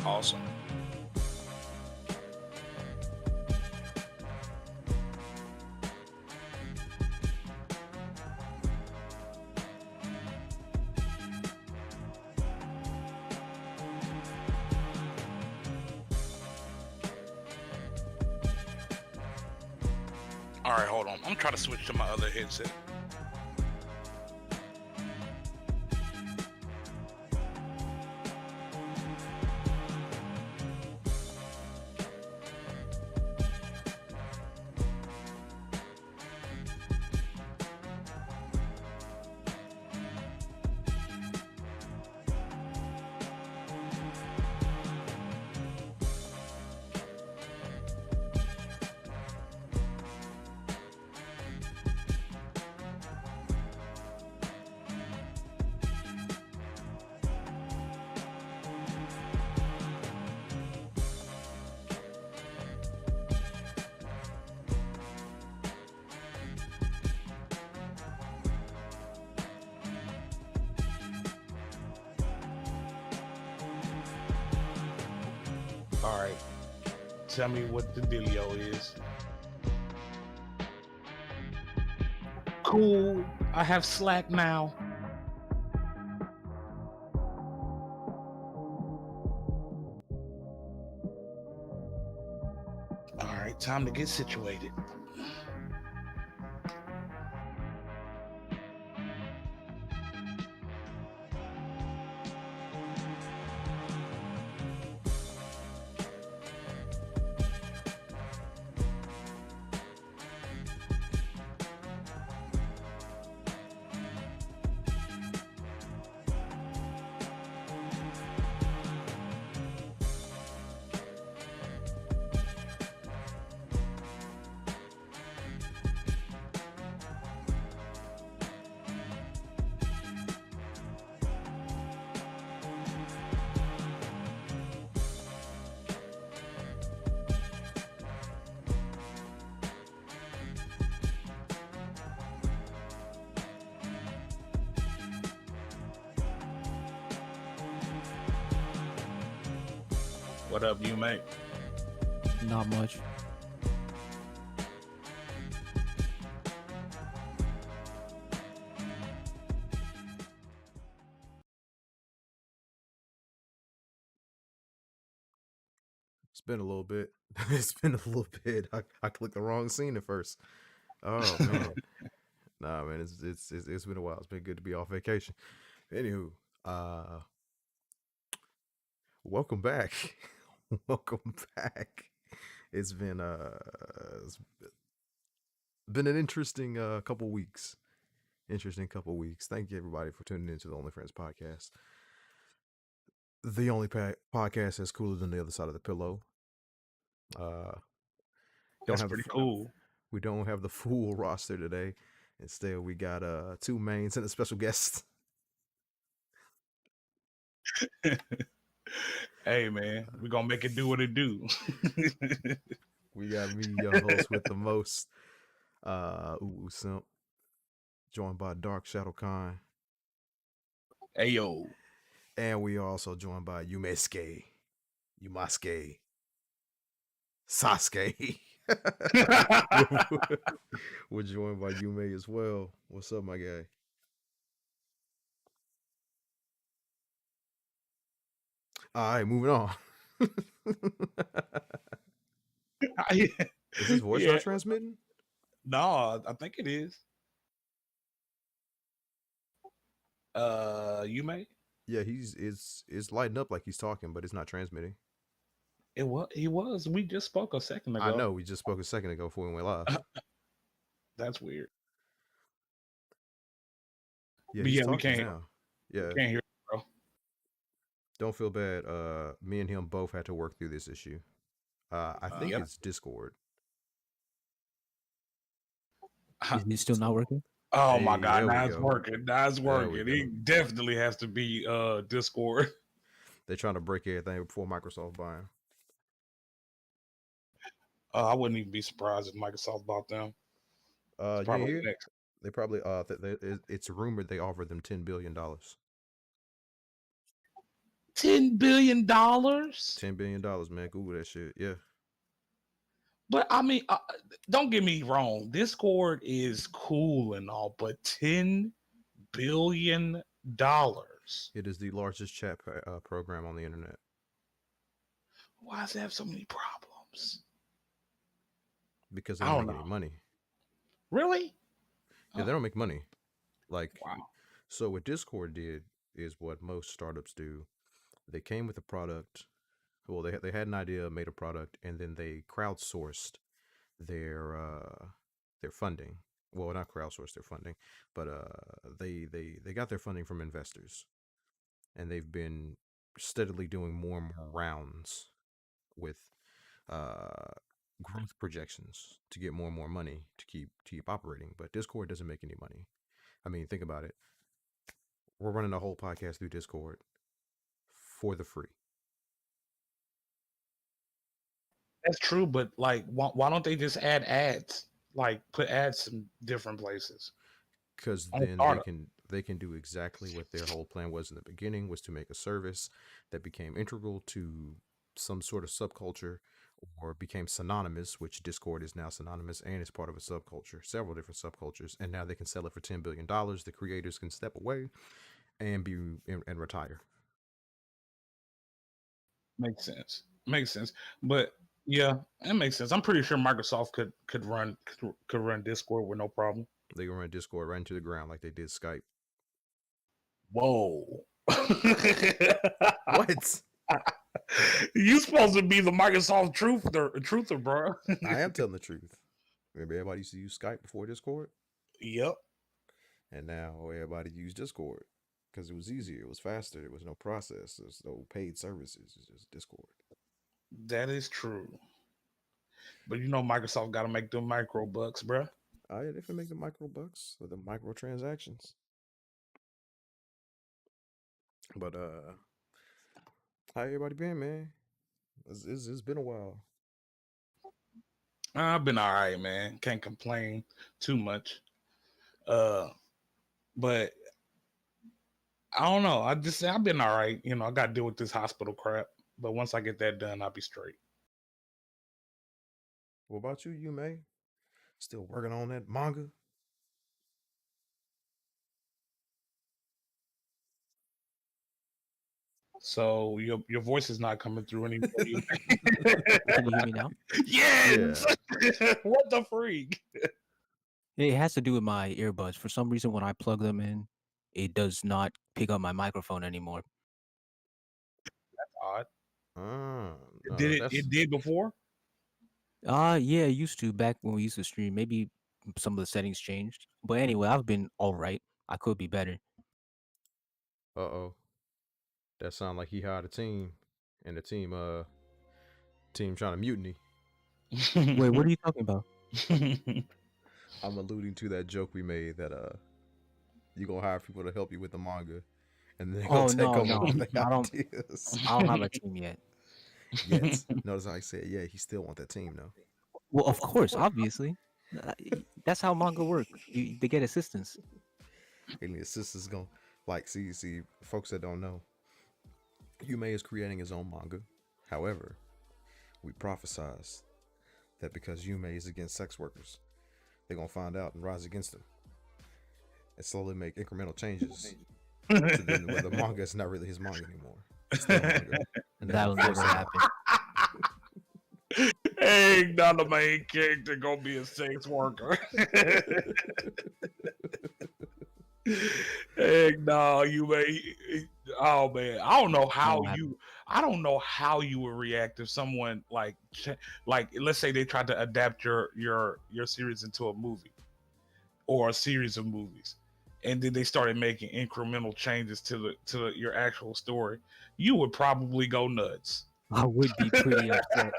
Awesome. All right, hold on. I'm trying to switch to my other headset. All right. Tell me what the dealio is. Cool. I have Slack now. All right, time to get situated. What up, you mate? Not much. It's been a little bit. It's been a little bit. I clicked the wrong scene at first. Oh man, nah, man. It's been a while. It's been good to be off vacation. Anywho, welcome back. Welcome back. It's been it's been an interesting couple weeks. Interesting couple weeks. Thank you everybody for tuning into the Onlyfriends Podcast. The only podcast that's cooler than the other side of the pillow. Don't That's have pretty cool. We don't have the full roster today. Instead, we got two mains and a special guest. Hey man, we're gonna make it do what it do. We got me, your host with the most, Simp, joined by Dark Shadow Khan, Hey yo. and we are also joined by Yumasuke, Sasuke. We're joined by Yume as well. What's up, my guy? All right, moving on. Is his voice Yeah. not transmitting? No, I think it is. You may. Yeah, it's lighting up like he's talking, but it's not transmitting. It was. He was. We just spoke a second ago. I know. We just spoke a second ago before we went live. That's weird. Yeah, But he's yeah, we talking can't. now. Yeah, We can't hear, it, bro. don't feel bad. Me and him both had to work through this issue. I think Yep. it's Discord. Is it still not working? Oh my Hey, God! there we Now it's go. working. Now it's There we working. go. It definitely has to be Discord. They're trying to break everything before Microsoft buy them. I wouldn't even be surprised if Microsoft bought them. You ain't Probably hear? next. They probably it's rumored they offered them $10 billion. $10 billion? $10 billion, man. Google that shit. Yeah. But I mean, don't get me wrong. Discord is cool and all, but $10 billion. It is the largest chat program on the internet. Why does it have so many problems? Because they don't make any money. Really? Yeah, they don't make money. Like, wow. So what Discord did is what most startups do. They came with a product. Well, they had an idea, made a product, and then they crowdsourced their funding. Well, not crowdsourced their funding, but they got their funding from investors, and they've been steadily doing more and more rounds with growth projections to get more and more money to keep operating. But Discord doesn't make any money. I mean, think about it. We're running a whole podcast through Discord for the free. That's true, but like, why don't they just add ads? Like, put ads in different places. Because then they can do exactly what their whole plan was in the beginning, was to make a service that became integral to some sort of subculture, or became synonymous, which Discord is now synonymous and is part of a subculture, several different subcultures, and now they can sell it for $10 billion. The creators can step away and retire. Makes sense. But yeah, it makes sense. I'm pretty sure Microsoft could run Discord with no problem. They can run Discord right into the ground like they did Skype. Whoa. What? You supposed to be the Microsoft truther, bro. I am telling the truth. Remember, everybody used to use Skype before Discord? Yep. And now everybody use Discord because it was easier, it was faster, there was no process, there's no paid services, it's just Discord. That is true. But you know Microsoft got to make them micro bucks, bro. Oh yeah, they can make the micro bucks or the micro transactions. But how everybody been, man? It's been a while. I've been all right, man. Can't complain too much. But I don't know. I've been all right. You know, I got to deal with this hospital crap. But once I get that done, I'll be straight. What about you, May? Still working on that manga? So your voice is not coming through anymore. Can you hear me now? Yes. Yeah. What the freak? It has to do with my earbuds. For some reason, when I plug them in, it does not pick up my microphone anymore. That's odd. No, It did before? Yeah, it used to back when we used to stream. Maybe some of the settings changed. But anyway, I've been all right. I could be better. Uh-oh. That sound like he hired a team, and the team trying to mutiny. Wait, what are you talking about? I'm alluding to that joke we made that you gonna hire people to help you with the manga, and then Oh take no, over no, all the I don't. ideas. I don't have a team yet. Yet. Notice how I said, yeah, he still want that team though. Well, of course, obviously. That's how manga work. They get assistants. And the assistants gonna see folks that don't know. Yume is creating his own manga. However, we prophesize that because Yume is against sex workers, they're gonna find out and rise against them, and slowly make incremental changes. So then, where the manga is not really his manga anymore. It's still manga. And that will never happen. Ain't not the main character gonna be a sex worker. Heck no, you may. Oh man, I don't know how you would react if someone like let's say they tried to adapt your series into a movie or a series of movies, and then they started making incremental changes to your actual story. You would probably go nuts. I would be pretty upset.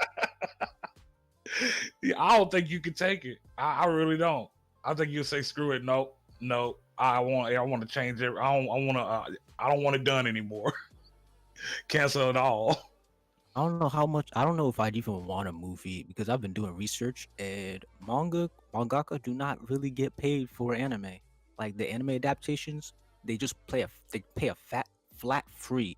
Yeah, I don't think you could take it. I really don't. I think you'll say, "Screw it, no. I want to change it. I don't want it done anymore. Cancel it all." I don't know how much. I don't know if I'd even want a movie because I've been doing research, and mangaka do not really get paid for anime. Like the anime adaptations, they just pay a flat fee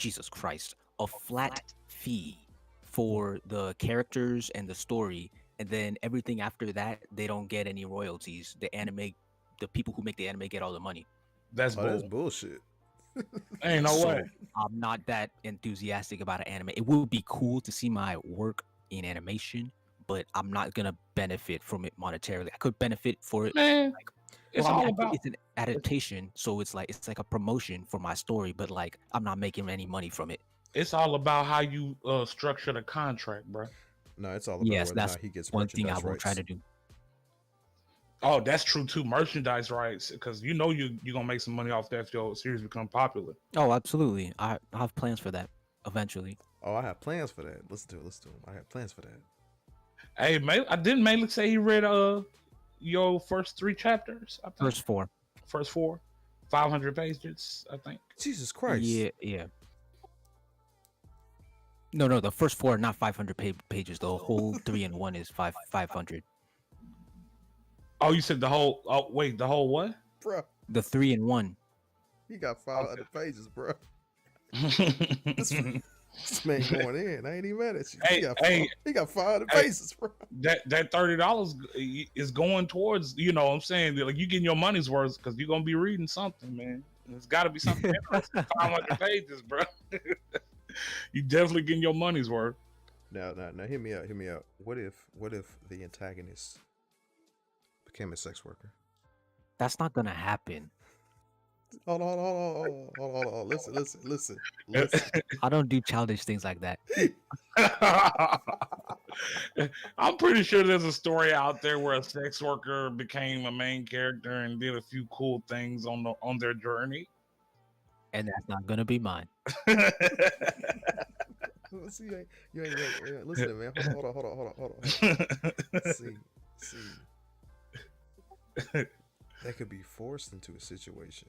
Jesus Christ, a flat fee for the characters and the story, and then everything after that, they don't get any royalties. The people who make the anime get all the money. That's Oh, that's bull. bullshit. Ain't no way. So I'm not that enthusiastic about an anime. It would be cool to see my work in animation, but I'm not gonna benefit from it monetarily. I could benefit for it. Man, it's Well, I mean, all about it's an adaptation, so it's like a promotion for my story, but like I'm not making any money from it. how you structure the contract, bro. No, it's all about Yes, whether or that's not he gets one thing I merchandise will try rights. to do. Oh, that's true too. Merchandise rights, because you know you're gonna make some money off that if your series become popular. Oh, absolutely. I have plans for that eventually. Oh, I have plans for that. Listen to him. I have plans for that. Hey, I didn't Malik say he read your first 3 chapters? I think. First 4, 500 pages, I think. Jesus Christ. Yeah. No, the first 4 are not 500 pages. The whole 3 and 1 is 500. Oh, you said the whole? Oh, wait, the whole what? Bro, The 3 and 1. he got 500 pages, bro. This man going in. I ain't even mad at you. He got 500 pages, bro. That $30 is going towards, what I'm saying, like you getting your money's worth because you're gonna be reading something, man. It's got to be something interesting. 500 pages, bro. You definitely getting your money's worth. Now, hear me out. What if the antagonist became a sex worker? That's not gonna happen. Hold on. Listen. I don't do childish things like that. I'm pretty sure there's a story out there where a sex worker became a main character and did a few cool things on their journey. And that's not gonna be mine. See, you ain't listen, man. Hold on. See. That could be forced into a situation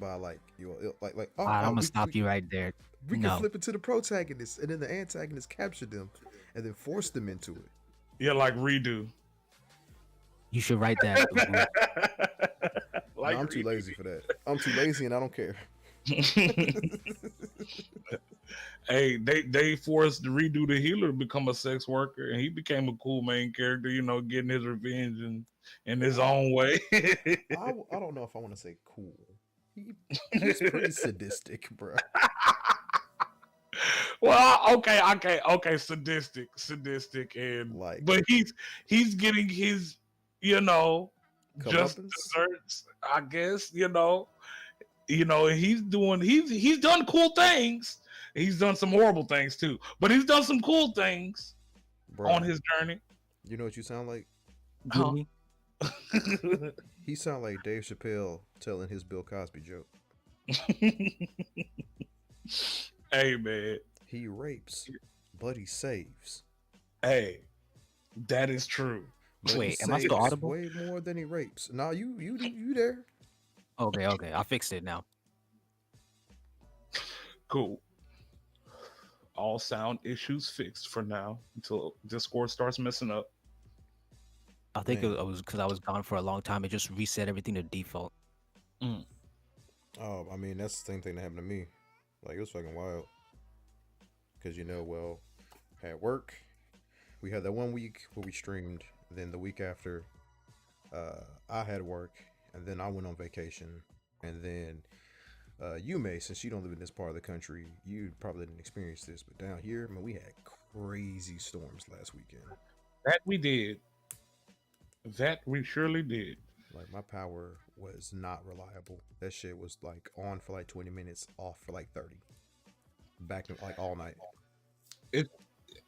by like I'm gonna stop you right there. We can flip it to the protagonist, and then the antagonist capture them, and then force them into it. Yeah, like redo. You should write that. Like no, I'm too lazy for that. I'm too lazy, and I don't care. Hey, they forced Redo the healer to become a sex worker, and he became a cool main character. Getting his revenge in his own way. I don't know if I want to say cool. He's pretty sadistic, bro. Well, okay, sadistic, and like, but he's getting his, just desserts, I guess, he's done cool things. He's done some horrible things too, but he's done some cool things, bro, on his journey. You know what you sound like? Huh? He sound like Dave Chappelle telling his Bill Cosby joke. Hey, man. He rapes, but he saves. Hey, that is true. But wait, am I still audible? Way more than he rapes. No, you there. Okay, I fixed it now. Cool. All sound issues fixed for now until Discord starts messing up. I think it was because I was gone for a long time. It just reset everything to default. Oh, I mean, that's the same thing that happened to me. Like, it was fucking wild. Because, at work, we had that 1 week where we streamed. Then the week after, I had work. And then I went on vacation. And then you may, since you don't live in this part of the country, you probably didn't experience this. But down here, man, we had crazy storms last weekend. That we did. That we surely did. Like, my power was not reliable. That shit was like on for like 20 minutes, off for like 30. Back to like all night.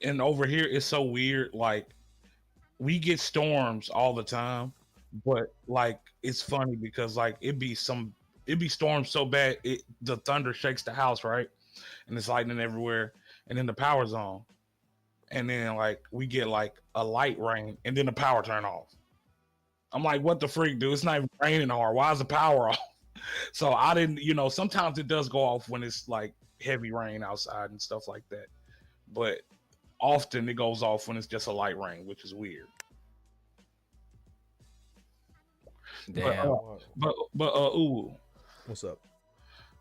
And over here it's so weird. Like, we get storms all the time, but like it's funny because like it'd be storms so bad the thunder shakes the house, right? And it's lightning everywhere, and then the power's on. And then like we get like a light rain and then the power turn off. I'm like, what the freak, dude? It's not even raining hard. Why is the power off? So I didn't, sometimes it does go off when it's like heavy rain outside and stuff like that. But often it goes off when it's just a light rain, which is weird. Damn. But ooh. What's up?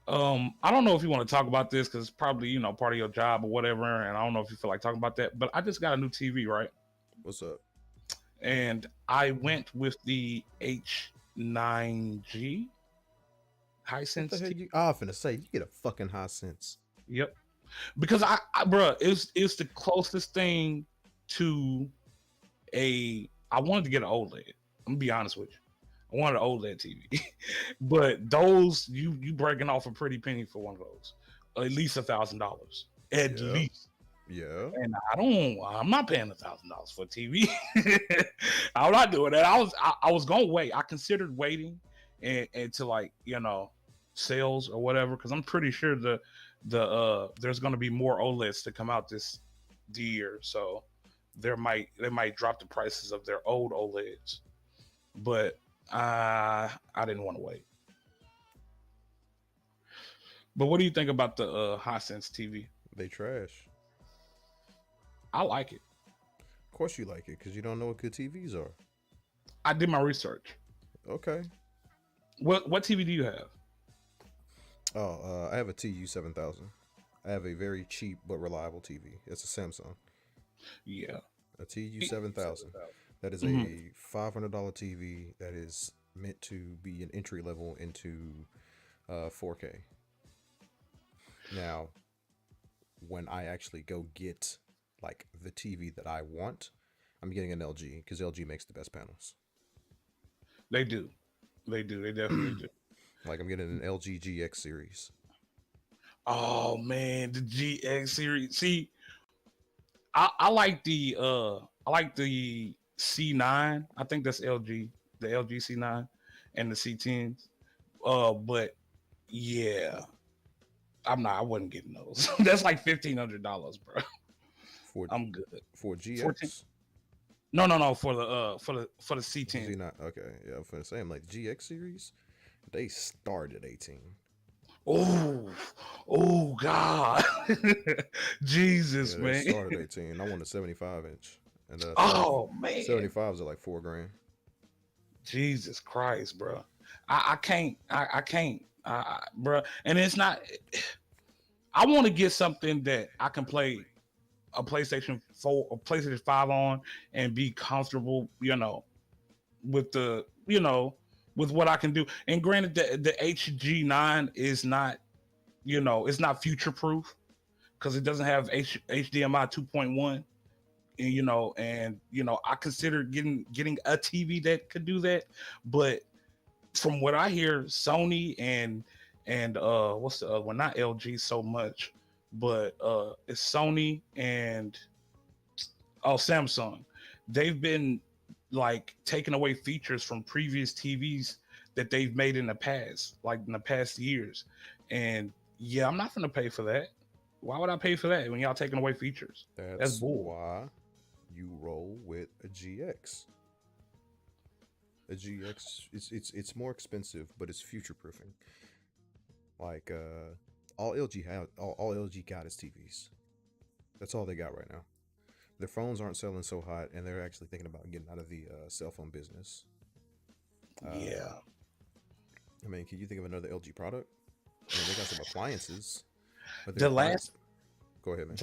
I don't know if you want to talk about this because it's probably part of your job or whatever, and I don't know if you feel like talking about that. But I just got a new TV, right? What's up? And I went with the H9G What the Hisense hell TV. you? I was finna say you get a fucking Hisense. Yep. Because bruh, it's the closest thing to I wanted to get an OLED. I'm gonna be honest with you. I wanted an OLED TV. But those you breaking off a pretty penny for one of those. At least $1,000. At Yeah. least. Yeah. And I'm not paying $1,000 for a TV. I'm not doing that. I was gonna wait. I considered waiting and to sales or whatever, because I'm pretty sure there's gonna be more OLEDs to come out this year. So they might drop the prices of their old OLEDs. But I didn't want to wait. But what do you think about the Hisense TV? They trash. I like it. Of course you like it because you don't know what good TVs are. I did my research. Okay. What TV do you have? Oh, I have a TU7000. I have a very cheap but reliable TV. It's a Samsung. Yeah. A TU7000. That is Mhm. a $500 TV that is meant to be an entry level into 4K. Now, when I actually go get like the TV that I want, I'm getting an LG because LG makes the best panels. They do. They definitely do. Like I'm getting an LG GX series. Oh man, the GX series. See, I like the C9. I think that's LG, the LG C9 and the C10s. But yeah, I wasn't getting those. That's like $1,500, bro. For I'm good. for GX. 14. No, for the C10. Not okay. Yeah, I'm finna say I'm like GX series. They start at 18. Oh God. Jesus, Yeah, they man. start at 18. I want a 75-inch, and Oh man. 75s are like $4,000. Jesus Christ, bro. I can't, bro. And it's not. I want to get something that I can play a PlayStation 4 or PlayStation 5 on and be comfortable, with with what I can do. And granted, the HG9 is not, it's not future proof because it doesn't have HDMI 2.1. And I considered getting a TV that could do that, but from what I hear, Sony and what's the other one? Not LG so much, but it's Sony and Samsung. They've been like taking away features from previous TVs that they've made in the past, like in the past years. And yeah, I'm not gonna pay for that. Why would I pay for that when y'all taking away features? That's bull. Why you roll with a GX. A GX, it's more expensive, but it's future proofing. Like all LG got is TVs. That's all they got right now. Their phones aren't selling so hot, and they're actually thinking about getting out of the cell phone business. Yeah. I mean, can you think of another LG product? I mean, they got some appliances. But The last, go ahead, man.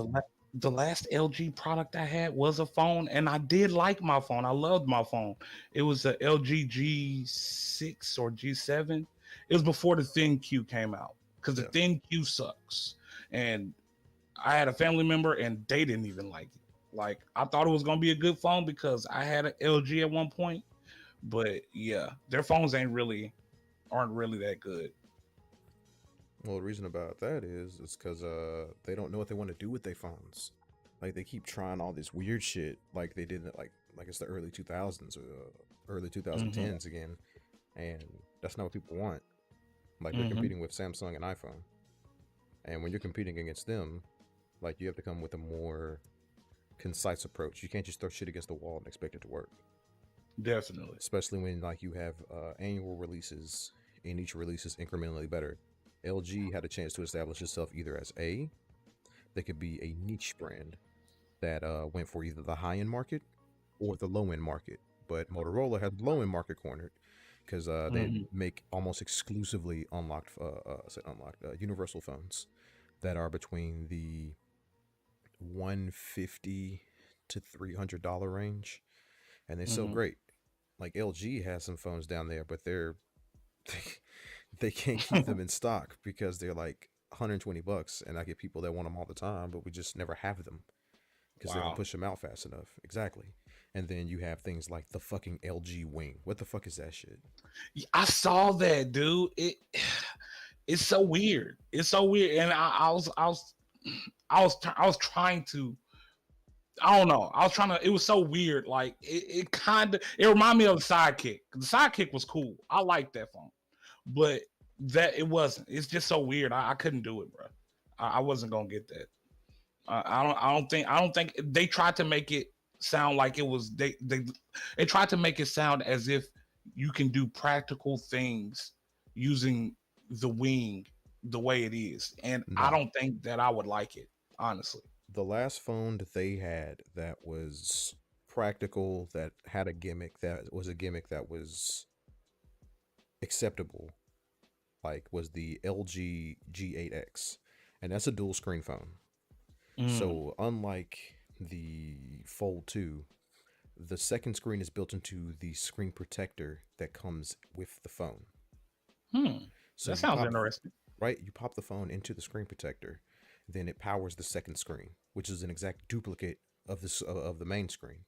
the last LG product I had was a phone, and I did like my phone. I loved my phone. It was a LG G6 or G7. It was before the Thin Q came out because the Thin Q sucks. And I had a family member, and they didn't even like it. Like, I thought it was gonna be a good phone because I had an LG at one point, but yeah, their phones aren't really that good. Well, the reason about that is because they don't know what they want to do with their phones. Like they keep trying all this weird shit, like they did like it's the early 2000s or early 2010s again, and that's not what people want. Like they're competing with Samsung and iPhone, and when you're competing against them, like you have to come with a more concise approach. You can't just throw shit against the wall and expect it to work. Definitely, especially when like you have annual releases, and each release is incrementally better. LG had a chance to establish itself either as they could be a niche brand that went for either the high-end market or the low-end market. But Motorola had the low-end market cornered because they Hmm. make almost exclusively universal phones that are between the 150 to $300 range, and they sell Hmm. great. Like LG has some phones down there, but they can't keep them in stock because they're like $120, and I get people that want them all the time, but we just never have them because they don't Wow. push them out fast enough. Exactly. And then you have things like the fucking LG Wing. What the fuck is that shit? I saw that, dude. It's so weird. It's so weird, and I was trying to. I don't know. I was trying to. It was so weird. Like it kind of. It reminded me of the Sidekick. The Sidekick was cool. I liked that phone, but that it wasn't. It's just so weird. I couldn't do it, bro. I wasn't gonna get that. I don't think they tried to make it sound like it was. They tried to make it sound as if you can do practical things using the wing the way it is, and I No. don't think that I would like it, honestly. The last phone that they had that was practical, that had a gimmick, that was a gimmick that was acceptable, like was the LG G8X. And that's a dual screen phone. Mm. So unlike the Fold 2, the second screen is built into the screen protector that comes with the phone. Hmm. So That you sounds pop interesting. right, you pop the phone into the screen protector, then it powers the second screen, which is an exact duplicate of this of the main screen.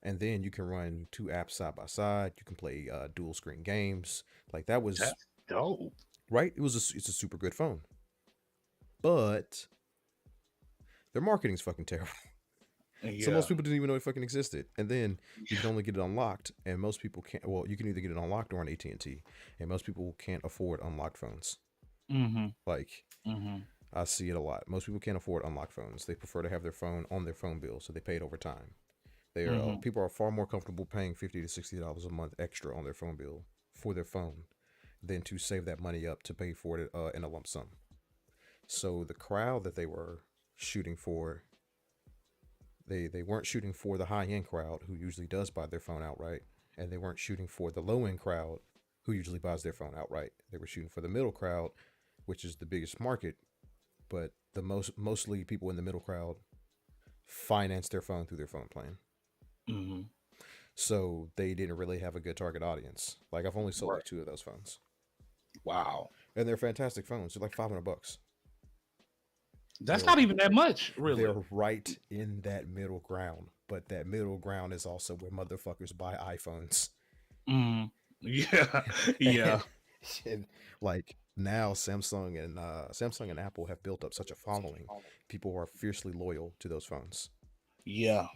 And then you can run two apps side by side. You can play dual screen games. Like that was That's dope. right. It's a super good phone, but their marketing's fucking terrible. So Yeah. most people didn't even know it fucking existed. And then you can only get it unlocked, and most people can't. Well, you can either get it unlocked or on AT&T, and most people can't afford unlocked phones. Mm-hmm. Like Mm-hmm. I see it a lot. Most people can't afford unlocked phones. They prefer to have their phone on their phone bill, so they pay it over time. They are Mm-hmm. people are far more comfortable paying $50 to $60 a month extra on their phone bill for their phone than to save that money up to pay for it in a lump sum. So the crowd that they were shooting for, they weren't shooting for the high end crowd who usually does buy their phone outright, and they weren't shooting for the low end crowd who usually buys their phone outright. They were shooting for the middle crowd, which is the biggest market, but the mostly people in the middle crowd finance their phone through their phone plan. Mm-hmm. So they didn't really have a good target audience. Like I've only sold Right. like two of those phones, Wow. and they're fantastic phones. They're like $500. That's They're not even that much, really. they're right in that middle ground, but that middle ground is also where motherfuckers buy iPhones. Mm. Yeah. Yeah. and, and like now Samsung and Apple have built up such a following. People are fiercely loyal to those phones. Yeah.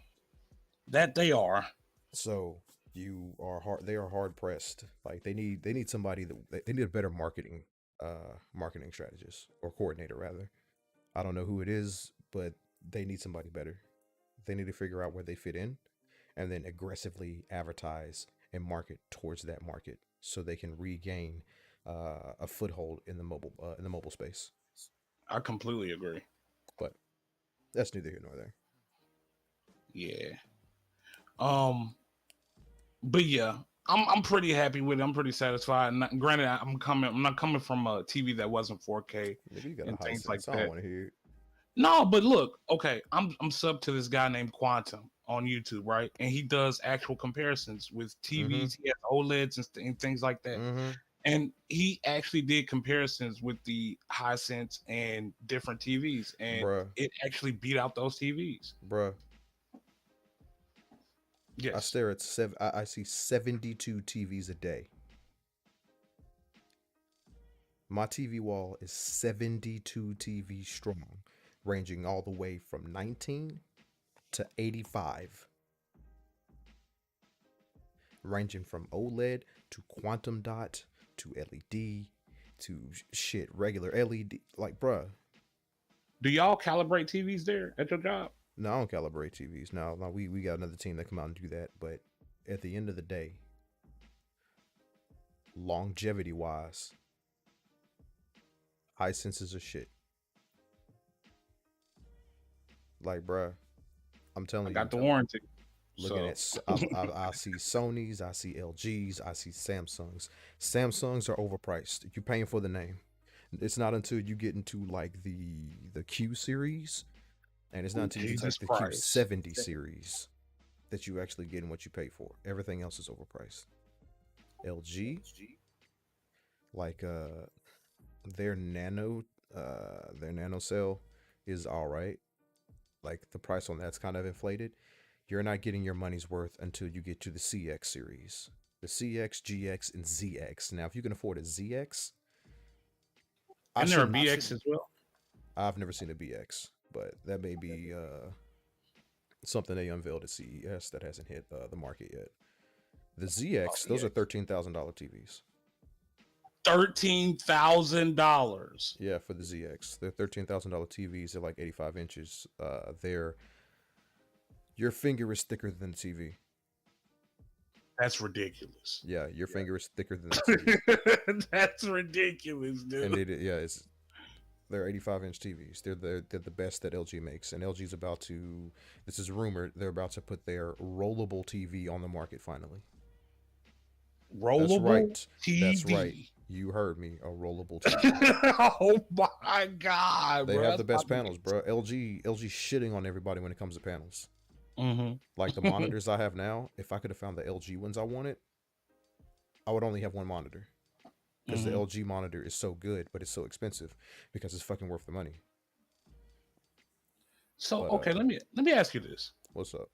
That they are. So you are hard. They are hard pressed. Like they need somebody that they need a better marketing strategist or coordinator rather. I don't know who it is, but they need somebody better. They need to figure out where they fit in, and then aggressively advertise and market towards that market so they can regain a foothold in the mobile space. I completely agree. But that's neither here nor there. Yeah. Um. But yeah, I'm pretty happy with it. I'm pretty satisfied. Granted, I'm not coming from a TV that wasn't 4K Nigga, you got a and high things like sense. I don't that. want to hear it. No, but look, okay, I'm sub to this guy named Quantum on YouTube, right? And he does actual comparisons with Mm-hmm. TVs. He has OLEDs and things like that. Mm-hmm. And he actually did comparisons with the Hisense and different TVs, and Bruh. it actually beat out those TVs. Bruh. I Yes. stare at I see 72 TVs a day. My TV wall is 72 TVs strong, ranging all the way from 19 to 85, ranging from OLED to quantum dot to LED to shit regular LED. Like, bruh, Do y'all calibrate TVs there at your job? no, I don't calibrate TVs. No, we got another team that come out and do that. But at the end of the day, longevity wise, Hisenses are shit. Like, bruh, I'm I telling you, got the warranty. Looking So at, I see Sony's, I see LG's, I see Samsung's. Samsung's are overpriced. You're paying for the name. It's not until you get into like the Q series, and it's not until you get to Jesus like the Christ. Q70 series that you actually getting what you pay for. Everything else is overpriced. LG, like their nano cell is all right. Like the price on that's kind of inflated. You're not getting your money's worth until you get to the CX series. The CX, GX, and ZX. Now, if you can afford a ZX, and there are BX as well. I've never seen a BX, but that may be something they unveiled at CES that hasn't hit the market yet. The ZX, those are $13,000 TVs. $13,000. Yeah, for the ZX, they're $13,000 TVs. They're like 85 inches. Your finger is thicker than the TV. That's ridiculous. Yeah, your finger is thicker than the TV. That's ridiculous, dude. And they're 85-inch TVs. They're the best that LG makes, and LG's about to. This is rumored. They're about to put their rollable TV on the market finally. Rollable TV. That's right. You heard me. A rollable TV. Oh my god, they bro. have the best panels, bro. LG shitting on everybody when it comes to panels. Mm-hmm. Like the monitors I have now, if I could have found the LG ones I wanted, I would only have one monitor. Because the LG monitor is so good, but it's so expensive because it's fucking worth the money. So okay, let me ask you this. What's up?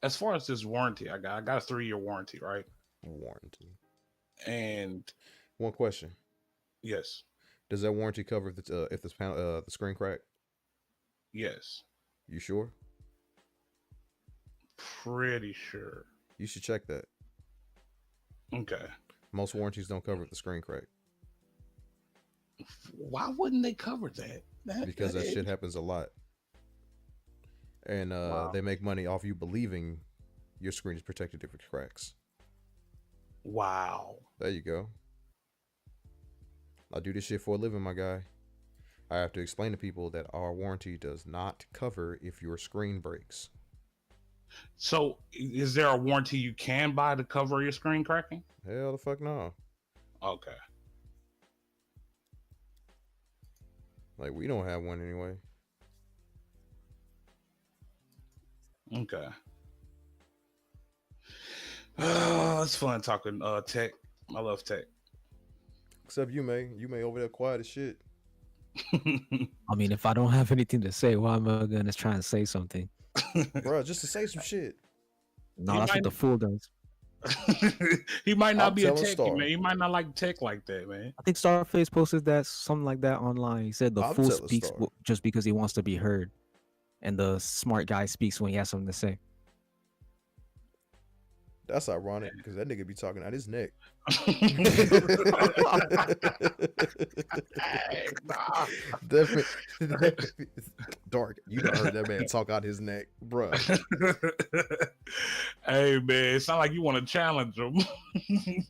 As far as this warranty, I got a 3-year warranty, right? Warranty. And one question. Yes. Does that warranty cover if this panel the screen crack? Yes. You sure? Pretty sure. You should check that. Okay. Most warranties don't cover the screen crack. Why wouldn't they cover that? Because that shit happens a lot. And they make money off you believing your screen is protected if it cracks. Wow. There you go. I do this shit for a living, my guy. I have to explain to people that our warranty does not cover if your screen breaks. So, is there a warranty you can buy to cover your screen cracking? Hell the fuck no. Okay. Like, we don't have one anyway. Okay. It's fun talking tech. I love tech. Except you may over there quiet as shit. I mean, if I don't have anything to say, why am I gonna try and say something? Bro, just to say some shit. No, that's what the fool does. He might not be a techie, man. He might not like tech like that, man. I think Starface posted that something like that online. He said the fool speaks just because he wants to be heard, and the smart guy speaks when he has something to say. That's ironic because that nigga be talking out his neck. Definitely. Dark. You done heard that man talk out his neck, bro. Hey man, it sound like you want to challenge him,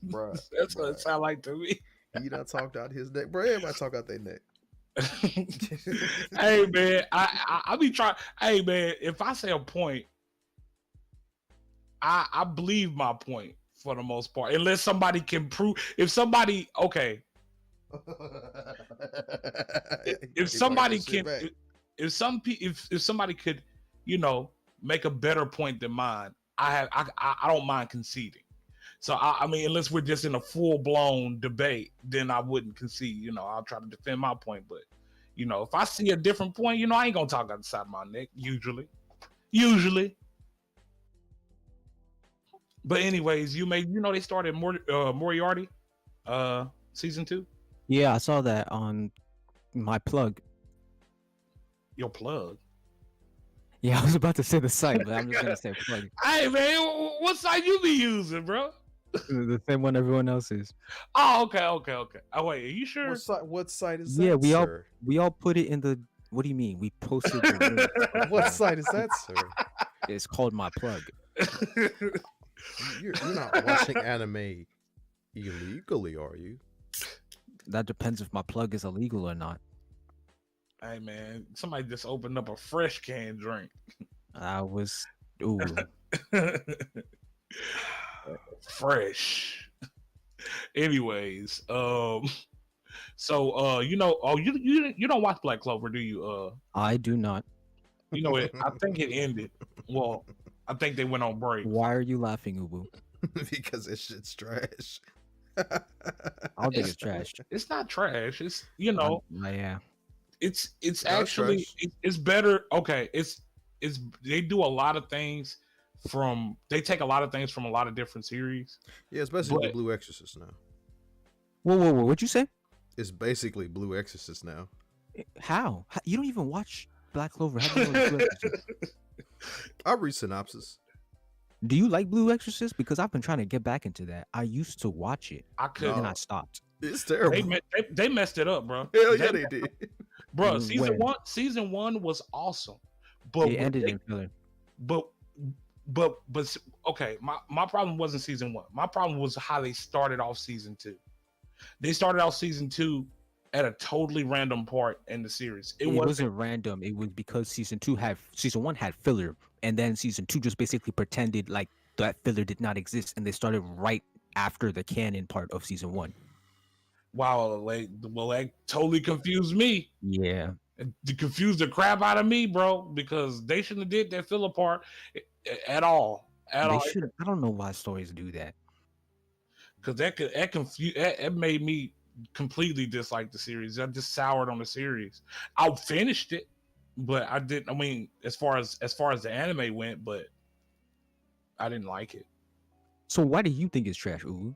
bro. That's what it sound like to me. He done talked out his neck, bro. Everybody talk out their neck. Hey man, I be trying. Hey man, if I say a point, I believe my point for the most part, unless somebody can prove. If somebody, okay, if somebody can, if somebody could, make a better point than mine, I don't mind conceding. So I mean, unless we're just in a full blown debate, then I wouldn't concede. I'll try to defend my point. But if I see a different point, I ain't gonna talk out the side of my neck usually. But anyways, they started Moriarty, season 2. Yeah, I saw that on my plug. Your plug? Yeah, I was about to say the site, but I'm just gonna say plug. Hey man, what site you be using, bro? The same one everyone else is. Oh, okay. Oh wait, are you sure? What site is that? Yeah, sir? we all put it in the. What do you mean? We posted the link. What site is that, sir? It's called My Plug. You're not watching anime illegally, are you? That depends if my plug is illegal or not. Hey man, somebody just opened up a fresh canned drink. Ooh, Fresh. Anyways, so you don't watch Black Clover, do you? I do not. You know it. I think it ended. Well, I think they went on break. Why are you laughing, Ubu? Because this shit's trash. I don't think it's trash. It's not trash. It's Yeah. it's No, actually trash. it's better. Okay, it's they do a lot of things they take a lot of things from a lot of different series. Yeah, it's basically But- Blue Exorcist now. Whoa! What'd you say? It's basically Blue Exorcist now. How? You don't even watch Black Clover? How do you know it's Blue Exorcist? I read synopsis. Do you like Blue Exorcist? Because I've been trying to get back into that. I used to watch it, I couldn't. and I stopped. It's terrible. They messed it up, bro. Hell yeah, they did. Bro, When? season one was awesome, but It ended in filler. but okay. My problem wasn't season one. My problem was how they started off season two. They started off season two at a totally random part in the series. It wasn't random. It was because season one had filler, and then season two just basically pretended like that filler did not exist, and they started right after the canon part of season one. Wow, that totally confused me. Yeah. It confused the crap out of me, bro, because they shouldn't have did that filler part at all. They should. I don't know why stories do that. Because that made me completely dislike the series. I just soured on the series. I finished it, but I didn't. I mean, as far as the anime went, but I didn't like it. So why do you think it's trash, Ubu?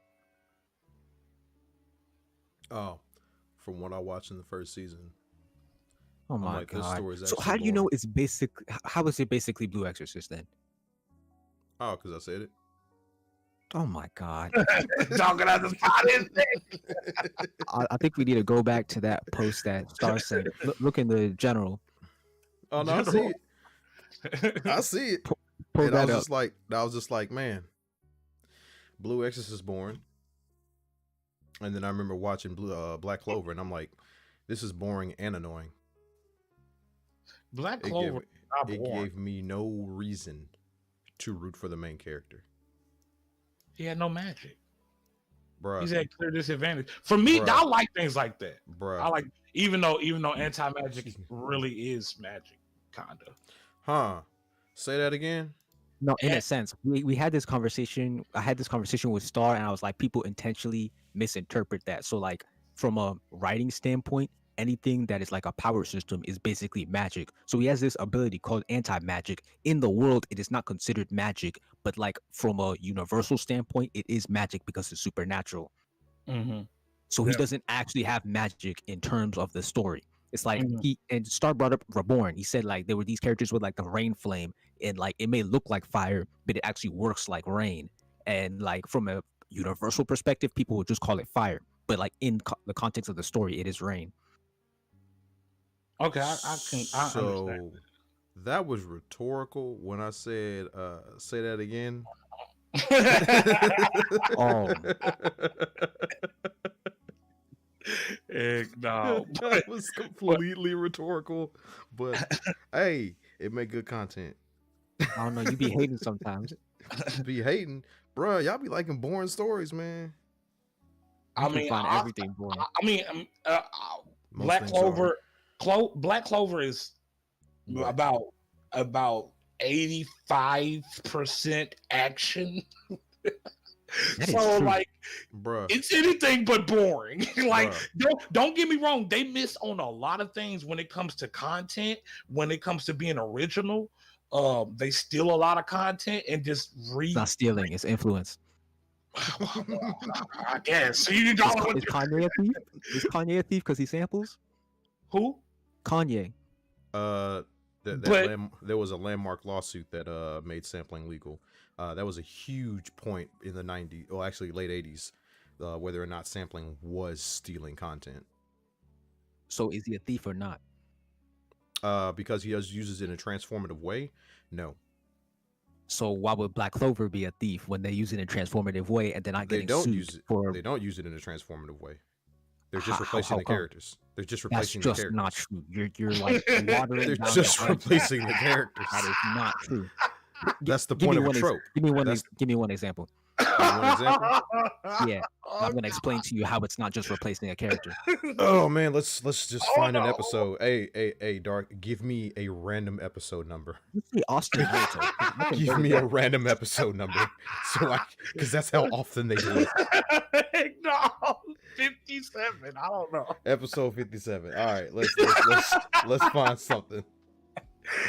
Oh, from what I watched in the first season. Oh my like, this god! story is So actually how do you know boring. it's basic? How is it basically Blue Exorcist then? Oh, because I said it. Oh my god! Talking out the spot, isn't it? I think we need to go back to that post that Star sent. Look in the general. Oh no, I see it. I see it. Pull And I that was up. just like, man, Blue Exorcist boring. And then I remember watching Black Clover, and I'm like, this is boring and annoying. Black It Clover. gave me no reason to root for the main character. He had no magic. Bruh. He's at clear disadvantage. For me, Bruh. I like things like that. Bruh. I like even though anti-magic really is magic, kinda. Huh. Say that again? No, in Yeah. a sense, we had this conversation. I had this conversation with Star, and I was like, people intentionally misinterpret that. So, like, from a writing standpoint, anything that is like a power system is basically magic. So he has this ability called anti-magic. In the world, it is not considered magic, but like from a universal standpoint, it is magic because it's supernatural. Mm-hmm. So he Yeah. doesn't actually have magic in terms of the story. It's like Mhm. and Star brought up Reborn. He said like there were these characters with like the rain flame, and like it may look like fire, but it actually works like rain. And like from a universal perspective, people would just call it fire, but like in the context of the story, it is rain. Okay, I understand. So that was rhetorical when I said say that again. Oh, No, That was completely rhetorical, but hey, it made good content. I don't know. You be hating sometimes. Be hating, bruh. Y'all be liking boring stories, man. I You can mean, find everything boring. Most Black things Clover. Black Clover is What? about 85% action. That is So true. like Bruh. it's anything but boring. Like Bruh. don't get me wrong, they miss on a lot of things when it comes to content, when it comes to being original. They steal a lot of content and just It's not stealing. It's influence. I guess. So you Is, don't Is Kanye a thief? Is Kanye a thief because he samples? who? Kanye. There was a landmark lawsuit that made sampling legal. That was a huge point in the 90s, or actually late 80s, whether or not sampling was stealing content. So is he a thief or not? Because he uses it in a transformative way. No, So why would Black Clover be a thief when they use it in a transformative way and they're not they getting don't sued use it. for? They don't use it in a transformative way. They're just How replacing the come? characters. They're just That's replacing the just characters. not true. You're like watering They're down just the argument. replacing the characters. That is not true. That's the Give point me of a one. trope. Give me one. That's Give me one example. one example. Yeah, I'm gonna explain to you how it's not just replacing a character. Oh man, let's just find an no. episode. Hey, Dark, give me a random episode number. Let's say Austin Naruto. 'cause I can Give go me with a random episode number, because that's how often they do it. No, 57. I don't know. Episode 57. All right, let's find something.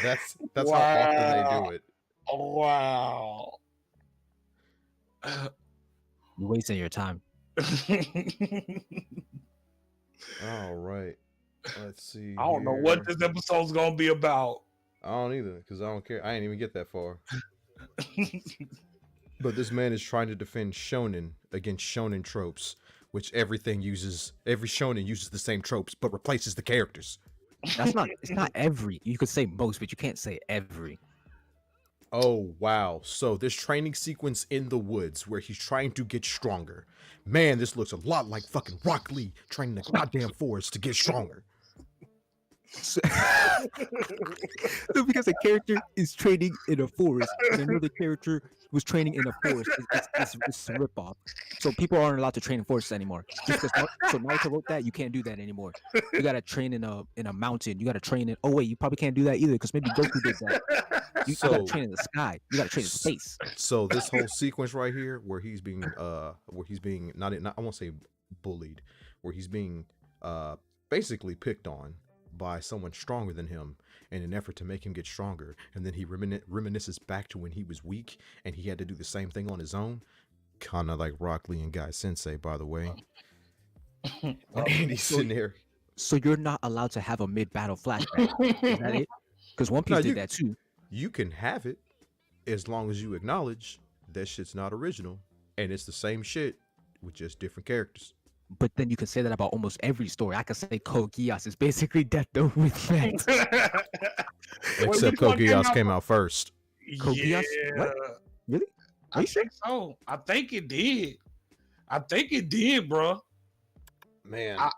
That's how often they do it. Wow. You're wasting your time. All right, let's see. I don't know what this episode's gonna be about. I don't either, because I don't care. I ain't even get that far. But this man is trying to defend shonen against shonen tropes, which every shonen uses the same tropes, but replaces the characters. It's not every. You could say most, but you can't say every. Oh, wow. So this training sequence in the woods where he's trying to get stronger. Man, this looks a lot like fucking Rock Lee training the goddamn forest to get stronger. So, because a character is training in a forest and another character was training in a forest, it's a ripoff. So people aren't allowed to train in forests anymore. Just because so Naruto wrote that, you can't do that anymore. You gotta train in a mountain. You gotta train in. Oh wait, you probably can't do that either because maybe Goku did that. You gotta train in the sky. You gotta train in space. So this whole sequence right here, where he's being not I won't say bullied, where he's being basically picked on by someone stronger than him in an effort to make him get stronger, and then he reminisces back to when he was weak and he had to do the same thing on his own, kind of like Rock Lee and Guy Sensei, by the way. And he's sitting there. So you're not allowed to have a mid-battle flashback. Is that it? Because One Piece did that too. You can have it as long as you acknowledge that shit's not original and it's the same shit with just different characters. But then you can say that about almost every story. I could say Code Geass is basically Death Note with facts. Except Code Geass came out first. Code Geass? What? Really? I think so. I think it did, bro. Man. I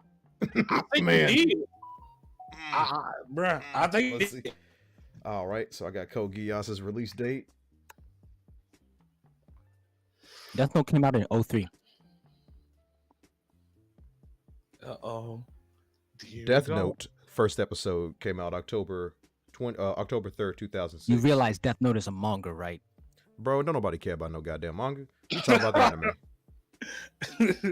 think it did. Bruh, I think Let's see. All right, so I got Code Geass's release date. Death Note came out in 2003. Uh-oh. Death Note first episode came out October 3rd, 2006. You realize Death Note is a manga, right? Bro, don't nobody care about no goddamn manga. You talking about the anime.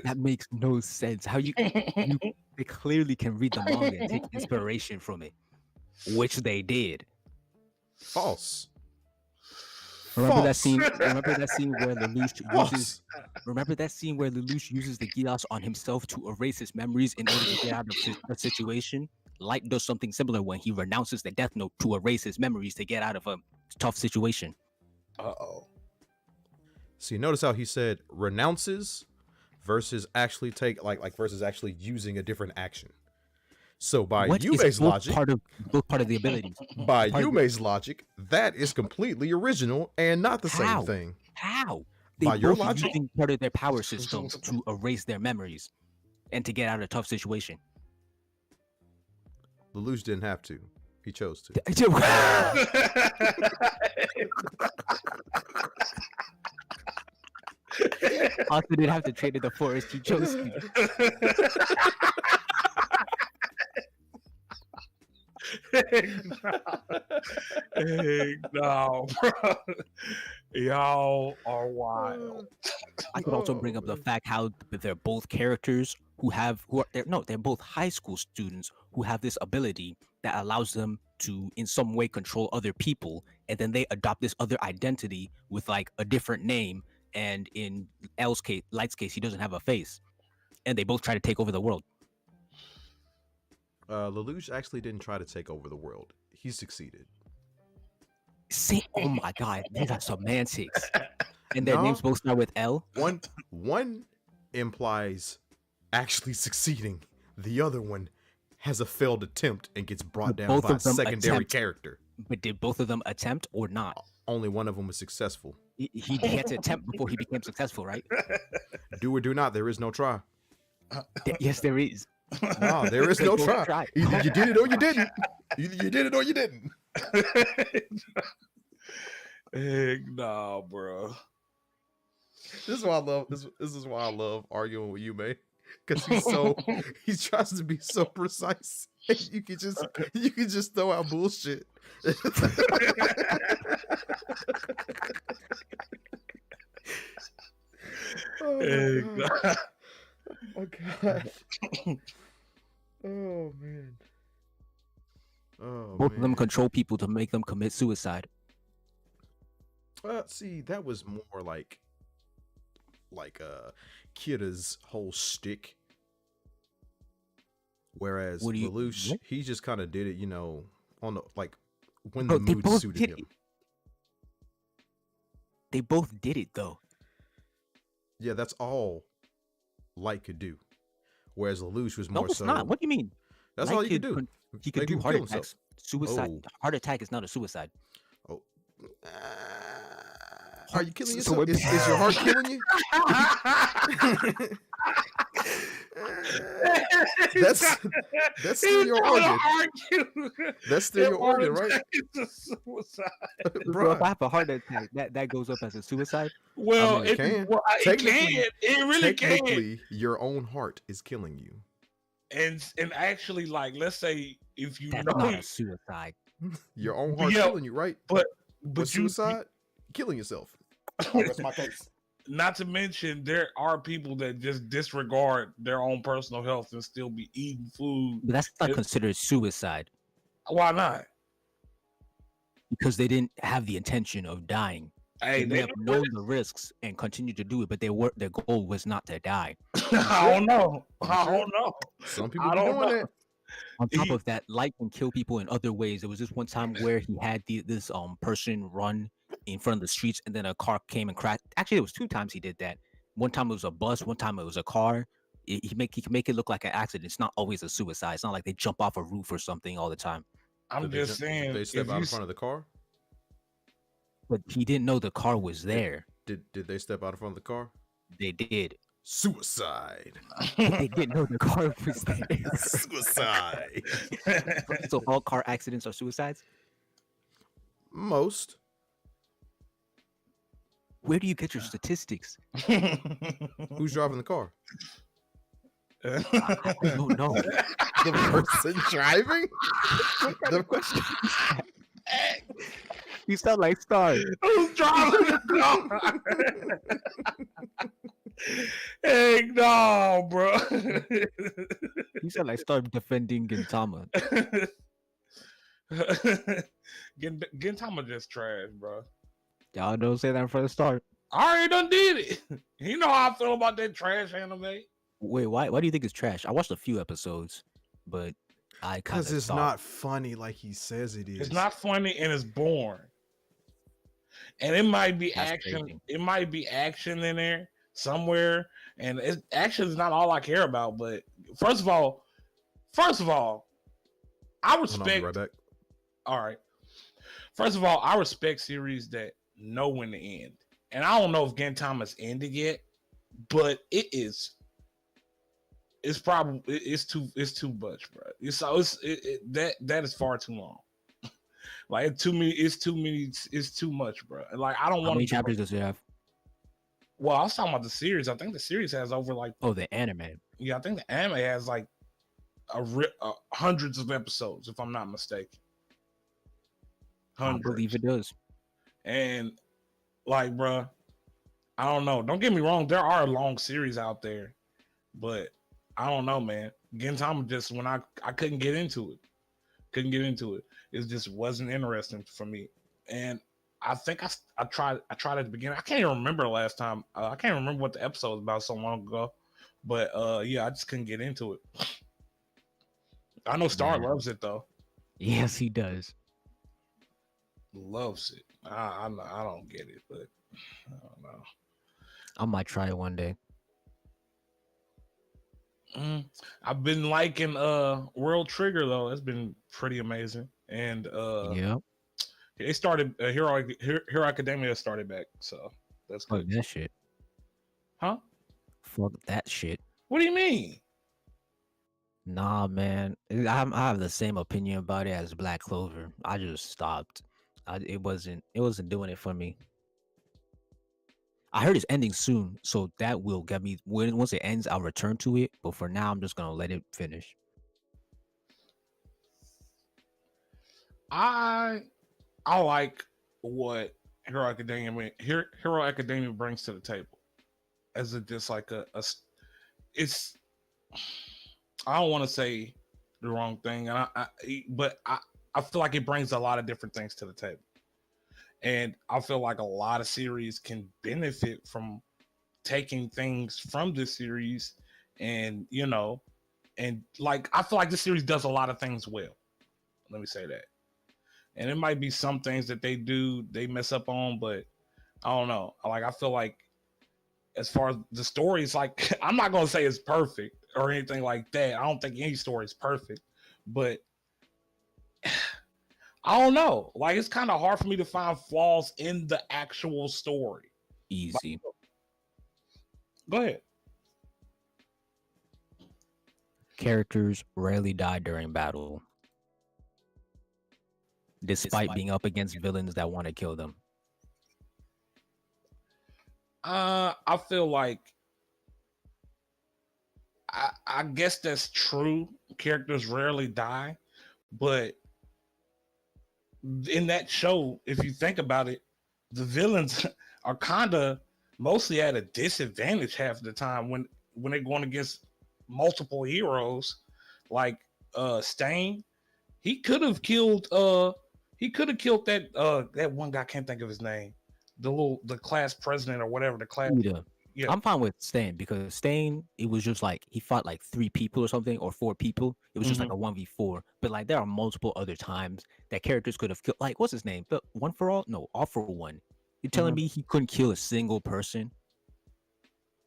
That makes no sense. How they clearly can read the manga and take inspiration from it, which they did. False. Remember that scene where Lelouch uses? Remember that scene where Lelouch uses the Geass on himself to erase his memories in order to get out of a situation? Light does something similar when he renounces the Death Note to erase his memories to get out of a tough situation. Uh-oh. See, notice how he said renounces versus actually versus actually using a different action. So by Yume's logic, both part of the abilities. By Yume's logic, that is completely original and not the same thing. How? By your logic, using part of their power system to erase their memories and to get out of a tough situation. Lelouch didn't have to; he chose to. Also didn't have to train in the forest; he chose to. Hey, no, bro. Y'all are wild. I could also bring up the fact how they're both characters they're both high school students who have this ability that allows them to in some way control other people, and then they adopt this other identity with like a different name, and in Light's case, he doesn't have a face, and they both try to take over the world. Lelouch actually didn't try to take over the world. He succeeded. See, oh my god, these are semantics. And their names both start with L. One implies actually succeeding. The other one has a failed attempt and gets brought down by a secondary character. But did both of them attempt or not? Only one of them was successful. He had to attempt before he became successful, right? Do or do not. There is no try. Yes, there is. No, there is no try. Either you did it or you didn't. Either you did it or you didn't. Heck nah, bro. This is why I love this is why I love arguing with you, man. Because he tries to be so precise. And you can just throw out bullshit. Oh my Heck god. nah. Oh my god. Oh man. Oh Both of them man. control people to make them commit suicide. See, that was more like Kidda's whole shtick. Whereas What do you? Lelouch, What? he just kind of did it, on the like when Bro, the they mood both suited did him. it. They both did it though. Yeah, that's all Light could do. Whereas Lelouch was No, more it's not. What do you mean? That's Light all he could do. He could Make do him heart kill attacks. himself. Suicide. Oh. Heart attack is not a suicide. Oh. Are you killing So yourself? Is your heart killing you? That's still your organ. That's still your organ, right? It's a suicide. Bro, if I Bruh, have a heart attack, that goes up as a suicide. Well, it can. it Technically- can. It really can. Technically, your own heart is killing you. And actually, like, let's say if you That's know, not a suicide. Your own heart Yeah, killing you, right? but you, suicide, killing yourself. That's my case. not to mention, there are people that just disregard their own personal health and still be eating food. But that's not It- considered suicide Why not? because they didn't have the intention of dying. Hey, They may have known the risks and continued to do it, but their goal was not to die. I don't know. I don't know. Some people I be don't doing know. that. On top He- of that, Light can kill people in other ways. There was this one time where he had this person run in front of the streets, and then a car came and crashed. Actually, it was 2 times he did that. One time it was a bus, one time it was a car. He can make it look like an accident. It's not always a suicide. It's not like they jump off a roof or something all the time. I'm Did they just saying. They step if out you in front of the car. But he didn't know the car was there. Did they step out in front of the car? They did. Suicide. But they didn't know the car was there. Suicide. So all car accidents are suicides? Most. Where do you get your statistics? Who's driving the car? I don't know. The person driving. The question. You sound like Star. Who's driving the car? Heck no, bro. You sound like Star defending Gintama. Gintama just trash, bro. Y'all don't say that in front of Star. I already done did it. You know how I feel about that trash anime. Wait, why do you think it's trash? I watched a few episodes, but I kind Because of it's not funny like he says it is. It's not funny and it's boring. And it might be That's action. crazy. It might be action in there somewhere. And action is not all I care about. But first of all, I Hold on, I'll be respect. right back. All right. First of all, I respect series that know when to end. And I don't know if Gintama's ended yet, but it is. It's probably it's too much, bro. That is far too long. Like it's too much, bro. Like I don't How want many to. chapters does it have? Well, I was talking about the series. I think the series has over like Oh, the anime. I think the anime has like hundreds of episodes, if I'm not mistaken. I believe it does. And like, bro, I don't know. Don't get me wrong. There are long series out there, but I don't know, man. Gintama just when I couldn't get into it. It just wasn't interesting for me. And I think I tried at the beginning. I can't even remember the last time. I can't remember what the episode was about so long ago. But yeah, I just couldn't get into it. I know Star Man. loves it though. Yes, he does. Loves it. I don't get it, but I don't know. I might try it one day. I've been liking World Trigger though. It's been pretty amazing. And Yeah. they started Hero Academia started back, so that's Fuck good. that shit. Huh? Fuck that shit. What do you mean? Nah, man. I have the same opinion about it as Black Clover. I just stopped. It wasn't doing it for me. I heard it's ending soon, so that will get me. Once it ends, I'll return to it. But for now, I'm just gonna let it finish. I I like what Hero Academia brings to the table as a just like it's I don't want to say the wrong thing, and I feel like it brings a lot of different things to the table, and I feel like a lot of series can benefit from taking things from this series, and and like I feel like this series does a lot of things well. Let me say that, and it might be some things that they mess up on, but I don't know. Like I feel like as far as the story, it's like I'm not gonna say it's perfect or anything like that. I don't think any story is perfect, but I don't know. Like it's kind of hard for me to find flaws in the actual story. Like, Easy. go ahead. Characters rarely die during battle, despite being up against villains that want to kill them. I feel like I guess that's true. Characters rarely die, but in that show, if you think about it, the villains are kind of mostly at a disadvantage half the time when they're going against multiple heroes. Like Stain, he could have killed that one guy. I can't think of his name. The class president or whatever the class. Either. Yeah. I'm fine with Stain because Stain, it was just like he fought like 3 people or something or 4 people. It was just like a 1v4. But like there are multiple other times that characters could have killed. Like what's his name? The One for All? No, All for One. You're telling me he couldn't kill a single person?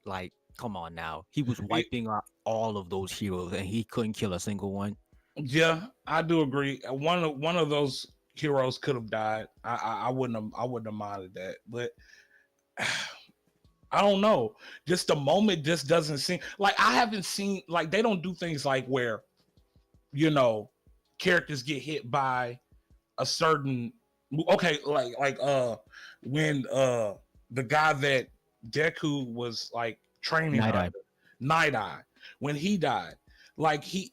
Like, come on now. He was wiping out all of those heroes and he couldn't kill a single one. Yeah, I do agree. One of those heroes could have died. I wouldn't have minded that, but I don't know. Just the moment just doesn't seem like I haven't seen like they don't do things like where you know characters get hit by a certain okay when the guy that Deku was like training Night under, Eye. Night Eye, when he died, like he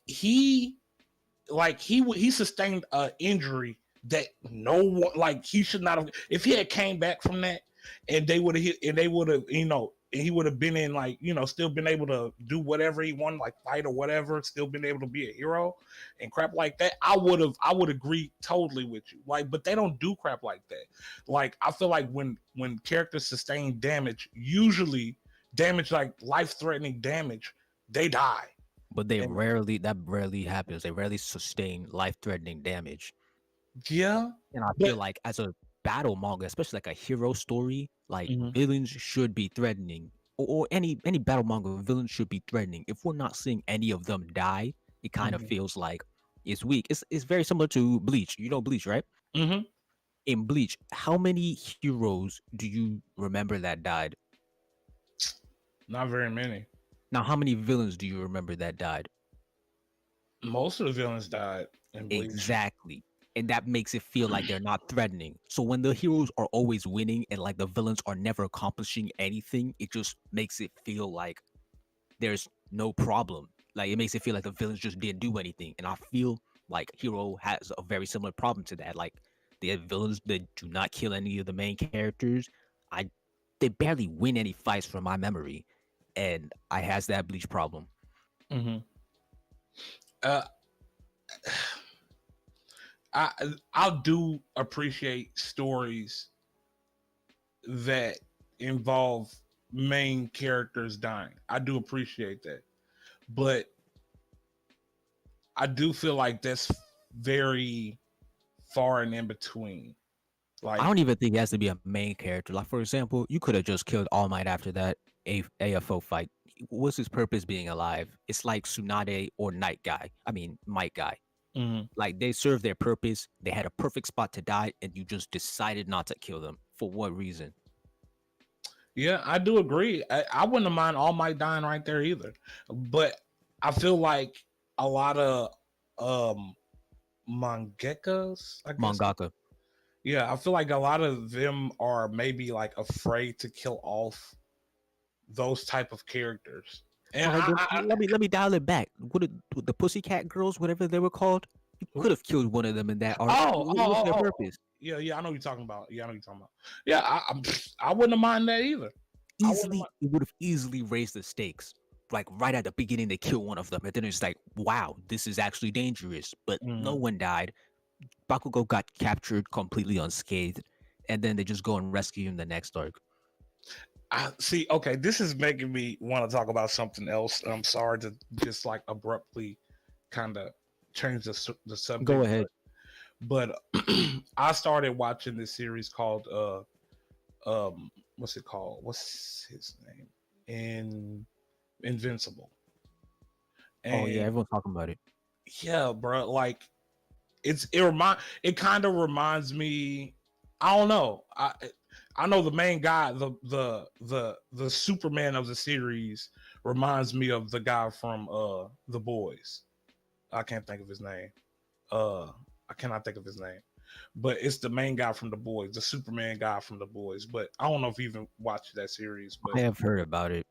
sustained an injury that no one like he should not have. If he had came back from that, and they would have hit, and they would have and he would have been in like still been able to do whatever he wanted, like fight or whatever, still been able to be a hero and crap like that. I would agree totally with you. Like, but they don't do crap like that. Like I feel like when characters sustain damage, usually damage like life threatening damage, they die. But that rarely happens. They rarely sustain life-threatening damage. Yeah, And I feel like as a battle manga, especially like a hero story, like Mhm. villains should be threatening. Or any battle manga, villains should be threatening. If we're not seeing any of them die, it kind of Mhm. feels like it's weak. It's very similar to Bleach. You know Bleach, right? Mhm. In Bleach, how many heroes do you remember that died? Not very many. Now, how many villains do you remember that died? Most of the villains died in Bleach. Exactly. And that makes it feel like they're not threatening. So when the heroes are always winning and like the villains are never accomplishing anything, it just makes it feel like there's no problem. Like it makes it feel like the villains just didn't do anything. And I feel like Hero has a very similar problem to that. Like the villains that do not kill any of the main characters, I they barely win any fights from my memory. And I has that Bleach problem. Mm-hmm. Uh, I do appreciate stories that involve main characters dying. I do appreciate that, but I do feel like that's very far and in between. I Like, don't even think it has to be a main character. Like for example, you could have just killed All Might after that AFO fight. What's his purpose being alive? It's like Tsunade or Might Guy. mhm. Like they served their purpose. They had a perfect spot to die, and you just decided not to kill them. For what reason? Yeah, I do agree. I wouldn't have mind All Might dying right there either, but I feel like a lot of um mangekas, I guess. Mangaka. Yeah, I feel like a lot of them are maybe like afraid to kill off those type of characters. And All right, then I let me dial it back. What the Pussycat Girls, whatever they were called, you who- could have killed one of them in that arc. oh, oh, What's oh, their oh, purpose? yeah, yeah, I know what you're talking about. Yeah, I know what you're talking about. Yeah, I wouldn't have mind that either. I wouldn't Easily, it would have easily raised the stakes. Like right at the beginning, they kill one of them, and then it's like, wow, this is actually dangerous. But no mind. one died. Bakugo got captured completely unscathed, and then they just go and rescue him the next arc. I see. Okay, this is making me want to talk about something else. I'm sorry to just like abruptly kind of change the Go subject, ahead. but I started watching this series called what's it called? What's his name? Invincible. Oh yeah, And everyone's talking about it. yeah, bro, like it kind of reminds me. I don't know. I know the main guy, the Superman of the series reminds me of the guy from The Boys. I can't think of his name. Uh I cannot think of his name. But it's the main guy from The Boys, the Superman guy from The Boys. But I don't know if you even watched that series, I but have heard about it.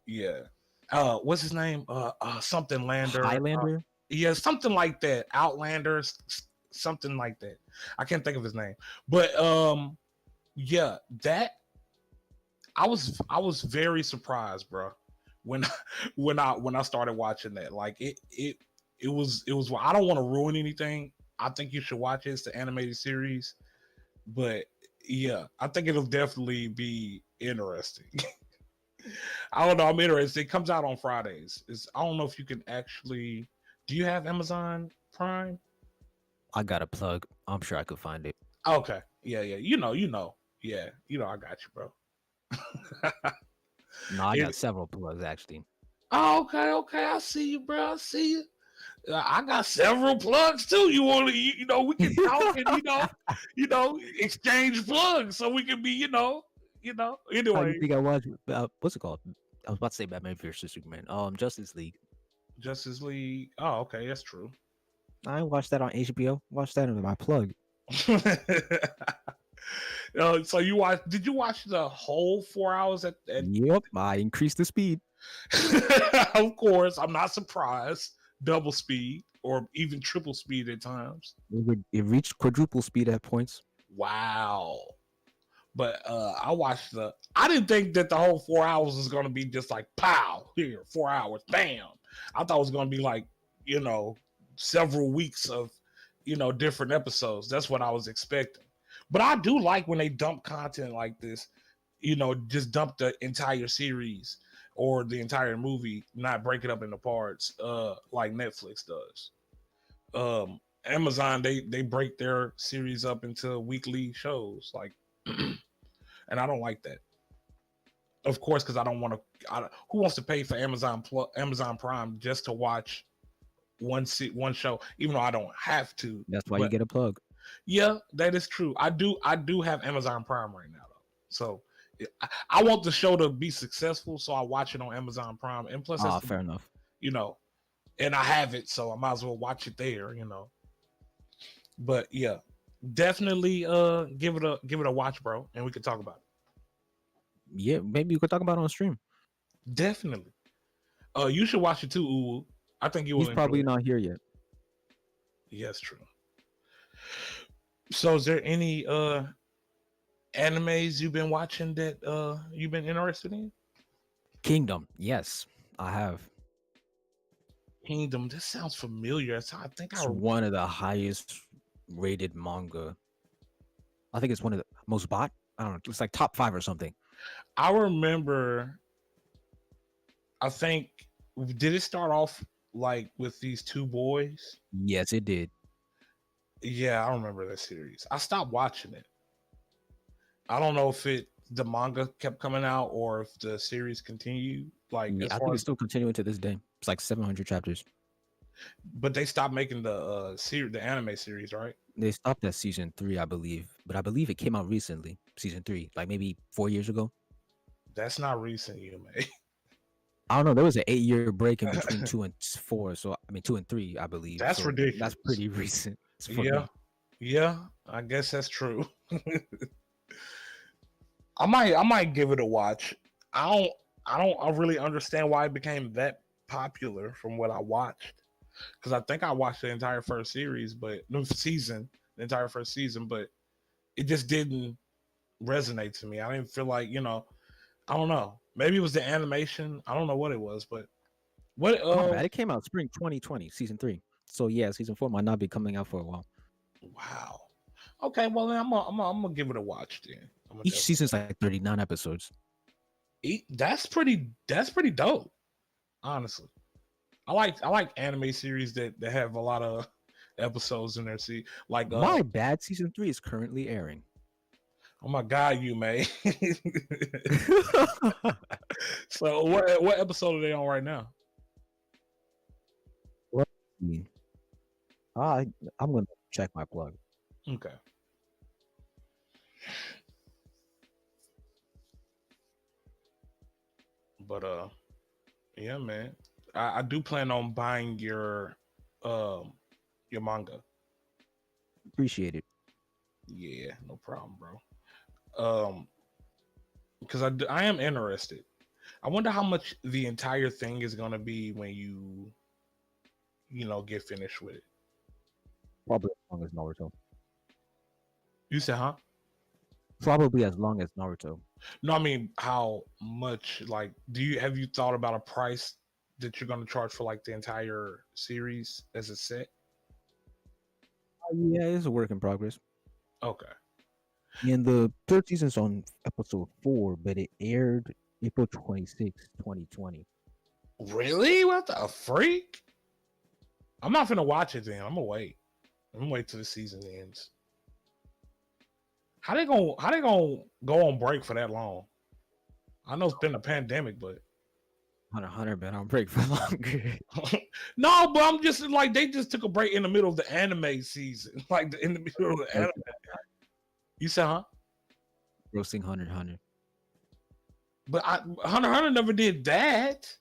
yeah. What's his name? Something Lander. Highlander. Yeah, something like that. Outlander, something like that. I can't think of his name. But yeah, that I was very surprised, bro, when when I started watching that. Like it was. I don't want to ruin anything. I think you should watch it. It's the animated series, but yeah, I think it'll definitely be interesting. I don't know. I'm interested. It comes out on Fridays. I don't know if you can actually. Do you have Amazon Prime? I got a plug. I'm sure I could find it. Okay. Yeah, yeah. You know. Yeah, I got you, bro. No, I got It- several plugs actually. oh, okay. I see you, bro. I see you. I got several plugs too. You want to, we can talk and exchange plugs so we can be, How you Anyway, think I watch? What's it called? I was about to say Batman vs Superman. Justice League. Justice League. Oh, okay, that's true. I watched that on HBO. Watch that under my plug. So did you watch the whole 4 hours at Yep, I increased the speed. of course, I'm not surprised. Double speed or even triple speed at times. It reached quadruple speed at points. Wow. But I didn't think that the whole 4 hours was gonna be just like pow, here, 4 hours, bam. I thought it was gonna be like, several weeks of, different episodes. That's what I was expecting. But I do like when they dump content like this, just dump the entire series or the entire movie, not break it up into parts, like Netflix does. Amazon, they break their series up into weekly shows, like, and I don't like that. Of course, because I don't want to. Who wants to pay for Amazon Prime just to watch one show? Even though I don't have to. That's why you But get a plug. yeah, that is true. I do have Amazon Prime right now, though. So I want the show to be successful, so I watch it on Amazon Prime. And plus, Ah, fair enough. And I have it, so I might as well watch it there. But yeah, definitely give it a watch, bro, and we can talk about it. Yeah, maybe you could talk about it on stream. Definitely. You should watch it too, Uwu. I think you will. He's probably enjoy it. not here yet. Yes, true. So, is there any animes you've been watching that you've been interested in? Kingdom, yes, I have. Kingdom. This sounds familiar. I think It's one of the highest rated manga. I think it's one of the most bought. I don't know. It's like top 5 or something. I remember. I think did it start off like with these two boys? Yes, it did. Yeah, I remember that series. I stopped watching it. I don't know if the manga kept coming out or if the series continued. Like, Yeah, as I far think as, it's still continuing to this day. It's like 700 chapters. but they stopped making the anime series, right? They stopped at season 3, I believe, but I believe it came out recently. Season 3, like maybe 4 years ago. That's not recent, Yume. I don't know. There was an 8-year break in between 2 and 4. So I mean 2 and 3, I believe. That's so ridiculous. That's pretty recent. For Yeah, me. Yeah, I guess that's true. I might give it a watch. I don't I really understand why it became that popular from what I watched. Because I think I watched the entire first series, but no season, the entire first season, but it just didn't resonate to me. I didn't feel like, I don't know. Maybe it was the animation. I don't know what it was, but what My bad. It came out spring 2020, season 3. So yeah, season 4 might not be coming out for a while. wow. Okay, well then I'm gonna give it a watch then. Each season's like 39 episodes. That's pretty dope. Honestly, I like anime series that have a lot of episodes in there. See, like My bad. Season 3 is currently airing. oh my god, you may. So what episode are they on right now? Let's see. I'm gonna check my plug. Okay. But yeah, man. I do plan on buying your manga. Appreciate it. Yeah, no problem, bro. Because I am interested. I wonder how much the entire thing is gonna be when get finished with it. Probably as long as Naruto. You said, huh? Probably as long as Naruto. No, I mean how much? Like, have you thought about a price that you're gonna charge for like the entire series as a set? Yeah, it's a work in progress. Okay. And the third season's on episode 4, but it aired April 26, 2020. Really? What the freak? I'm not gonna watch it then. I'm gonna wait. I'm gonna wait till the season ends. How they gonna go on break for that long? I know it's been a pandemic, but Hunter been on break for longer. no, but I'm just like they just took a break in the middle of the anime season, like in the middle of the anime. You said, huh? Roasting Hunter. But Hunter never did that.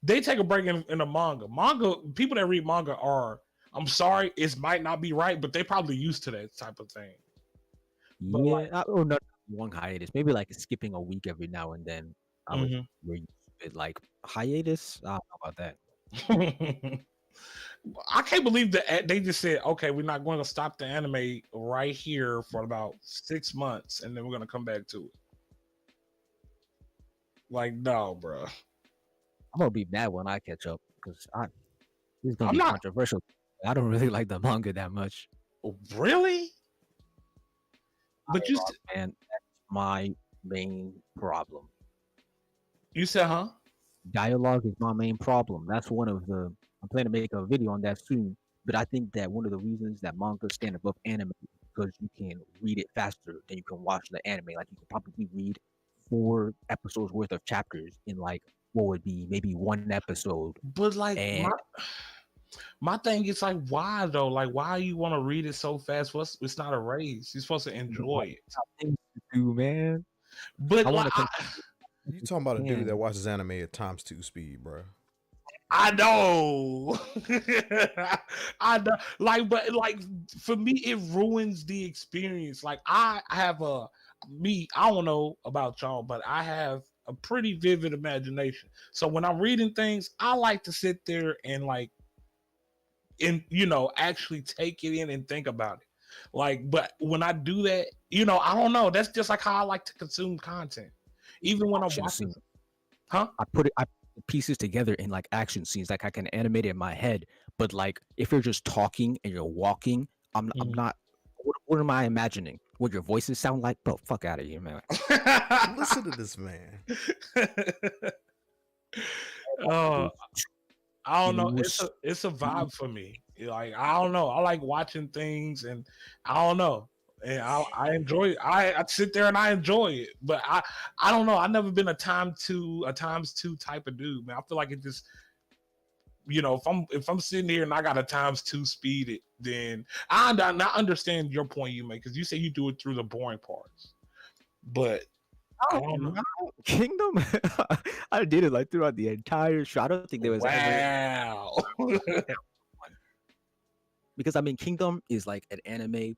They take a break in a manga. Manga people that read manga are. I'm sorry, it might not be right, but they probably used to that type of thing. But Yeah, or not long hiatus. Maybe like skipping a week every now and then. I was like hiatus. I don't know about that. I can't believe that they just said, okay, we're not going to stop the anime right here for about 6 months, and then we're going to come back to it. Like, no, bro. I'm gonna be mad when I catch up because it's gonna be controversial. I don't really like the manga that much. Really? But and that's my main problem. You said, huh? Dialogue is my main problem. That's one of the. I'm planning to make a video on that soon. But I think that one of the reasons that manga stand above anime is because you can read it faster than you can watch the anime. Like you can probably read 4 episodes worth of chapters in like what would be maybe 1 episode. But like my thing is like, why though? Like, why you want to read it so fast? It's not a race. You're supposed to enjoy it. Things to do, man. But you talking about a dude that watches anime at ×2 speed, bro? I know. I know. Like, but like for me, it ruins the experience. Like, I don't know about y'all, but I have a pretty vivid imagination. So when I'm reading things, I like to sit there and actually take it in and think about it. Like, but when I do that, I don't know. That's just like how I like to consume content. Even when I'm watching, huh? I put pieces together in like action scenes, like I can animate it in my head. But like, if you're just talking and you're walking, I'm not. What am I imagining? What your voices sound like? Bro, fuck out of here, man. Listen to this man. I don't know. It's a vibe for me. Like, I don't know. I like watching things, and I don't know. And I enjoy it. I sit there and I enjoy it. But I don't know. I've never been a times two type of dude, man. I feel like it just, if I'm sitting here and I got a ×2 speed it, then I understand your point you make, because you say you do it through the boring parts. But I don't know. Kingdom, I did it like throughout the entire show. I don't think there was wow. Because I mean, Kingdom is like an anime.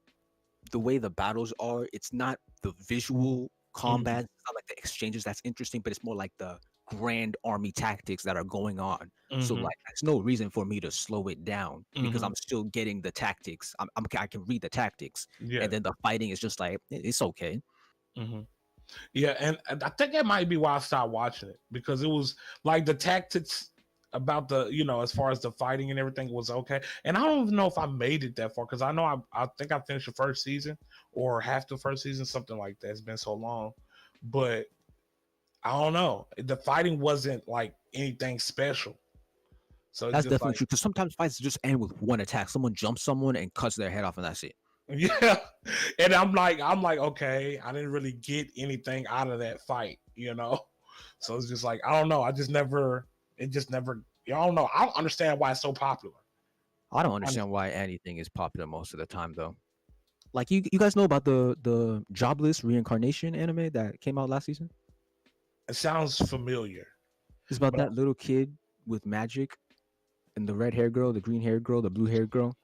The way the battles are, it's not the visual Mhm, combat, it's not like the exchanges that's interesting, but it's more like the grand army tactics that are going on. So mhm, like, there's no reason for me to slow it down because mhm. I'm still getting the tactics. I can read the tactics, Yeah. and then the fighting is just like it's okay. Mhm. Yeah, and I think that might be why I stopped watching it because it was like the tactics about the as far as the fighting and everything was okay. And I don't even know if I made it that far because I know I think I finished the first season or half the first season, something like that. It's been so long, but I don't know. The fighting wasn't like anything special, so it's That's just definitely like true. Because sometimes fights just end with one attack. Someone jumps someone and cuts their head off, and that's it. yeah. And I'm like, okay, I didn't really get anything out of that fight. So it's just like I don't know. I just never. It just never. I don't know. I don't understand why it's so popular. I don't Honestly, understand why anything is popular most of the time, though. Like you guys know about the jobless reincarnation anime that came out last season? it sounds familiar, It's about but that little kid with magic and the red hair girl, the green hair girl, the blue hair girl.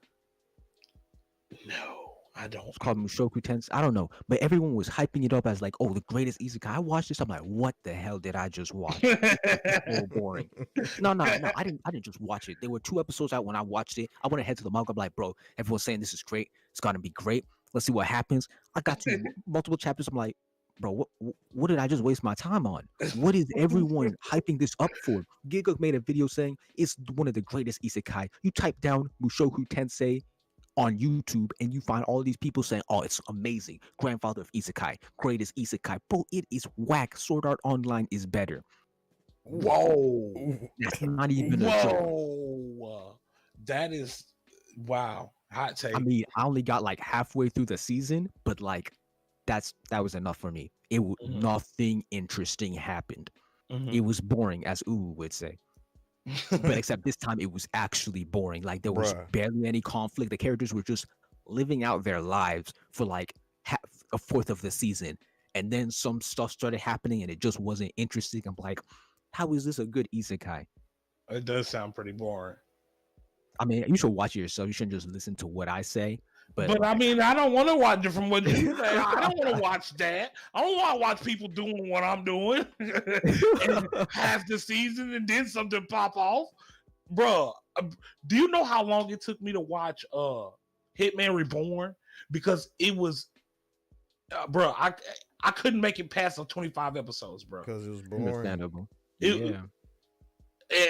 no, I don't. It's called Mushoku Tensei. I don't know, but everyone was hyping it up as like, oh, the greatest isekai. I watched this. I'm like, what the hell did I just watch? This was so boring. No, no, no. I didn't just watch it. There were 2 episodes out when I watched it. I went ahead to the manga. I'm like, bro, everyone's saying this is great. It's gonna be great. Let's see what happens. I got to multiple chapters. I'm like, bro, what did I just waste my time on? What is everyone hyping this up for? Giga made a video saying it's one of the greatest isekai. You type down Mushoku Tensei on YouTube and you find all these people saying, "Oh, it's amazing, grandfather of isekai, greatest isekai." Bro, it is whack. Sword Art Online is better. Ooh, Whoa, ooh. That's not even a joke. whoa, that is wow. Hot I take. mean, I only got like halfway through the season, but like that was enough for me. Mhm, Nothing interesting happened. mhm. It was boring, as Uwu would say. But except this time, it was actually boring. Like there was Bruh. barely any conflict. The characters were just living out their lives for like half a fourth of the season, and then some stuff started happening, and it just wasn't interesting. I'm like, how is this a good isekai? It does sound pretty boring. I mean, you should watch it yourself. You shouldn't just listen to what I say. But But I like, mean, I don't want to watch it from what you say. I don't want to watch that. I don't want to watch people doing what I'm doing and half the season and then something pop off. Bruh, do you know how long it took me to watch Hitman Reborn? Because it was bruh, I couldn't make it past the 25 episodes, bro. Because it was boring. understandable. It, Yeah.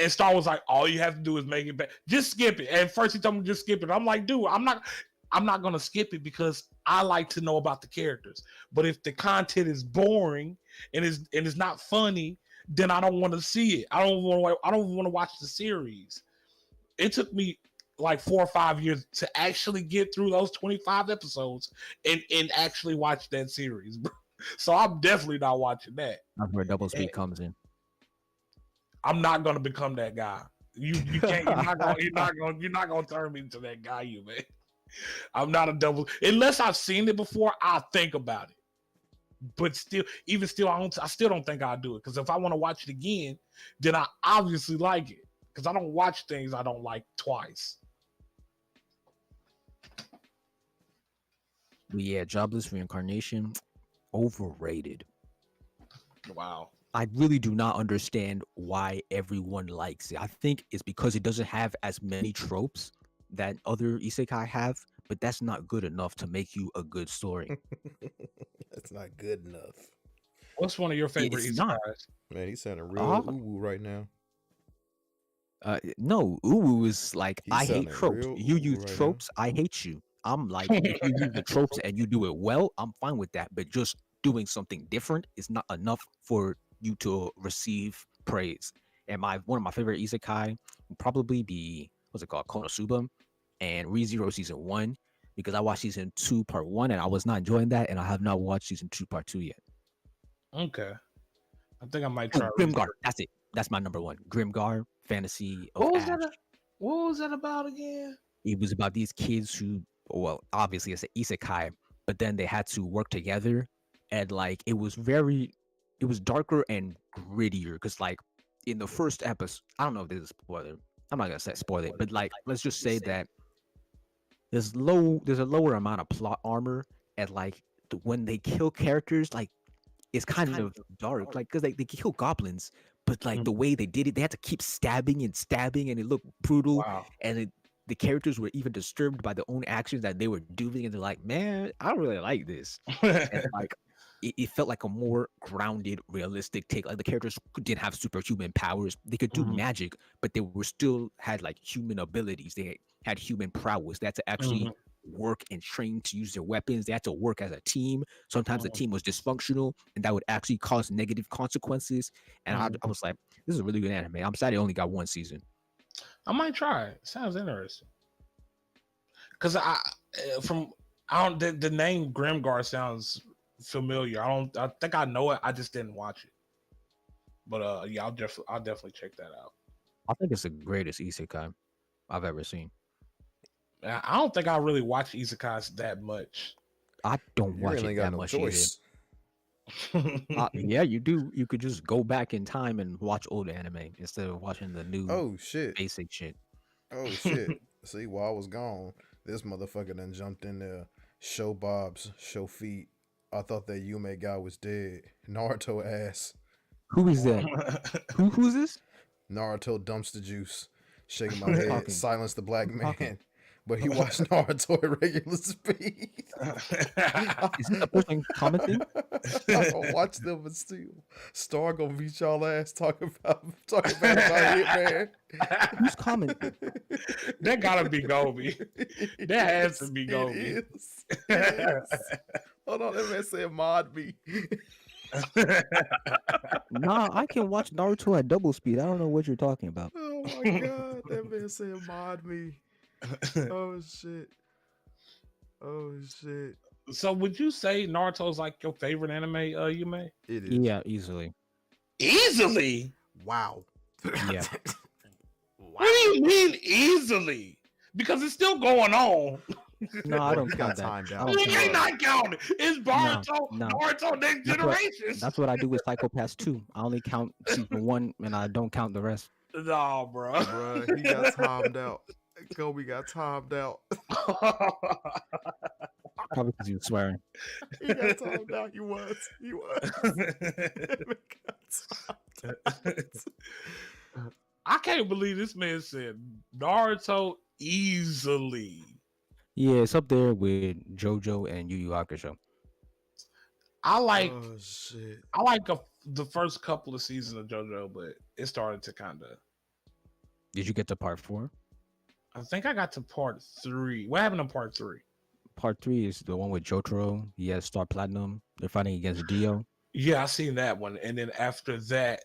and Star was like, all you have to do is make it back. Just skip it. And first he told me just skip it. I'm like, dude, I'm not gonna skip it because I like to know about the characters. But if the content is boring and it's not funny, then I don't want to see it. I don't want to watch the series. It took me like 4 or 5 years to actually get through those 25 episodes and actually watch that series. So I'm definitely not watching that. That's where double And speed comes in. I'm not gonna become that guy. You can't. You're not gonna turn me into that guy, you man. I'm not a double unless I've seen it before. I'll think about it. But still, even still, I still don't think I'll do it because if I want to watch it again, then I obviously like it because I don't watch things I don't like twice. But yeah, jobless reincarnation, overrated. Wow. I really do not understand why everyone likes it. I think it's because it doesn't have as many tropes that other isekai have, but that's not good enough to make you a good story. That's not good enough. What's one of your favorite It's not. isekais? Man, he's sounding real Uh, uwu right now. no, Uwu is like, He's I hate sounding tropes. real You uwu use right now. tropes, I hate you. I'm like, if you use the tropes and you do it well, I'm fine with that. But just doing something different is not enough for you to receive praise. And one of my favorite isekai would probably be, what's it called, Konosuba and ReZero season 1, because I watched season 2 part 1 and I was not enjoying that, and I have not watched season 2 part 2 yet. Okay, I think I might Oh, try. Grimgar, that's it. That's my number one. Grimgar, Fantasy of What was Ash. that? What was that about again? It was about these kids who, well, obviously it's an isekai, but then they had to work together, and like it was darker and grittier because like in the first episode, I don't know if this is a spoiler. I'm not gonna say spoil it, but like let's just say that There's a lower amount of plot armor, and like when they kill characters, like it's kind of dark, like because they kill goblins, but like the way they did it, they had to keep stabbing, and it looked brutal, Wow. and the characters were even disturbed by their own actions that they were doing, and they're like, man, I don't really like this, and like it felt like a more grounded, realistic take. Like the characters didn't have superhuman powers; they could do magic, but they were still had like human abilities. They had human prowess. They had to actually work and train to use their weapons. They had to work as a team. Sometimes the team was dysfunctional, and that would actually cause negative consequences. And I was like, this is a really good anime. I'm sad it only got one season. I might try it. Sounds interesting. Because the name Grimgar sounds familiar. I think I know it. I just didn't watch it. But yeah, I'll definitely check that out. I think it's the greatest isekai I've ever seen. I don't think I really watch isekais that much. I don't watch it that much either. Yeah, you do. You could just go back in time and watch old anime instead of watching the new basic shit. Oh shit. See, while I was gone, this motherfucker done jumped in there. Show Bob's, show feet. I thought that Yume guy was dead. Naruto ass. Who is that? Who's this? Naruto dumps the juice. Shaking my head. Silence the black man. But he watched Naruto at regular speed. Is this the person commenting? I don't watch them, but still. Star gonna beat y'all ass talking about it, man. Who's commenting? That gotta be Gobi. That has to be Gobi. It is. Hold on, that man said mod me. Nah, I can watch Naruto at double speed. I don't know what you're talking about. Oh my god, that man said mod me. Oh shit. So would you say Naruto's like your favorite anime, Yume? It is. Yeah, easily. Easily? Wow. Yeah. What do you mean easily? Because it's still going on. No, I don't count that. You're not counting. It's Naruto, Naruto Next Generation. That's what I do with Psycho-Pass 2. I only count season 1 and I don't count the rest. No, bro. Bruh, he got timed out. Kobe got timed out. Probably because he was swearing. He got timed out. He was. I can't believe this man said Naruto easily. Yeah, it's up there with JoJo and Yu Yu Hakusho. I like the the first couple of seasons of JoJo, but it started to kind of. Did you get to part 4? I think I got to part 3. What happened in part 3? Part 3 is the one with Jotaro. He has Star Platinum. They're fighting against Dio. Yeah, I seen that one. And then after that,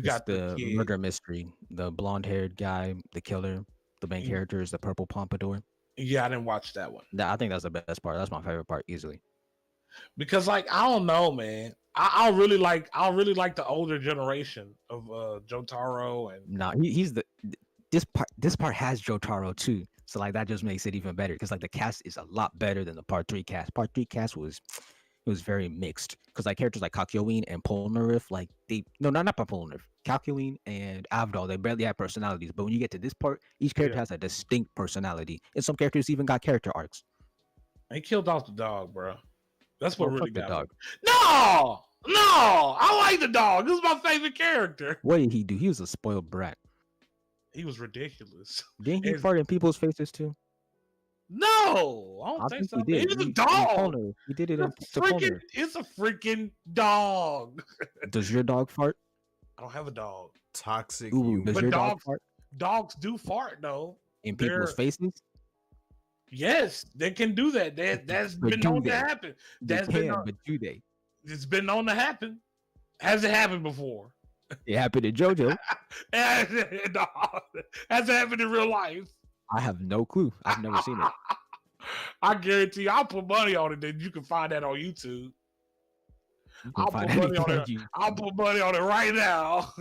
got the kid. murder mystery. The blonde-haired guy, the killer. The main character is the purple pompadour. Yeah, I didn't watch that one. I think that's the best part. That's my favorite part easily. Because like I don't know, man. I really like the older generation of Jotaro and. No, he's this part has Jotaro too. So like that just makes it even better because like the cast is a lot better than the part 3 cast. Part 3 cast was very mixed because like characters like Kakyoin and Polnareff, like not Polnareff, Kakyoin and Avdol, they barely have personalities. But when you get to this part, each character has a distinct personality, and some characters even got character arcs. They killed off the dog, bro. That's what really got the dog. No, I like the dog. This is my favorite character. What did he do? He was a spoiled brat. He was ridiculous. Didn't he fart in people's faces too? No, I don't think so. He did. He was a dog. He did it. It's a freaking dog. Does your dog fart? I don't have a dog. Toxic. Does your dog fart? Dogs do fart though. In people's faces? Yes, they can do that. That's been known to happen. But do they? It's been known to happen. Has it happened before? It happened in JoJo. Has it happened in real life? I have no clue. I've never seen it. I guarantee you, I'll put money on it. Then you can find that on YouTube. I'll put money on it. I'll put money on it right now.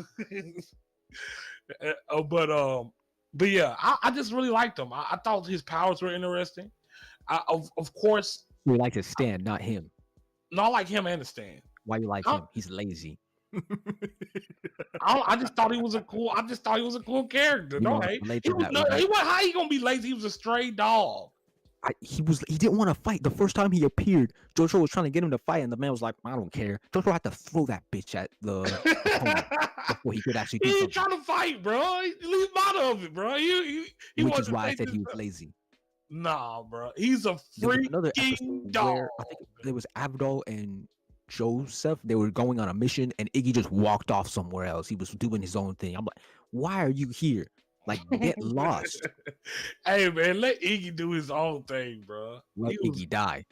But yeah, I just really liked him. I thought his powers were interesting. Of course, you like his stand, not him. No, I like him and the stand. Why you like him? He's lazy. I just thought he was a cool. I just thought he was a cool character. No, how he gonna be lazy? He was a stray dog. he didn't want to fight. The first time he appeared, Jojo was trying to get him to fight, and the man was like, I don't care. Jojo had to throw that bitch at the opponent before he could actually do He something. ain't trying to fight, bro. Leave him out of it, bro. He Which wants is to why I take said this he was stuff. lazy. Nah, bro. He's a There was another freaking episode dog. where I think there was Abdul and Joseph. They were going on a mission, and Iggy just walked off somewhere else. He was doing his own thing. I'm like, why are you here? Like, get lost. Hey, man, let Iggy do his own thing, bro. Let He was, Iggy die.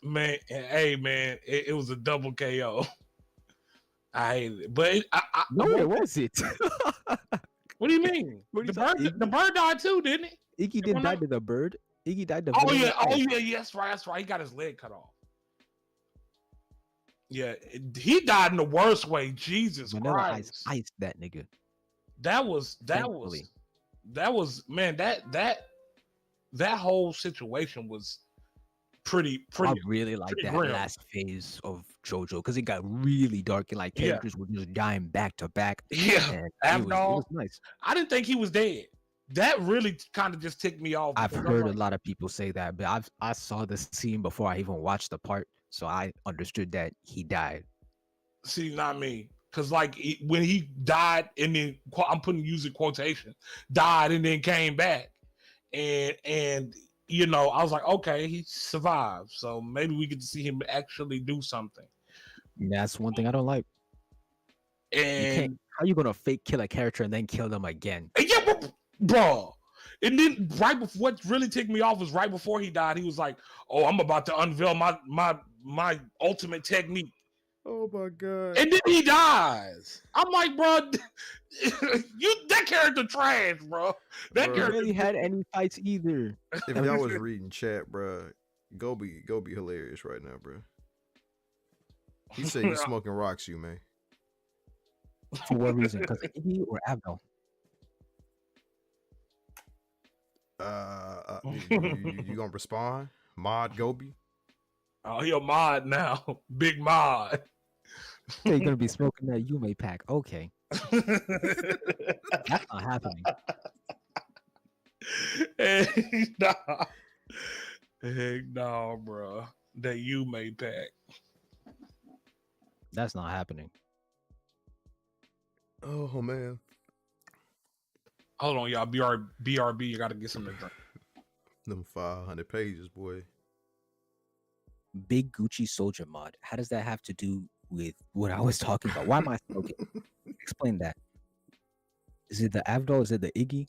man. Hey, man, it was a double KO. I hate it, but Where was it? What do you mean? What The do you say? bird died too, didn't it? Iggy didn't die to the bird. Iggy died to. Oh Vanilla yeah, Ice. that's right. He got his leg cut off. Yeah, he died in the worst way. Jesus Vanilla Christ. Ice iced that nigga. That was man, that whole situation was pretty I really like that grim. last phase of JoJo because it got really dark and like characters were just dying back to back. Yeah, and it was nice. I didn't think he was dead. That really kind of just ticked me off. I've heard a lot of people say that, but I saw the scene before I even watched the part, so I understood that he died. See, not me. Because, like, when he died and then, I'm putting using quotation, died and then came back. And you know, I was like, okay, he survived. So maybe we get to see him actually do something. That's one thing I don't like. And how are you going to fake kill a character and then kill them again? Yeah, bro. And then right before, what really ticked me off was right before he died, he was like, oh, I'm about to unveil my ultimate technique. Oh my god! And then he dies. I'm like, bro, that character trash, bro. That He character really had any fights either. If y'all was reading chat, bro, go be hilarious right now, bro. He said he's smoking rocks, you man. For what reason? Because of Iggy or Abdul? You gonna respond? Mod Gobi? Oh, he a mod now. Big mod. You're gonna be smoking that Yume pack. Okay. That's not happening. Hey, nah. Heck no, bro. That Yume pack. That's not happening. Oh man. Hold on, y'all. BRB, you gotta get some to drink. Them 500 pages, boy. Big Gucci Soldier mod. How does that have to do with what I was talking about? Why am I smoking? Explain that. Is it the Abdul? Is it the Iggy?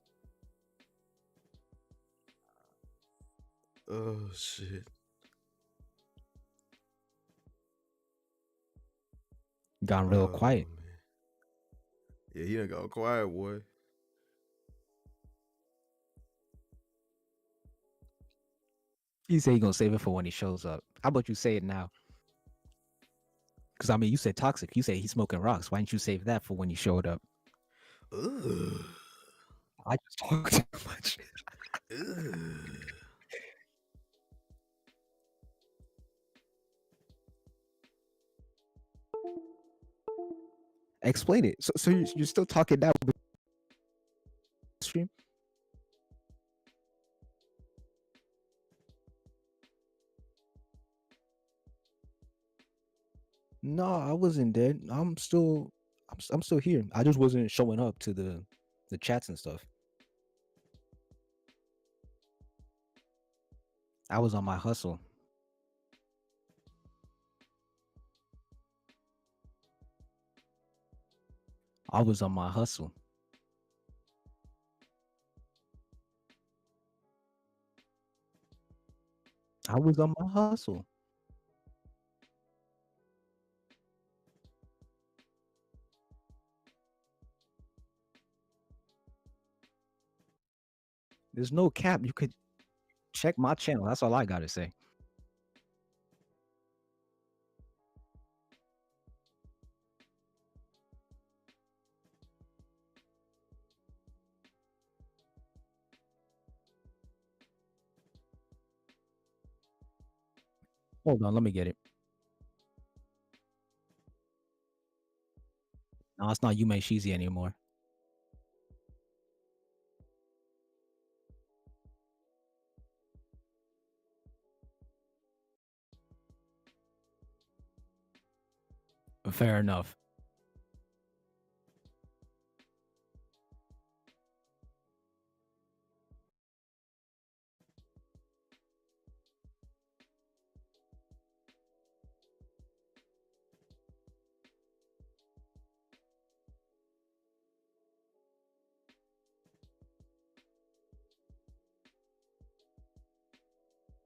Oh shit. Gone real quiet. Man. Yeah, he done got quiet, boy. He said he gonna save it for when he shows up. How about you say it now? Because I mean, you said toxic. You say he's smoking rocks. Why didn't you save that for when he showed up? Ugh. I just talk too much. Explain it. So you're still talking now? Stream. No, I wasn't dead. I'm still here. I just wasn't showing up to the chats and stuff. I was on my hustle. I was on my hustle. I was on my hustle. There's no cap. You could check my channel. That's all I gotta say. Hold on, let me get it. No, it's not Yume Shizi anymore. Fair enough.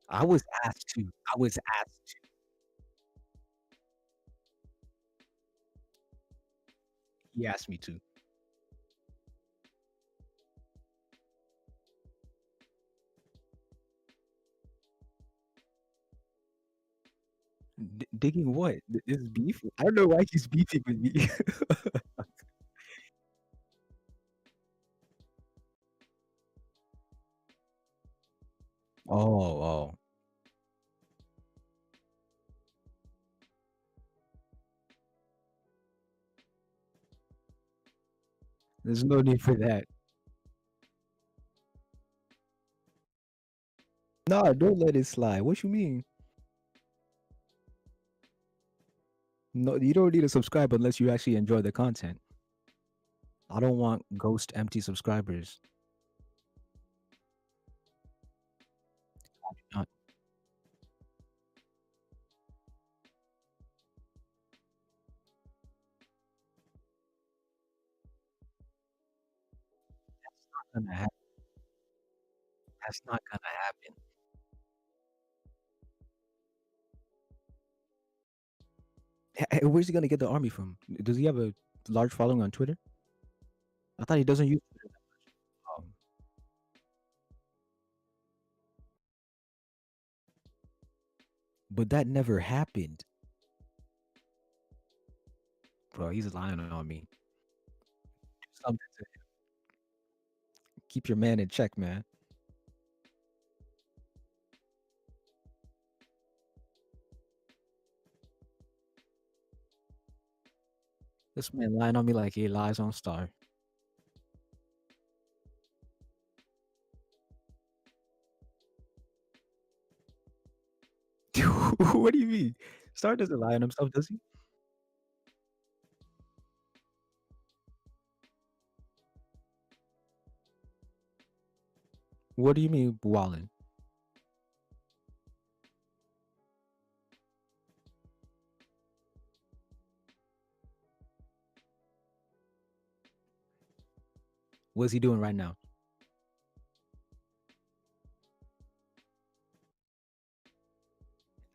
I was asked to. I was asked to. He asked me to. Digging what? This is beef? I don't know why he's beefing with me. Oh, oh. There's no need for that. Nah, don't let it slide. What you mean? No, you don't need to subscribe unless you actually enjoy the content. I don't want ghost empty subscribers. Not, gonna happen. That's not gonna happen. Where's he gonna get the army from? Does he have a large following on Twitter? I thought he doesn't use Twitter. Um, but that never happened, bro. He's lying on me. Do something to keep your man in check, man. This man lying on me like he lies on Star. What do you mean? Star doesn't lie on himself, does he? What do you mean, Wallen? What's he doing right now?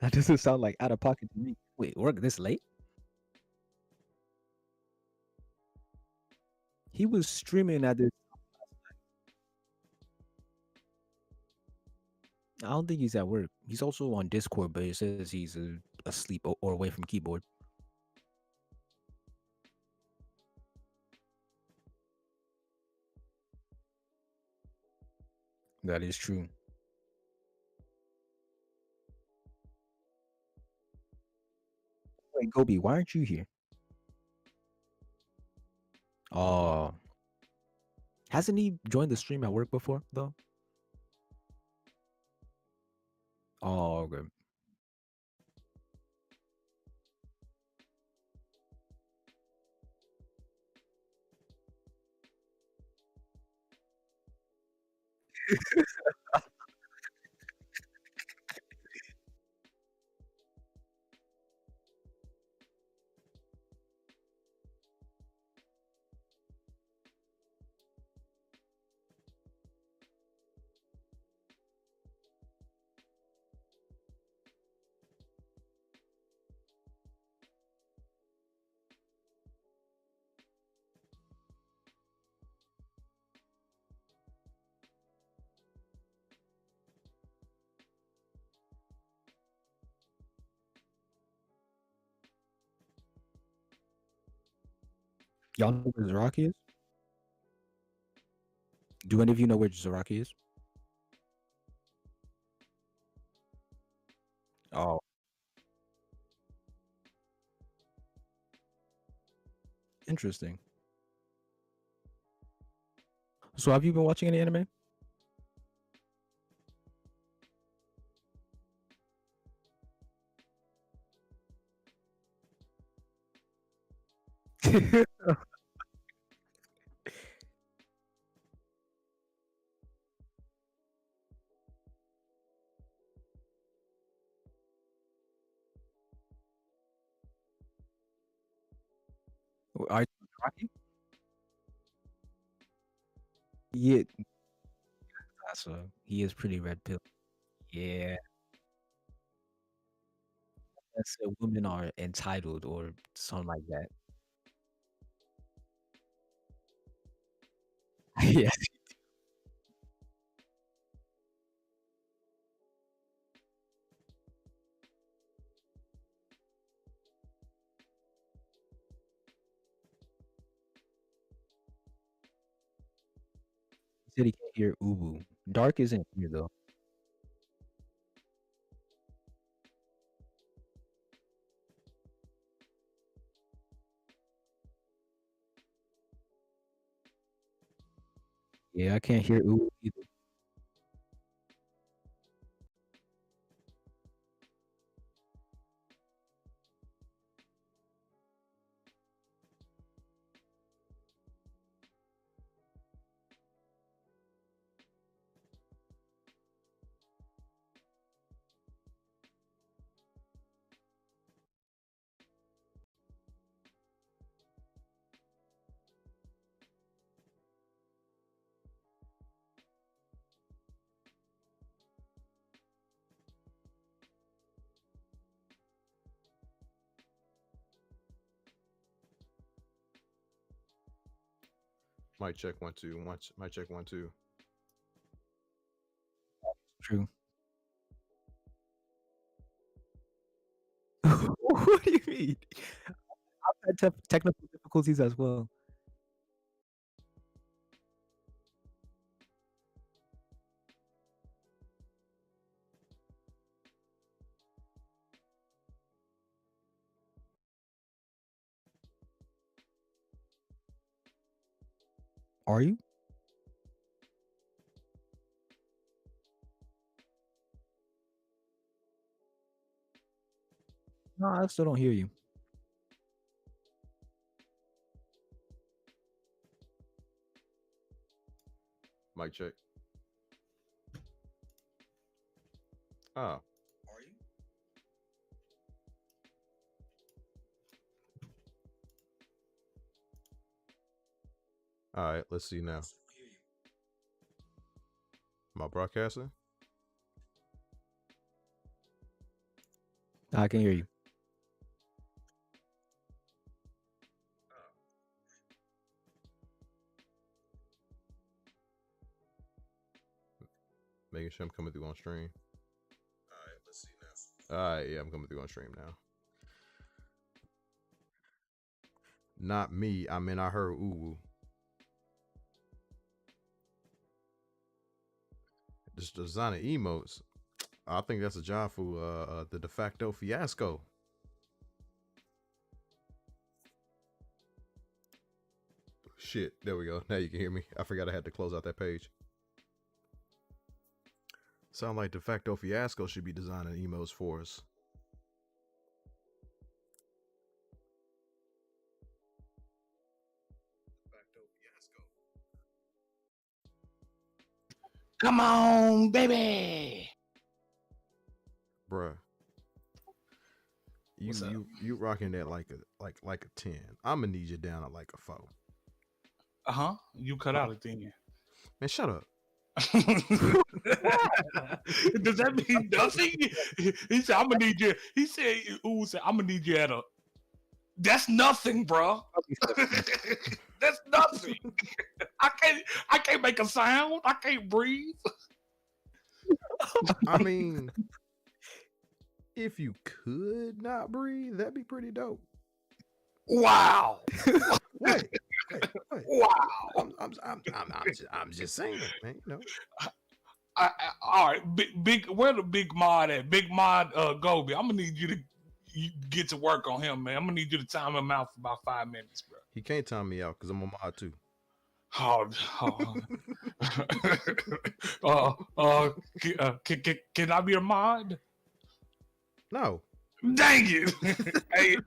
That doesn't sound like out of pocket to me. Wait, work this late? He was streaming at this. I don't think he's at work. He's also on Discord, but it says he's asleep or away from keyboard. That is true. Wait, Gobi, why aren't you here? Oh, hasn't he joined the stream at work before though? Oh, okay. Y'all know where Zaraki is? Do any of you know where Zaraki is? Oh, interesting. So have you been watching any anime? Are you Rocky? Yeah, so he is pretty red pill. Yeah, that's women are entitled or something like that. Yeah. He said he can't hear Ubu. Dark isn't here though. Yeah, I can't hear Ubu either. Mic check 1 2. Mic check 1 2. True. What do you mean? I've had technical difficulties as well. Are you? No, I still don't hear you. Mic check. Oh, Are you? all right. Let's see now. Am I broadcasting? I can hear you. Making sure I'm coming through on stream. All right. Let's see now. All right. Yeah, I'm coming through on stream now. Not me. I mean, I heard Uwu. This design of emotes. I think that's a job for the de facto fiasco. Shit. There we go. Now you can hear me. I forgot I had to close out that page. Sound like de facto fiasco should be designing emotes for us. Come on, baby. Bruh. What's up? You rocking that like a 10. I'm gonna need you down at like a 4. You cut out at the end. Man, shut up. Does that mean nothing? He said, "I'm gonna need you." He said, "Ooh, said, I'm gonna need you at a." That's nothing, bro. That's nothing. I can't make a sound. I can't breathe. I mean, if you could not breathe, that'd be pretty dope. Wow. What? Wow. I'm just saying, man. You know. All right, big. Where the big mod at? Big mod, Gobi. I'm gonna need you to get to work on him, man. I'm gonna need you to time him out for about 5 minutes, bro. He can't time me out because I'm a mod too. Can I be a mod? No. Dang it! Hey,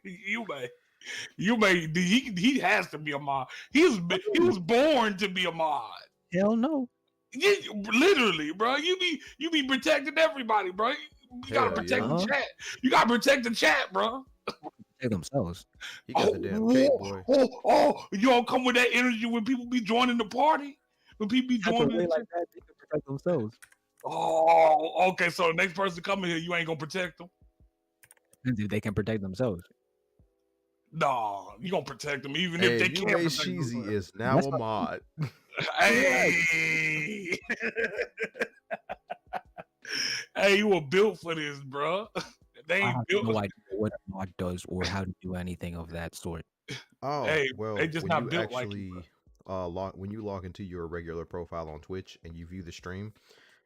you may. He has to be a mod. He was born to be a mod. Hell no. Literally, bro. You be protecting everybody, bro. You gotta protect the chat. You gotta protect the chat, bro. Protect themselves. He got the damn cape, boy. You don't come with that energy when people be joining the party. When people be joining like that, they can protect themselves. Oh, okay. So the next person coming here, you ain't gonna protect them. They can protect themselves. No, you gonna protect them even if they can't. Sheezy is now a mod. Hey, hey, you were built for this, bro. They ain't built. No idea what a mod does or how to do anything of that sort. Oh, hey, well, they just when not you built actually like when you log into your regular profile on Twitch and you view the stream,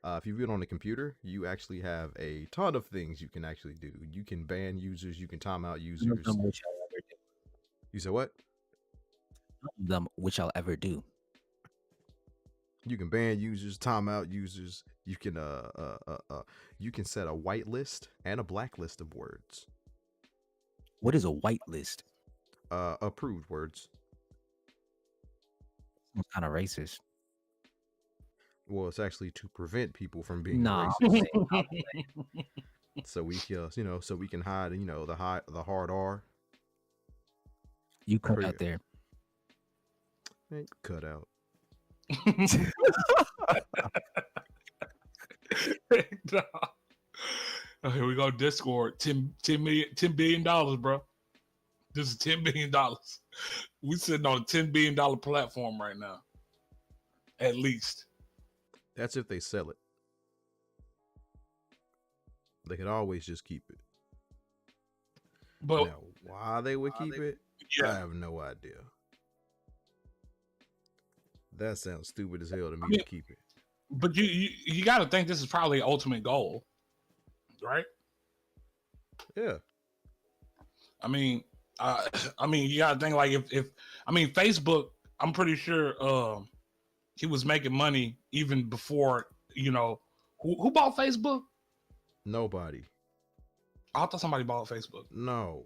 if you view it on the computer, you actually have a ton of things you can actually do. You can ban users, you can time out users. None of them which I'll ever do. You said what? None of them which I'll ever do. You can ban users, time out users. You can set a whitelist and a blacklist of words. What is a whitelist? Approved words. Some kind of racist. Well, it's actually to prevent people from being racist. So we can, so we can hide, the hard R. You cut out there. Ain't cut out. No. Oh, here we go. Discord. $10 billion, bro. This is $10 billion. We sitting on a $10 billion platform right now. At least. That's if they sell it. They could always just keep it. But now, why they would keep it, I have no idea. That sounds stupid as hell to me to keep it. But you got to think this is probably the ultimate goal, right? Yeah. I mean, you got to think like if Facebook, I'm pretty sure he was making money even before, who bought Facebook? Nobody. I thought somebody bought Facebook. No.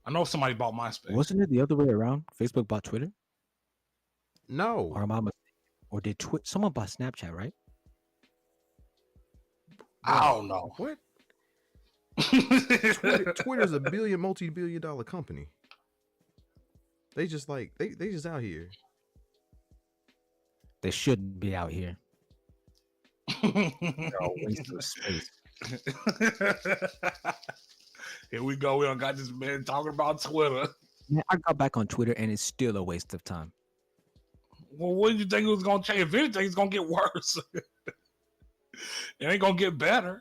I know somebody bought MySpace. Wasn't it the other way around? Facebook bought Twitter? No. Or am I mistaken? Or did someone bought Snapchat, right? I don't know. What? Twitter's a multi-billion dollar company. They just they just out here. They should be out here. They're a waste of space. Here we go. We don't got this man talking about Twitter. Yeah, I got back on Twitter and it's still a waste of time. Well, what did you think it was going to change? If anything, it's going to get worse. It ain't going to get better.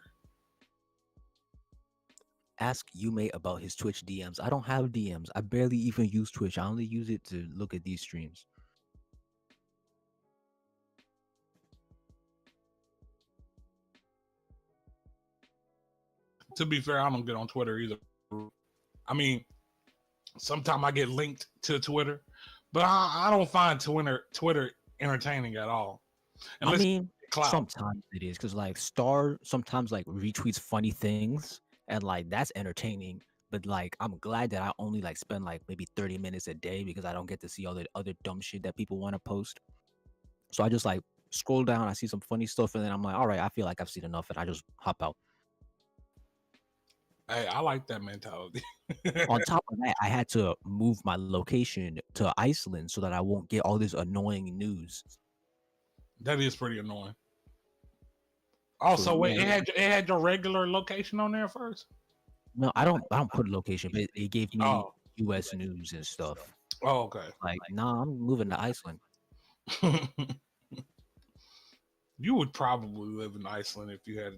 Ask Yume about his Twitch DMs. I don't have DMs. I barely even use Twitch. I only use it to look at these streams. To be fair, I don't get on Twitter either. I mean, sometimes I get linked to Twitter, but I don't find Twitter entertaining at all. Unless sometimes it is because like Star sometimes like retweets funny things and like that's entertaining. But like I'm glad that I only like spend like maybe 30 minutes a day because I don't get to see all the other dumb shit that people want to post. So I just like scroll down, I see some funny stuff, and then I'm like, all right, I feel like I've seen enough, and I just hop out. Hey, I like that mentality. On top of that, I had to move my location to Iceland so that I won't get all this annoying news. That is pretty annoying. Also, wait, it had your regular location on there first? No, I don't put a location, but it gave me US news and stuff. Oh, okay. Like, nah, I'm moving to Iceland. You would probably live in Iceland if you had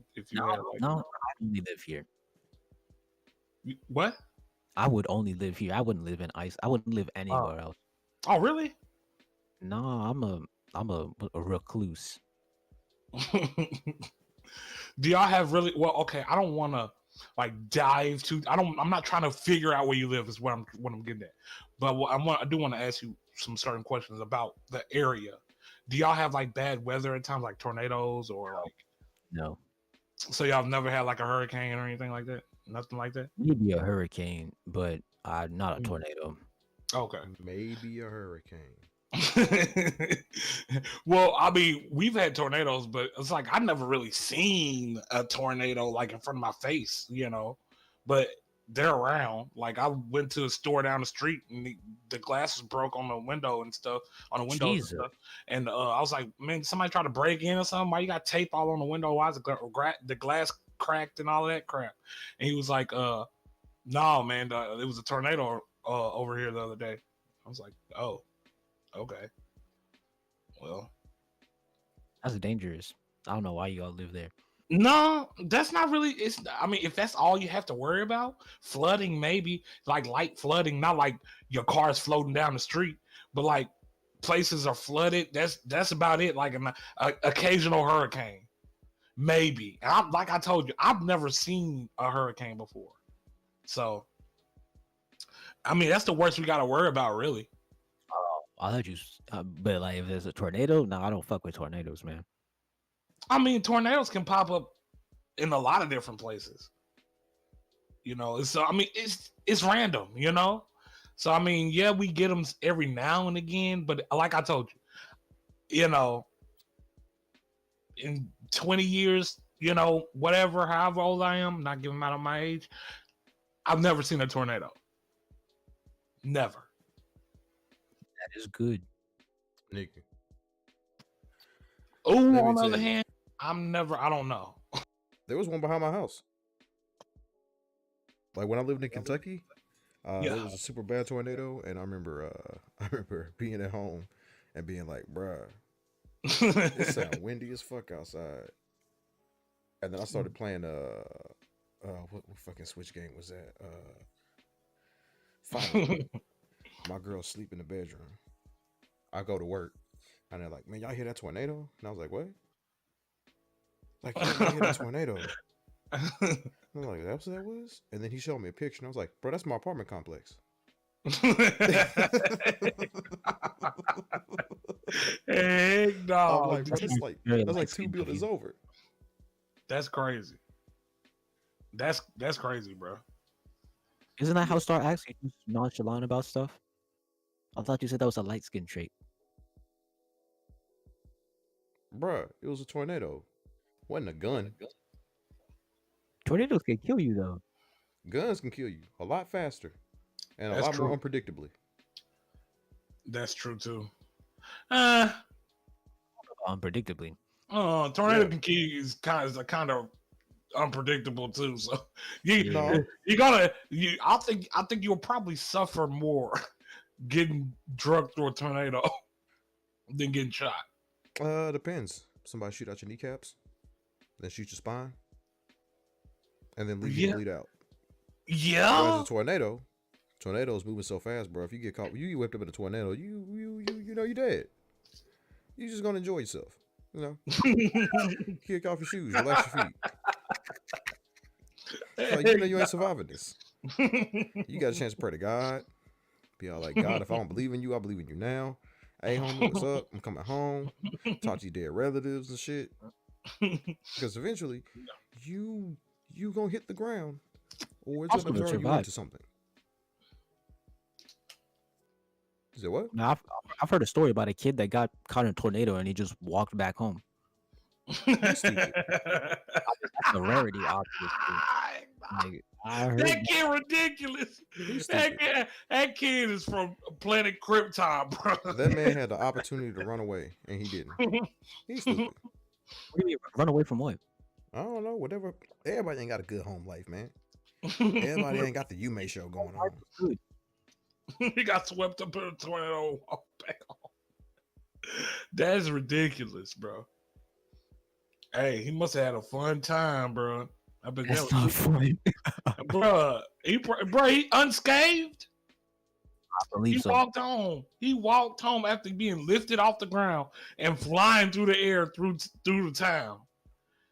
No, I only live here. What? I would only live here. I wouldn't live in Iceland. I wouldn't live anywhere else. Oh, really? No, I'm a recluse. Do y'all have really okay, I don't want to like dive too I'm not trying to figure out where you live is what I'm getting at. But I do want to ask you some certain questions about the area. Do y'all have like bad weather at times, like tornadoes or like? No. So y'all have never had like a hurricane or anything like that? Nothing like that? Maybe a hurricane, but not a Mm. tornado. Okay. Maybe a hurricane. Well, I mean, we've had tornadoes, but it's like I've never really seen a tornado like in front of my face, but they're around. Like I went to a store down the street and the glass was broke on the window and stuff, on the windows Jesus. and stuff. And I was like, man, somebody tried to break in or something. Why you got tape all on the window? Why is the glass cracked and all that crap? And he was like, no, man, it was a tornado over here the other day. I was like, oh. Okay. Well, That's dangerous. I don't know why you all live there. no, that's not really. I mean, if that's all you have to worry about, flooding maybe like light flooding, not like your car's floating down the street, but like places are flooded. That's about it. Like an occasional hurricane, maybe. And like I told you, I've never seen a hurricane before, so I mean that's the worst we got to worry about, really. I thought you, but like if there's a tornado, no, I don't fuck with tornadoes, man. I mean, tornadoes can pop up in a lot of different places. So I mean, it's random, So I mean, yeah, we get them every now and again, but like I told you, in 20 years, whatever, however old I am, not giving out on my age, I've never seen a tornado. Never. That is good. Nigga. Oh, Let me on the tell other you. hand, I don't know. There was one behind my house. Like when I lived in Kentucky, Yeah. there was a super bad tornado, and I remember being at home and being like, "Bruh, it sound windy as fuck outside." And then I started playing what fucking Switch game was that? Final. My girl sleep in the bedroom. I go to work, and they're like, "Man, y'all hear that tornado?" And I was like, "What?" Like, y'all hear that tornado? I'm like, "That's what that was?" And then he showed me a picture, and I was like, "Bro, that's my apartment complex." Heck no. I'm like, bro, That's that's very like light-skinned 2 of buildings you. over. That's crazy. That's crazy, bro. Isn't that how Star acts? You're just nonchalant about stuff. I thought you said that was a light skin trait. Bruh, it was a tornado. Wasn't a gun. Tornadoes can kill you though. Guns can kill you a lot faster and a That's lot true. more unpredictably. That's true too. Unpredictably. Tornado Yeah. can kill you is kind of unpredictable too. So No. I think you'll probably suffer more getting drugged through a tornado than getting shot. Depends. Somebody shoot out your kneecaps, then shoot your spine, and then leave you to bleed out. Yeah. Whereas a tornado's moving so fast, bro. If you get caught, you get whipped up in a tornado, you're dead. You just gonna enjoy yourself, Kick off your shoes, relax your feet. Like you ain't surviving this. You got a chance to pray to God. Be all like, God, if I don't believe in you, I believe in you now. Hey, homie, what's up? I'm coming home. Talk to your dead relatives and shit. Because eventually, you gonna hit the ground, or it's Also gonna gonna turn you survive. into something. Is it what? Now, I've heard a story about a kid that got caught in a tornado and he just walked back home. You're stupid. That's a rarity, obviously. Like, I heard That kid ridiculous. He's That stupid. kid is from planet Krypton, bro. That man had the opportunity to run away, and he didn't. He's stupid. what do you mean, run away from what? I don't know. Whatever. Everybody ain't got a good home life, man. Everybody ain't got the Yume show going on. Good. He got swept up in a tornado and walked back home. That's ridiculous, bro. Hey, he must have had a fun time, bro. I bet That's not fun. bro. He unscathed. I believe He so. walked home. He walked home after being lifted off the ground and flying through the air through the town.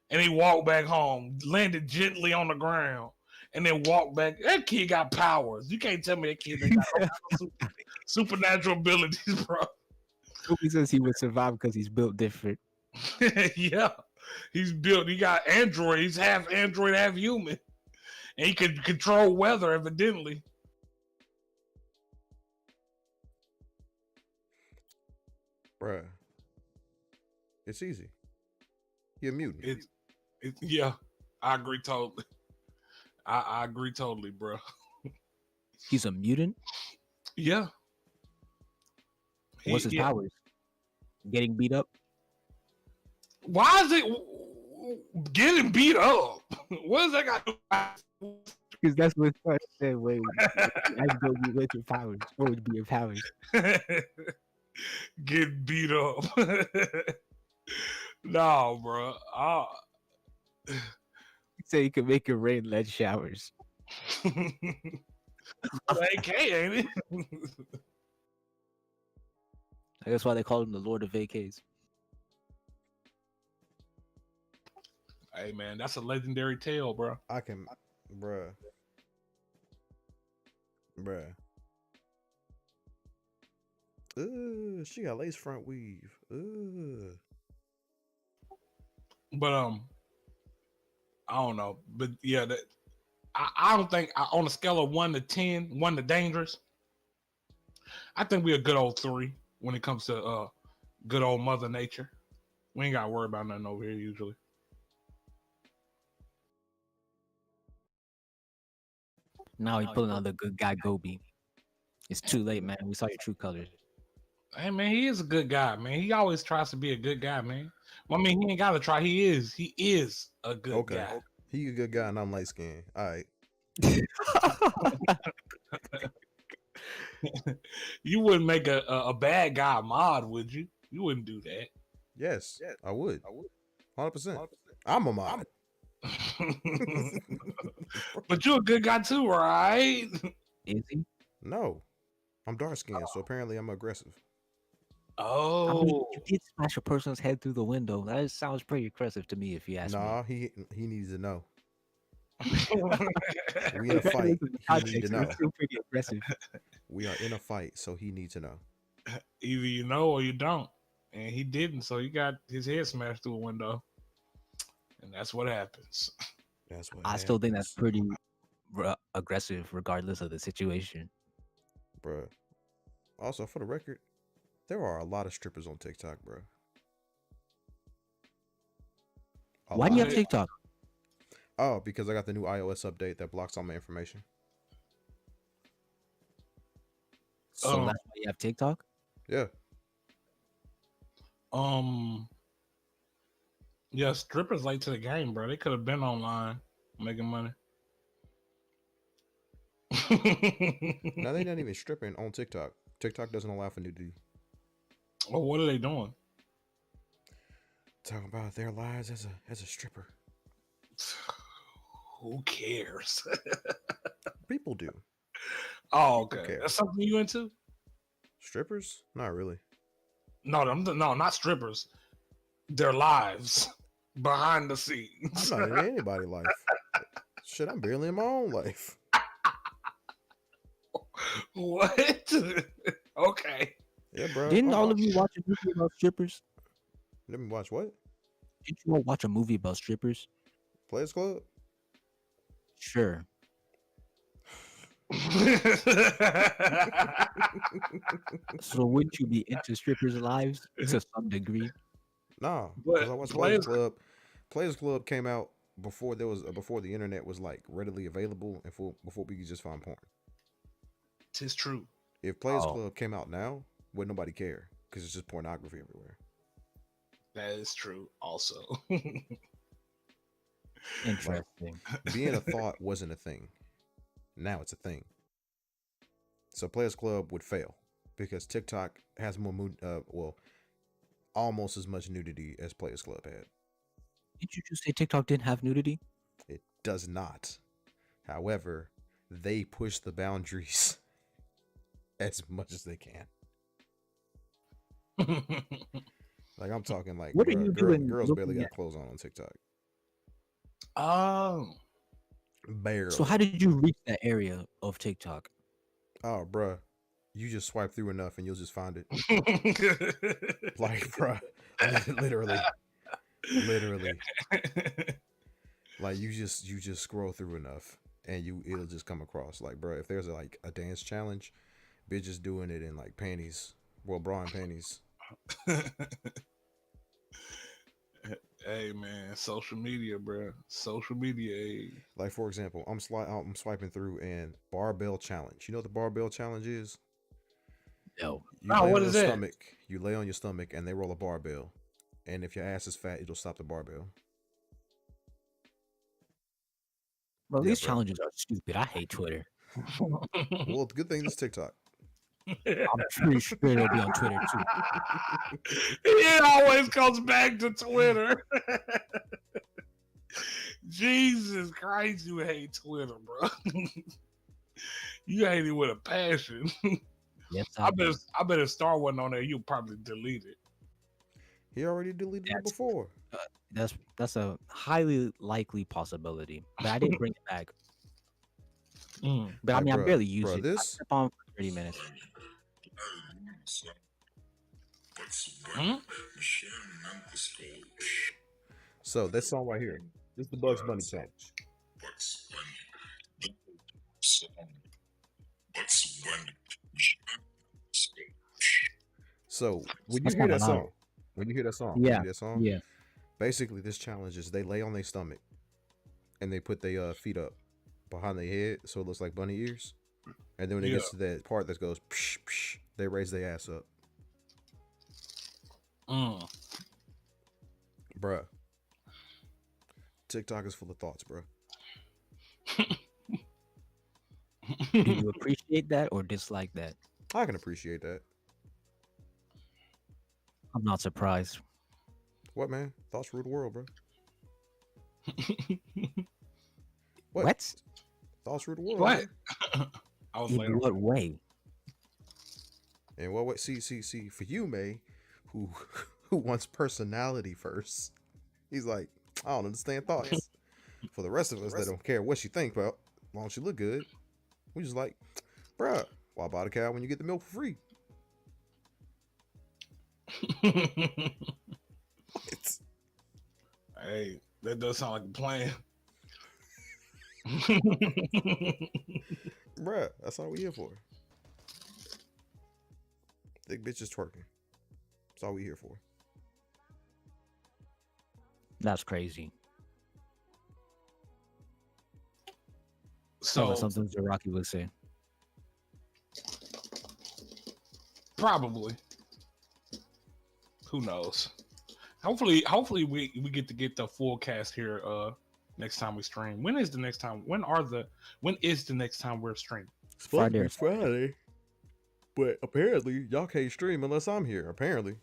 And he walked back home, landed gently on the ground, and then walked back. That kid got powers. You can't tell me that kid ain't got no supernatural abilities, bro. He says he would survive because he's built different. Yeah. He's built. He got android. He's half android, half human, and he can control weather. Evidently, Bruh, it's easy. You're a mutant. it's yeah. I agree totally. I agree totally, bro. He's a mutant. Yeah. What's his powers? Getting beat up. Why is it getting beat up? What does that got to do? Because that's what I said. Wait, I go be with your powers. What would be your powers? Get beat up. No, bro. So you can make it rain lead showers. AK, ain't it? That's why they call him the Lord of Vacays. Hey, man, that's a legendary tale, bro. I can, bruh. She got lace front weave. But I don't know. But yeah, I don't think on a scale of 1 to 10, 1 to dangerous, I think we're a good old 3 when it comes to good old Mother Nature. We ain't gotta worry about nothing over here usually. Now he's pulling out the good guy Gobi. It's too late, man. We saw your true colors. Hey, man, he is a good guy, man. He always tries to be a good guy, man. Well, I mean, he ain't gotta try. He is a good guy. He a good guy, and I'm light skinned. All right. You wouldn't make a bad guy mod, would you? You wouldn't do that. Yes, I would. 100%. I'm a mod. But you're a good guy too, right? Is he? No, I'm dark skinned, so apparently I'm aggressive. Oh, I mean, you did smash a person's head through the window. That sounds pretty aggressive to me, if you ask me. Nah, he needs to know. We in a fight. He needs to know. Still pretty aggressive. We are in a fight, so he needs to know. Either you know or you don't, and he didn't, so he got his head smashed through a window, and that's what happens. That's what I still think that's pretty aggressive, regardless of the situation. Bruh. Also, for the record, there are a lot of strippers on TikTok, bro. Why do you have TikTok? Oh, because I got the new iOS update that blocks all my information. So that's why you have TikTok? Yeah. Yeah, strippers late to the game, bro. They could have been online making money. Now they're not even stripping on TikTok. TikTok doesn't allow for nudity. Oh, what are they doing? Talking about their lives as a stripper. Who cares? People do. Oh, okay. That's something you into? Strippers? Not really. No, not strippers. Their lives behind the scenes. I'm not in anybody's life. Shit, I'm barely in my own life. What? Okay. Yeah, bro. Didn't all of you watch a movie about strippers? Let me watch what? Didn't you all watch a movie about strippers? Players Club? Sure. So wouldn't you be into strippers' lives to some degree? Nah, because I watched Players Club. Players Club came out before before the internet was like readily available and before we could just find porn. 'Tis true. If Players Club came out now, would nobody care because it's just pornography everywhere. That is true. Also, Interesting. Being a thought wasn't a thing. Now it's a thing. So Players Club would fail because TikTok has more almost as much nudity as Players Club had. Didn't you just say TikTok didn't have nudity? It does not. However, they push the boundaries as much as they can. Like I'm talking like what are you doing? Girls barely got clothes on TikTok. Oh, barely. So how did you reach that area of TikTok? Oh, bruh. You just swipe through enough and you'll just find it. Like, bruh. Literally. Literally, like you just scroll through enough, and it'll just come across like, bro, if there's like a dance challenge, bitches doing it in like panties, well, bra and panties. Hey man, social media, bro. Social media. Hey. Like for example, I'm swiping through and barbell challenge. You know what the barbell challenge is? No. You Oh, lay what on is your that? stomach. You lay on your stomach, and they roll a barbell. And if your ass is fat, it'll stop the barbell. Bro, Yeah, these bro. challenges are stupid. I hate Twitter. Well, the good thing is TikTok. I'm pretty sure it'll be on Twitter too. It always comes back to Twitter. Jesus Christ, you hate Twitter, bro. You hate it with a passion. Yes, I do. bet if Star wasn't on there, you'll probably delete it. He already deleted it before. That's a highly likely possibility. But I did bring it back. But I mean, I barely use it. This? I on for 30 minutes. So this song right here. This is the Bugs Bunny challenge. So when you hear that song, Yeah. Basically this challenge is they lay on their stomach and they put their feet up behind their head so it looks like bunny ears. And then when it gets to that part that goes psh, psh, they raise their ass up. Bruh. TikTok is full of thoughts, bro. Do you appreciate that or dislike that? I can appreciate that. I'm not surprised. What, man? Thoughts rule the world, bro. What? Thoughts rule the world. What? I was in what way? In what way? See, for you, May, who wants personality first, he's like, I don't understand thoughts. For the rest of us that don't care what she think about, as long as she look good, we just like, bruh, why buy the cow when you get the milk for free? Hey, that does sound like a plan. Bruh, that's all we here for. Thick bitches twerking. That's all we here for. That's crazy. So something Zaraki would say. Probably. Who knows? Hopefully we get to get the full cast here next time we stream. When is the next time? When is the next time we're streaming? It's supposed to be Friday. But apparently y'all can't stream unless I'm here, apparently.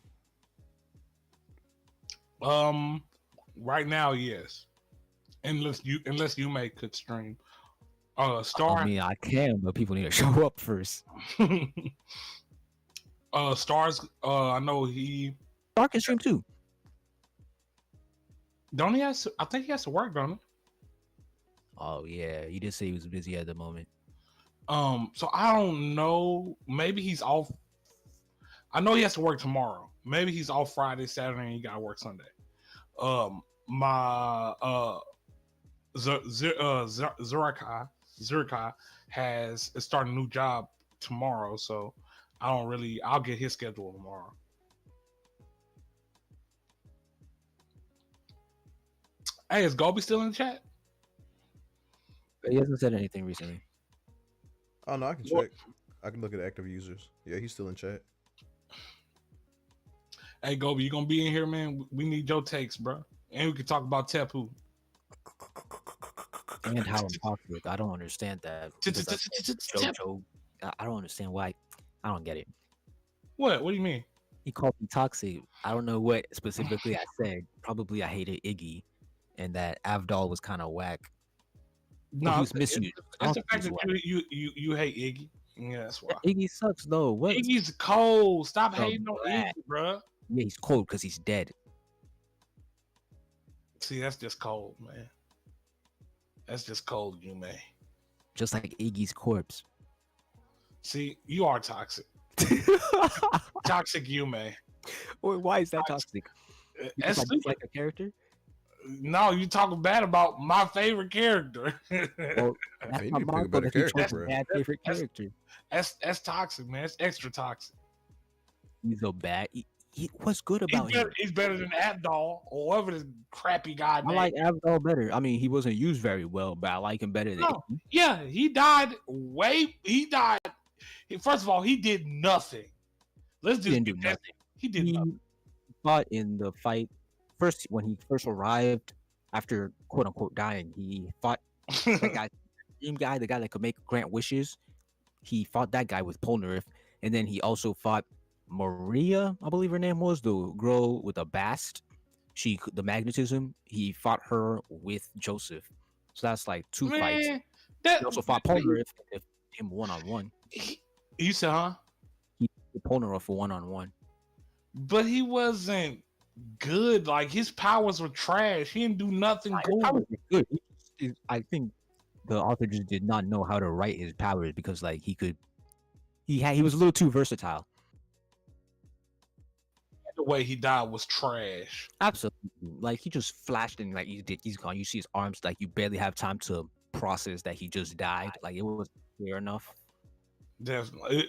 Right now, yes. Unless you could stream. Star. I mean, I can, but people need to show up first. Stars. I know Star can stream too. Don't he has? I think he has to work, don't he? Oh yeah, he did say he was busy at the moment. So I don't know. Maybe he's off. I know he has to work tomorrow. Maybe he's off Friday, Saturday, and he gotta work Sunday. My Zurika is starting a new job tomorrow, so I'll get his schedule tomorrow. Hey, is Gobi still in the chat? He hasn't said anything recently. Oh no, I can check. I can look at active users. Yeah, he's still in chat. Hey Gobi, you gonna be in here, man? We need your takes, bro. And we can talk about Tepu. And how I'm toxic. I don't understand that. Jojo, I don't understand why. I don't get it. What? What do you mean? He called me toxic. I don't know what specifically I said. Probably I hated Iggy, and that Avdol was kind of whack. No, he was misused. It's the fact that you hate Iggy. Yeah, that's why. Iggy sucks though. What? Iggy's cold. Stop hating on Iggy, bro. Yeah, he's cold because he's dead. See, that's just cold, man. That's just cold, you may. Just like Iggy's corpse. See, you are toxic. Toxic, you may. Why is that toxic? Because That's I stupid. dislike a character. No, you talking bad about my favorite character. Well, that's You my need to pick a motto better that he character, chose a bro. bad favorite That's- character. That's toxic, man. It's extra toxic. He's so bad. What's good about him? He's better than Abdal or whatever this crappy guy I name. like Abdul better. I mean, he wasn't used very well, but I like him better than. No, yeah, he died. First of all, he did nothing. Let's just didn't do get that- nothing. He did He nothing. fought in the fight first when he first arrived after quote unquote dying. He fought that guy, dream guy, the guy that could make grant wishes. He fought that guy with Polnareff, and then he also fought Maria, I believe her name was, the girl with a bast. The magnetism. He fought her with Joseph. So that's like two fights. Man, He also fought Polnareff with him 1-on-1. You said, huh? He fought Polnareff for 1-on-1. But he wasn't good. Like his powers were trash. He didn't do nothing His cool. powers were good. I think the author just did not know how to write his powers because like he was a little too versatile. The way he died was trash. Absolutely. Like he just flashed and like he's gone. You see his arms, like you barely have time to process that he just died. Like it was clear enough. Definitely.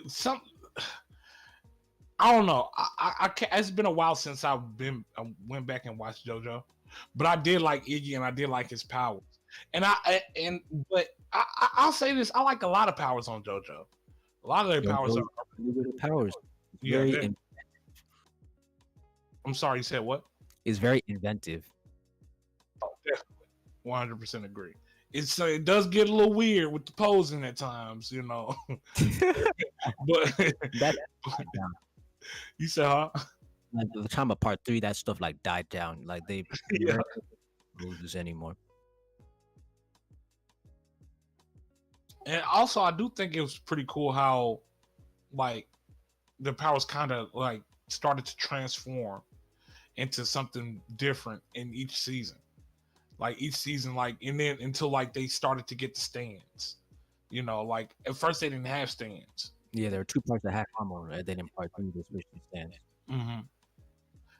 I don't know. I can't, it's been a while since I went back and watched JoJo, but I did like Iggy and I did like his powers. But I'll say this: I like a lot of powers on JoJo. A lot of their powers are really good powers. Yeah, Very I'm sorry, you said what? It's very inventive. Oh, definitely, 100% agree. It does get a little weird with the posing at times, you know. But That you said, huh? like, the time of part 3, that stuff like died down. Like they Yeah. don't do this anymore. And also, I do think it was pretty cool how, like, the powers kind of like started to transform into something different in each season. Like each season, like, and then until like they started to get the stands. You know, like at first they didn't have stands. Yeah, there are 2 parts that have armor, and then in part 3 they switched to stands. Mm-hmm.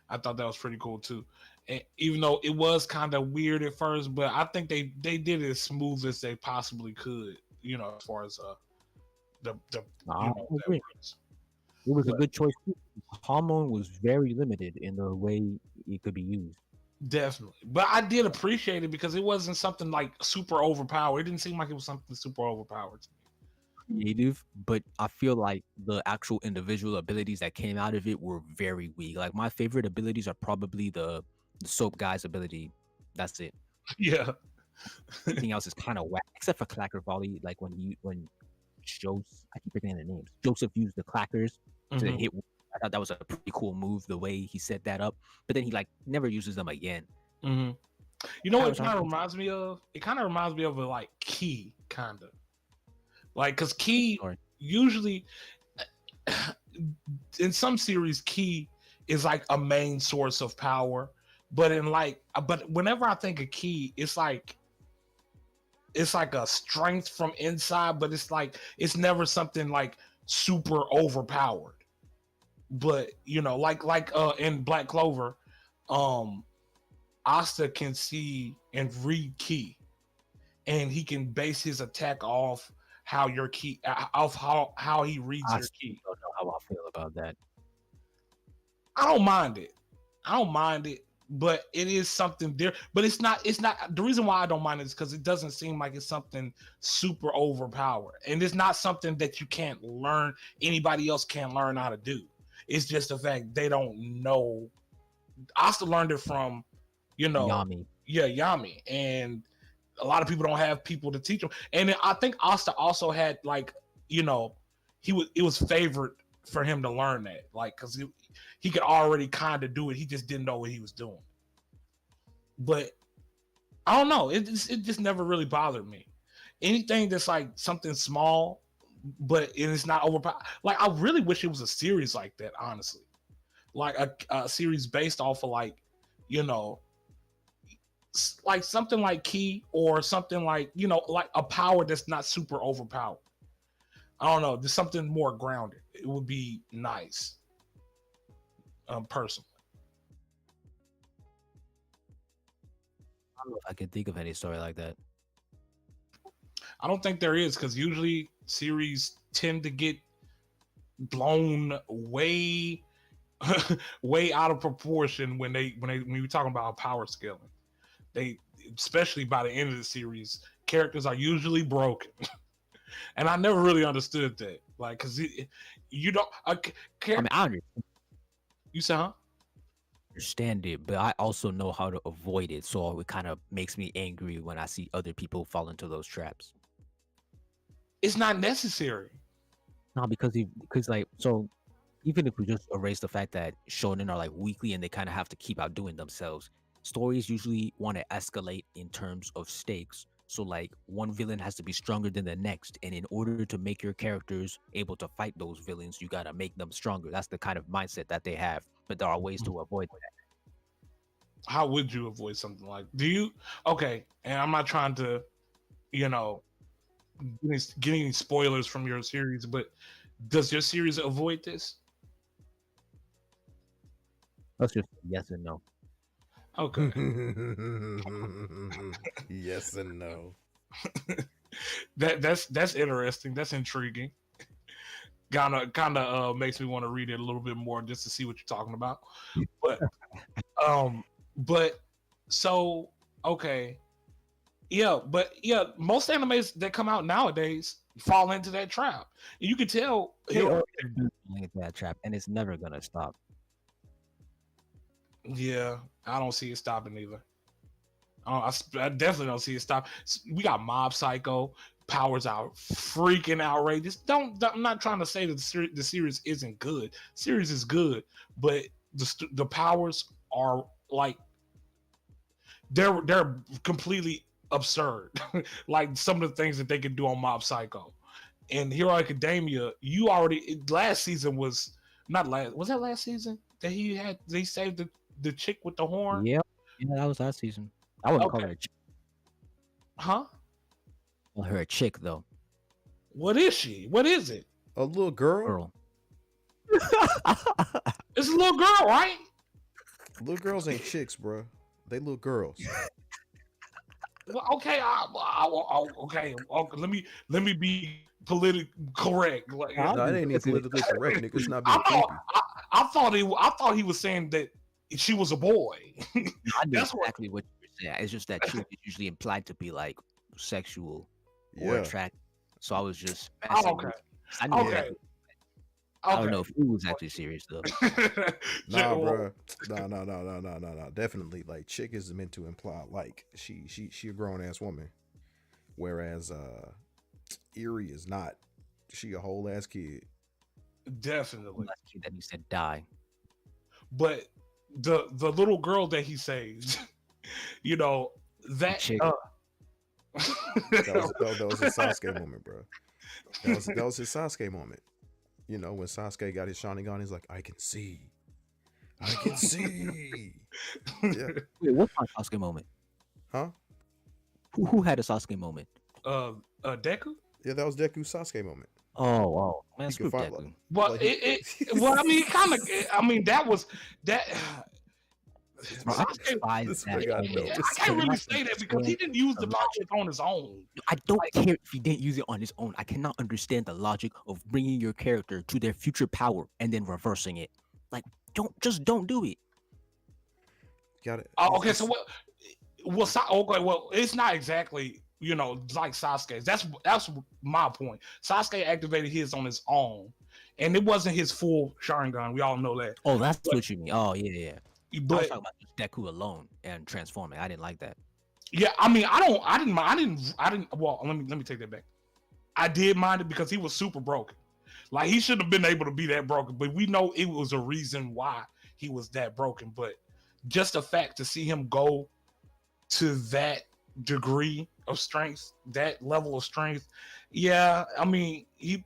I thought that was pretty cool too. And even though it was kind of weird at first, but I think they did it as smooth as they possibly could. You know, as far as the I you know, that agree. was. It was a good choice. Hormone was very limited in the way it could be used. Definitely. But I did appreciate it because it wasn't something like super overpowered. It didn't seem like it was something super overpowered to me. Creative, but I feel like the actual individual abilities that came out of it were very weak. Like my favorite abilities are probably the soap guy's ability. That's it. Yeah. Everything else is kind of whack, except for clacker volley. Like when Joseph, I keep forgetting the names. Joseph used the clackers to Mhm. hit. I thought that was a pretty cool move, the way he set that up. But then he like never uses them again. Mhm. You know what Powers it kind of aren't- reminds me of? It kind of reminds me of a like Key, kind of. Like, because Key Or- usually, in some series, Key is like a main source of power. But whenever I think of Key, it's like a strength from inside, but it's like it's never something like super overpowered. But you know, like in Black Clover, Asta can see and read Key, and he can base his attack off how your key, off how he reads I your still key. don't know how I feel about that. I don't mind it, but it is something there. But it's not. The reason why I don't mind it is because it doesn't seem like it's something super overpowered, and it's not something that you can't learn. Anybody else can learn how to do. It's just the fact they don't know. Asta learned it from, Yami. Yami, and a lot of people don't have people to teach them. And then I think Asta also had it was favored for him to learn that, like, because he could already kind of do it. He just didn't know what he was doing. But I don't know. It just never really bothered me. Anything that's like something small, but it's not overpowered. Like, I really wish it was a series like that, honestly. Like a series based off of like something like Key, or something like like a power that's not super overpowered. I don't know. There's something more grounded. It would be nice. Personally. I don't know if I can think of any story like that. I don't think there is, because usually series tend to get blown way way out of proportion when you're talking about power scaling. They, especially by the end of the series, characters are usually broken. And I never really understood that, like, because you don't I mean, I you say, huh? understand it, but I also know how to avoid it. So it kind of makes me angry when I see other people fall into those traps. It's not necessary. No, because like, so even if we just erase the fact that shonen are like weekly and they kind of have to keep outdoing themselves, stories usually want to escalate in terms of stakes. So like one villain has to be stronger than the next, and in order to make your characters able to fight those villains, you gotta make them stronger. That's the kind of mindset that they have. But there are ways to avoid that. How would you avoid something like? Do you? Okay, and I'm not trying to, you know, getting spoilers from your series, but does your series avoid this? That's just yes and no. Okay. Yes and no. That's interesting. That's intriguing. Kinda makes me want to read it a little bit more just to see what you're talking about. But but so okay. Yeah, but yeah, most animes that come out nowadays fall into that trap. And you can tell That trap, and it's never gonna stop. yeah, I don't see it stopping either. I definitely don't see it stop. We got Mob Psycho, Powers Out, freaking outrageous. I'm not trying to say that the series isn't good. Series is good, but the powers are like they're completely absurd. Like some of the things that they can do on Mob Psycho and Hero Academia. You already last season was not last. Was that last season that they saved the chick with the horn? Yeah, that was last season. I wouldn't call her a chick. Huh? Call her a chick though. What is she? What is it? A little girl. It's a little girl, right? Little girls ain't chicks, bro. They little girls. Well, okay, okay. Let me be politically correct. Like, no, it ain't politically correct, nigga. It's not being I thought he was saying that she was a boy. I knew exactly what you were saying. It's just that chick is usually implied to be like sexual or attractive. So I was just okay. I knew exactly. I don't know if it was actually serious though. Nah, bro. No. Definitely, like, chick is meant to imply like she a grown ass woman, whereas Eerie is not. She a whole ass kid. Definitely. Kid that he said die. But the little girl that he saved, you know that. That was a Sasuke moment, bro. That was his Sasuke moment. You know, when Sasuke got his Sharingan, he's like, I can see. Yeah. Wait, what's my Sasuke moment? Huh? Who had a Sasuke moment? Deku? Yeah, that was Deku's Sasuke moment. Oh, man, screw Deku. Like, well, well, I mean, kind of. I mean, that was that. I can't really say that because he didn't use the logic on his own. I don't care if he didn't use it on his own. I cannot understand the logic of bringing your character to their future power and then reversing it. Like, don't do it. Got it. Okay, so well, it's not exactly, you know, like Sasuke's. That's my point. Sasuke activated his on his own, and it wasn't his full Sharingan. We all know that. Oh, that's what you mean. Oh, yeah. But I was talking about just Deku alone and transforming. I didn't like that. Yeah, I mean, I didn't. Well, let me take that back. I did mind it because he was super broken. Like, he shouldn't have been able to be that broken, but we know it was a reason why he was that broken. But just the fact to see him go to that degree of strength, that level of strength, yeah, I mean, it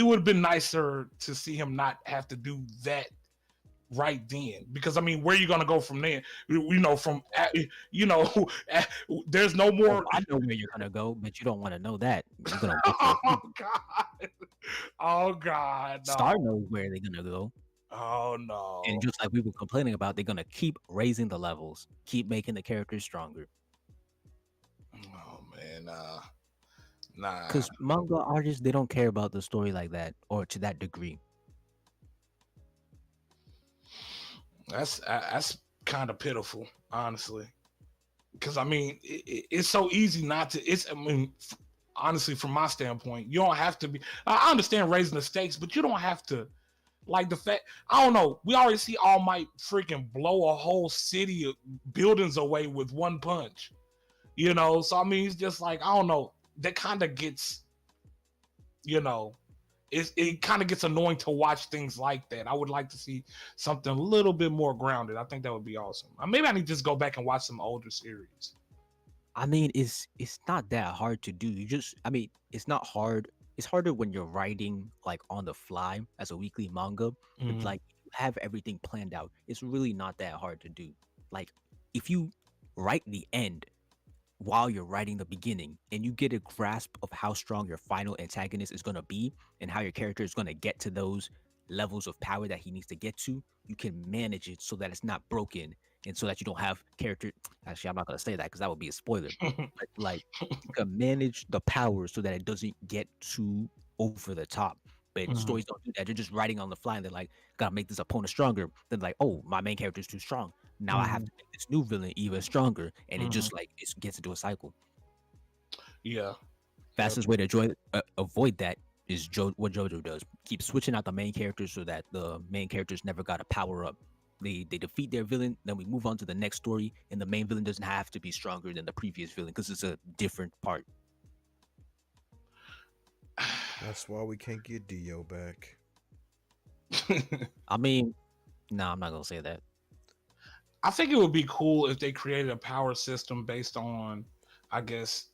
would have been nicer to see him not have to do that right then, because I mean, where are you gonna go from there? You know, there's no more. I know where you're gonna go, but you don't want to know that. You're gonna oh god, no. Star knows where they're gonna go. Oh no. And just like we were complaining about, they're gonna keep raising the levels, keep making the characters stronger. Oh man, nah. Because manga artists, they don't care about the story like that or to that degree. That's kind of pitiful, honestly. Because I mean, it's so easy not to. It's I mean, honestly, from my standpoint, you don't have to be. I understand raising the stakes, but you don't have to. Like the fact, I don't know. We already see All Might freaking blow a whole city of buildings away with one punch. You know, so I mean, it's just like I don't know. That kind of gets, you know, it kind of gets annoying to watch things like that. I would like to see something a little bit more grounded. I think that would be awesome. Maybe I need to just go back and watch some older series. I mean, it's not that hard to do. You just, I mean, it's not hard. It's harder when you're writing like on the fly as a weekly manga, but Mm-hmm. like you have everything planned out. It's really not that hard to do. Like if you write the end while you're writing the beginning and you get a grasp of how strong your final antagonist is going to be and how your character is going to get to those levels of power that he needs to get to, you can manage it so that it's not broken and so that you don't have character. Actually, I'm not going to say that because that would be a spoiler. But like you can manage the power so that it doesn't get too over the top. But Mm-hmm. stories don't do that. They're just writing on the fly and they're like, gotta make this opponent stronger. Then like, oh, my main character is too strong. Now I have Mm-hmm. to make this new villain even stronger, and it Mm-hmm. just like it gets into a cycle. Yeah. Yep. Fastest way to avoid that is what JoJo does. Keep switching out the main characters so that the main characters never got to power up. They defeat their villain, then we move on to the next story, and the main villain doesn't have to be stronger than the previous villain because it's a different part. That's why we can't get Dio back. I mean, no, I'm not gonna say that. I think it would be cool if they created a power system based on, I guess,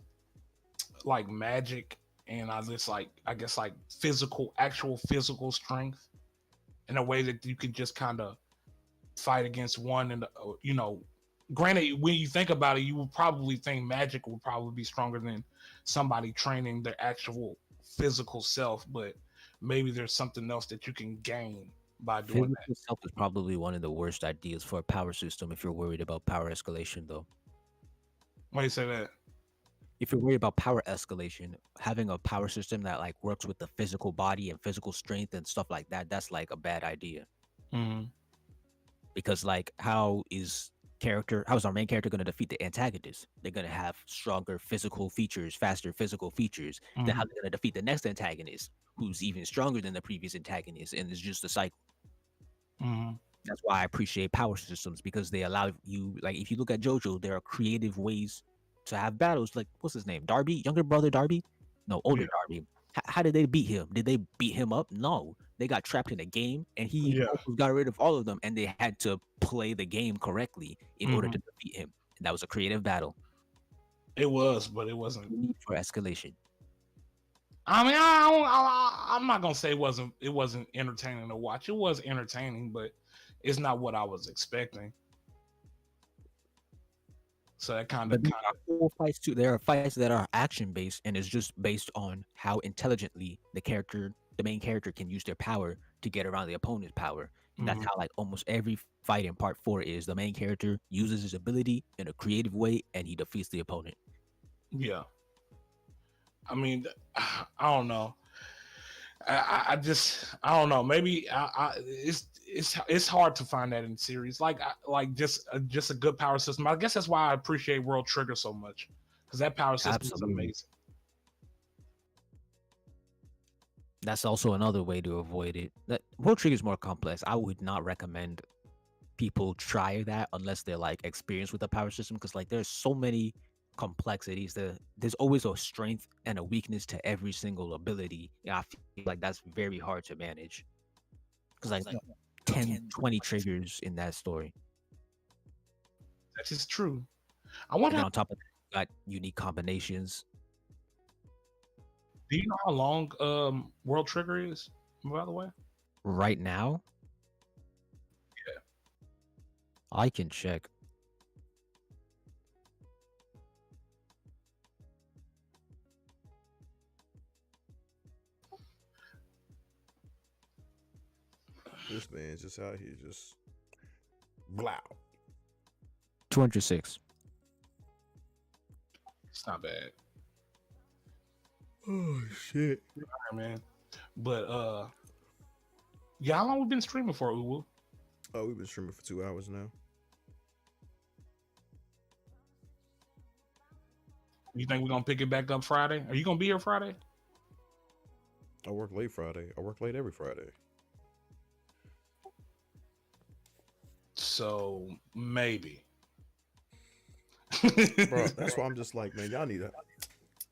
like magic and I just like I guess like physical, actual physical strength in a way that you can just kind of fight against one and you know. Granted, when you think about it, you would probably think magic would probably be stronger than somebody training their actual physical self, but maybe there's something else that you can gain by doing that. Physical self is probably one of the worst ideas for a power system if you're worried about power escalation, though. Why do you say that? If you're worried about power escalation, having a power system that like works with the physical body and physical strength and stuff like that, that's like a bad idea. Mm-hmm. Because like how is our main character going to defeat the antagonist? They're going to have stronger physical features, faster physical features. Then how Mm-hmm. they're going to defeat the next antagonist who's even stronger than the previous antagonist, and it's just a cycle. Mm-hmm. That's why I appreciate power systems because they allow you, like, if you look at JoJo, there are creative ways to have battles. Like, what's his name? Darby, younger brother Darby? No, older Yeah. Darby. How did they beat him? Did they beat him up? No, they got trapped in a game, and he Yeah. almost got rid of all of them, and they had to play the game correctly in order Mm-hmm. to defeat him. And that was a creative battle. It was, but it wasn't. No need for escalation. I mean, I'm not gonna say it wasn't entertaining to watch. It was entertaining, but it's not what I was expecting. So that kind But of there are full fights too. There are fights that are action based, and it's just based on how intelligently the main character, can use their power to get around the opponent's power. And that's hmm how like almost every fight in part 4 is. The main character uses his ability in a creative way, and he defeats the opponent. yeah. I mean, I don't know. I just I don't know. Maybe it's hard to find that in series like just a good power system. I guess that's why I appreciate World Trigger so much because that power system is Absolutely. amazing. That's also another way to avoid it. That World Trigger is more complex. I would not recommend people try that unless they're like experienced with the power system because like there's so many complexities. There's always a strength and a weakness to every single ability. Yeah, I feel like that's very hard to manage because like 10, 20 triggers in that story. That is true. I And wonder. then on top of that, you got unique combinations. Do you know how long World Trigger is? By the way, Right now, I can check. This man's just out here just blow. 206. It's not bad. Oh shit. All right, man. But yeah, how long we been streaming for, Uwu? Oh, we've been streaming for 2 hours now. You think we're gonna pick it back up Friday? Are you gonna be here Friday? I work late Friday. I work late every Friday. So maybe. Bro, that's why I'm just like, man, y'all need a.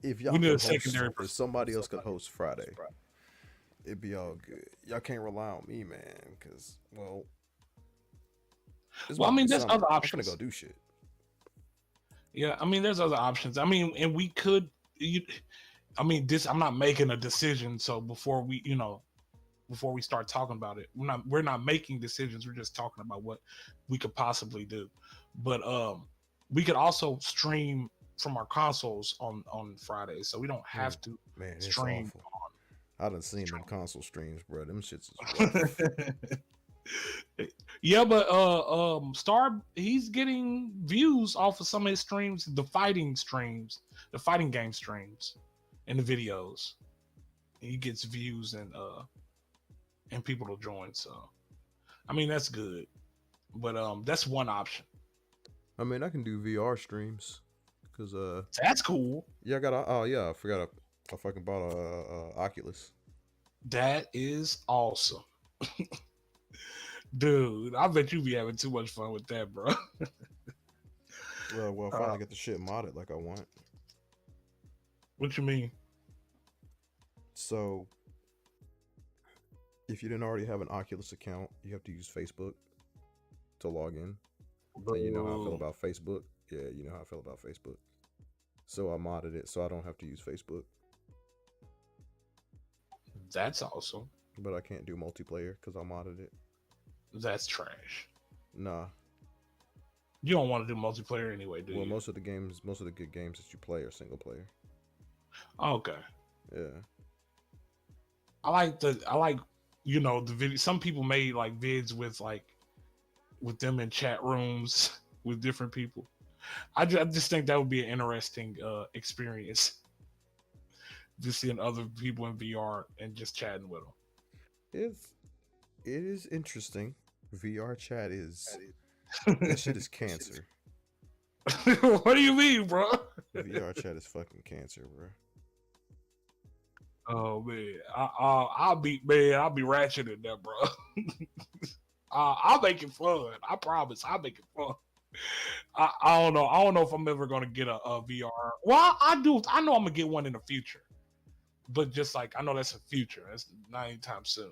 If y'all We need could a host, secondary if somebody else could host Friday, it'd be all good. Y'all can't rely on me, man, because well, Well, I mean, there's summer. other I'm options. gonna go do shit. Yeah, I mean, there's other options. I mean, and we could. I mean, I'm not making a decision. So before we start talking about it, we're not making decisions. We're just talking about what we could possibly do. But we could also stream from our consoles on Fridays, so we don't have to Man, it's stream. awful. I done seen them console streams, bro. Them shits is rough. Yeah, but Star, he's getting views off of some of his streams, the fighting game streams, and the videos. He gets views and people to join. So, I mean, that's good. But that's one option. I mean, I can do VR streams because That's cool. yeah, I forgot I fucking bought a Oculus. That is awesome. Dude, I bet you be having too much fun with that, bro. Well, finally get the shit modded like I want. What you mean? So, if you didn't already have an Oculus account, you have to use Facebook to log in. And you know how I feel about Facebook? Yeah, you know how I feel about Facebook. So I modded it so I don't have to use Facebook. That's awesome. But I can't do multiplayer because I modded it. That's trash. Nah. You don't want to do multiplayer anyway, do you? Well, most of the good games that you play are single player. Okay. Yeah. I like the video. Some people made like vids with them in chat rooms with different people. I just think that would be an interesting experience. Just seeing other people in VR and just chatting with them. It is interesting. VR chat is that shit is cancer. What do you mean, bro? VR chat is fucking cancer, bro. Oh man, I'll be ratcheting that, bro. I'll make it fun. I promise. I'll make it fun. I don't know. I don't know if I'm ever gonna get a VR. Well, I do. I know I'm gonna get one in the future, but just like I know that's the future. That's not anytime soon.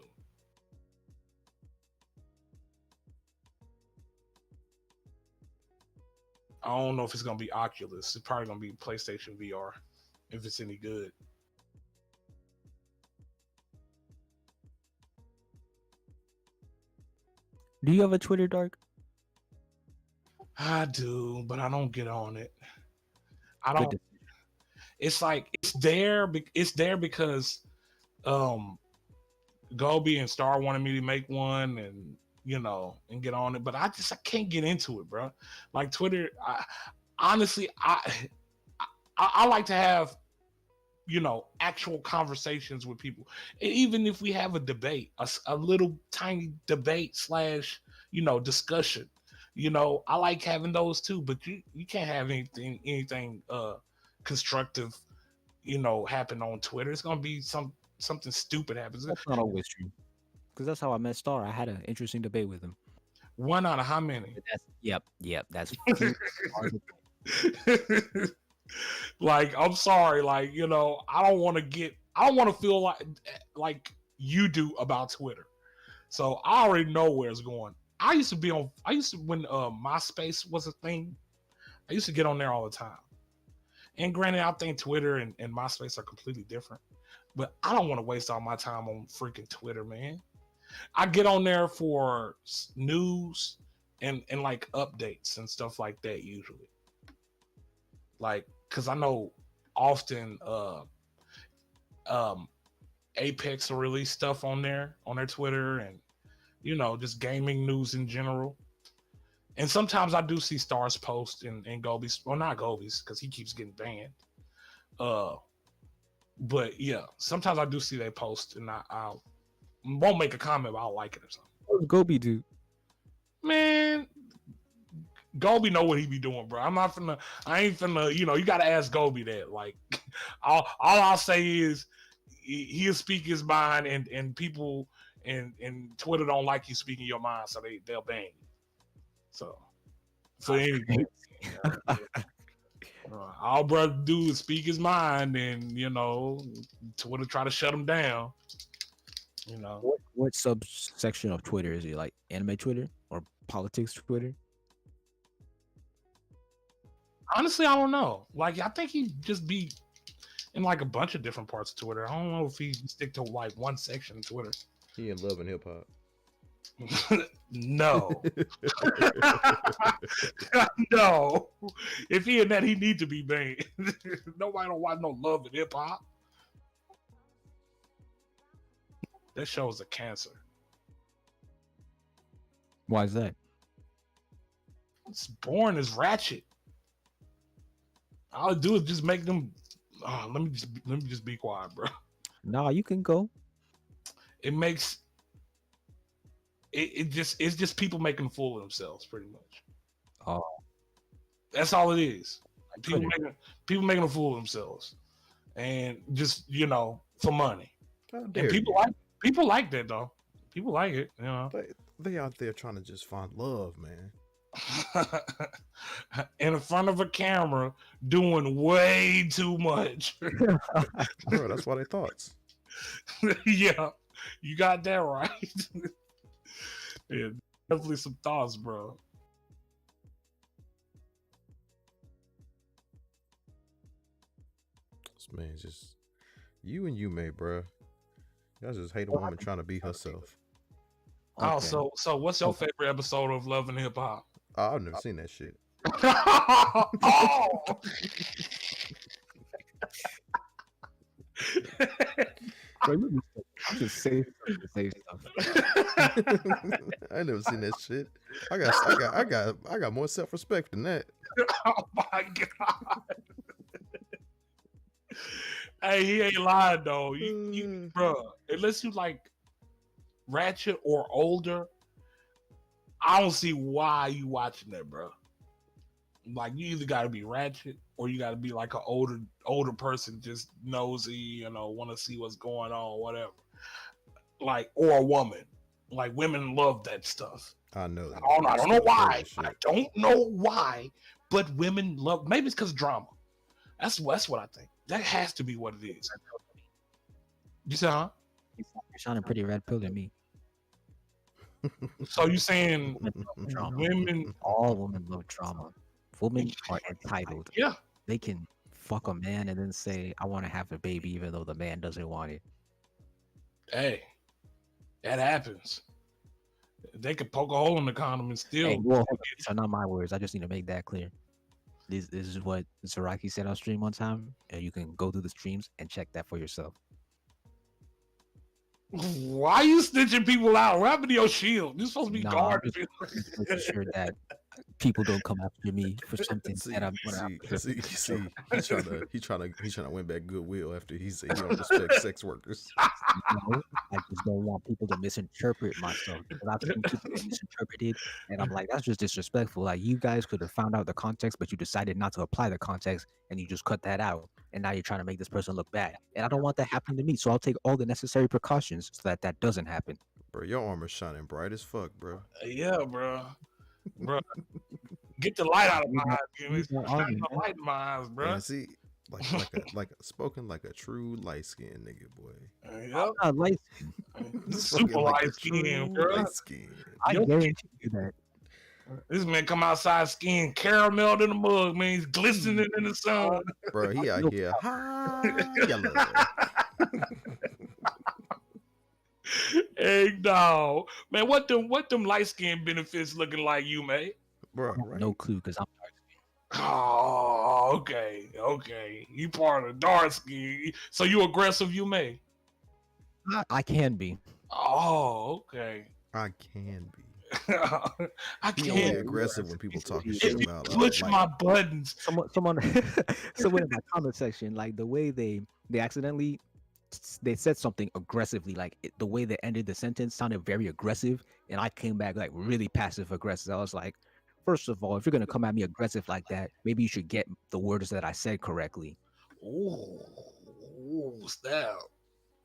I don't know if it's gonna be Oculus. It's probably gonna be PlayStation VR if it's any good. Do you have a Twitter, Dark? I do, but I don't get on it. I don't. It's like it's there. It's there because Gobi and Star wanted me to make one, and and get on it. But I can't get into it, bro. Like Twitter, honestly, I like to have actual conversations with people. And even if we have a debate, a little tiny debate / discussion, I like having those too. But you can't have anything constructive, happen on Twitter. It's gonna be something stupid happens. That's not always true. Because that's how I met Star. I had an interesting debate with him. One out of how many? Yep. That's like, I'm sorry, like, I don't want to feel like you do about Twitter. So I already know where it's going. When MySpace was a thing, I used to get on there all the time. And granted, I think Twitter and MySpace are completely different, but I don't want to waste all my time on freaking Twitter, man. I get on there for news and like updates and stuff like that usually. Like, cause I know often Apex will release stuff on their Twitter and just gaming news in general. And sometimes I do see Stars post and Gobies, well, not Gobies, because he keeps getting banned. But yeah, sometimes I do see they post, and I won't make a comment, but I'll like it or something. What does Gobi do? Man, Gobi know what he be doing, bro. I ain't finna, you gotta ask Gobi that. Like, all I'll say is he'll speak his mind, and people and Twitter don't like you speaking your mind, so they'll ban you. So anyway, all brother do is speak his mind, and Twitter try to shut him down. What subsection of Twitter is it? Like anime Twitter or politics Twitter? Honestly, I don't know. Like, I think he just be in like a bunch of different parts of Twitter. I don't know if he stick to like one section of Twitter. He in Love and Hip Hop. No. No. If he in that, he need to be banned. Nobody don't watch no Love and Hip Hop. That show is a cancer. Why is that? It's boring as ratchet. All I do is just make them. Let me just be quiet, bro. Nah, you can go. It makes it's just people making a fool of themselves, pretty much. Oh, that's all it is. People making a fool of themselves, and just for money. And people like that though. People like it. They out there trying to just find love, man. In front of a camera, doing way too much. Bro, that's why they thoughts. Yeah, you got that right. Yeah, definitely some thoughts, bro. This man's just you and you, mate, bro. Y'all just hate a woman trying to be herself. Okay. Oh, so what's your favorite episode of Love and Hip Hop? Oh, I've never seen that shit. Oh. I'm just saying stuff. I never seen that shit. I got more self-respect than that. Oh my god. Hey, he ain't lying though. You bro, unless you like ratchet or older, I don't see why you watching that, bro. Like, you either got to be ratchet or you got to be like an older person, just nosy, want to see what's going on, whatever. Like, or a woman. Like, women love that stuff. I know that. I don't know why. I don't know why, but women love. Maybe it's because drama. That's what I think. That has to be what it is. You said, huh? You're sounding pretty red pill to me. So you saying women? All women love drama. Women are entitled. Yeah. They can fuck a man and then say, I want to have a baby even though the man doesn't want it. Hey, that happens. They could poke a hole in the condom and still. Hey, well, these are not my words. I just need to make that clear. This is what Zaraki said on stream one time, and you can go through the streams and check that for yourself. Why are you snitching people out? What happened to your shield? You're supposed to be guarding. I'm sure that people don't come after me for something that I'm he's trying to win back goodwill after he said he don't respect sex workers. No, I just don't want people to misinterpret myself, because I've seen people get misinterpreted, and I'm like, that's just disrespectful. Like, you guys could have found out the context, but you decided not to apply the context, and you just cut that out, and now you're trying to make this person look bad, and I don't want that happening to me. So I'll take all the necessary precautions so that doesn't happen. Bro, your armor's shining bright as fuck, bro. Yeah, bro. Get the light out of my eyes. Shine the light in my eyes, bro. Yeah, see, like spoken like a true light skinned nigga, boy. Yep. I'm not light skinned. Super light skin, bro. Light skin. I guarantee you that. This man come outside skin carameled in the mug, man. He's glistening in the sun. Bro, he out here high yellow. Hey, dog. Man, what them light skin benefits looking like, you, mate? Bro, right? No clue, because I'm dark skin. Oh, okay. You part of dark skin. So you aggressive, you, may? I can be. Oh, okay. I can be. I He only can't. aggressive when people talking If shit If you about push like my buttons, someone someone in my comment section, like the way they accidentally they said something aggressively, like the way they ended the sentence sounded very aggressive, and I came back like really passive aggressive. I was like, first of all, if you're gonna come at me aggressive like that, maybe you should get the words that I said correctly. snap.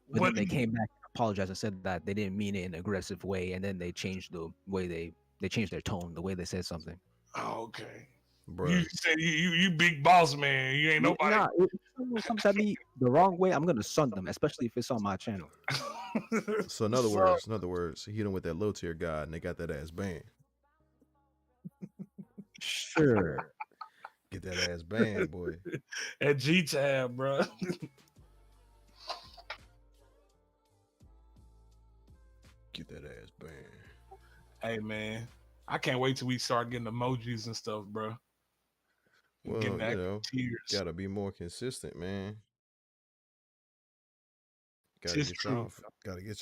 But What? then they came back and apologized and said that they didn't mean it in an aggressive way, and then they changed the way they changed their tone, the way they said something. Okay. You bruh. said you big boss man. You ain't Yeah, nobody. nah, if someone comes at me the wrong way, I'm gonna sun them, especially if it's on my channel. So in other words, he hit him with that low tier guy and they got that ass banned. Sure. Get that ass banned, boy. At G tab, bro. Get that ass banned. Hey man, I can't wait till we start getting emojis and stuff, bro. Well, Getting you that know, tears. gotta be more consistent, man. Gotta Tis get true.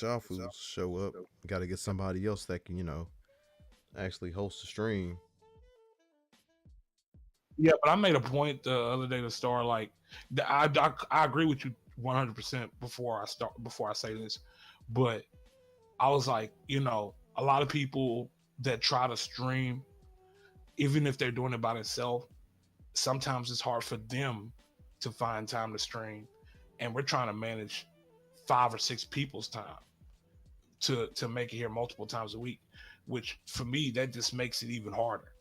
y'all fools to show up. Gotta get somebody else that can, actually host a stream. Yeah, but I made a point the other day to start like I agree with you 100% before I say this, but I was like, a lot of people that try to stream, even if they're doing it by themselves, sometimes it's hard for them to find time to stream, and we're trying to manage 5 or 6 people's time to make it here multiple times a week, which for me that just makes it even harder,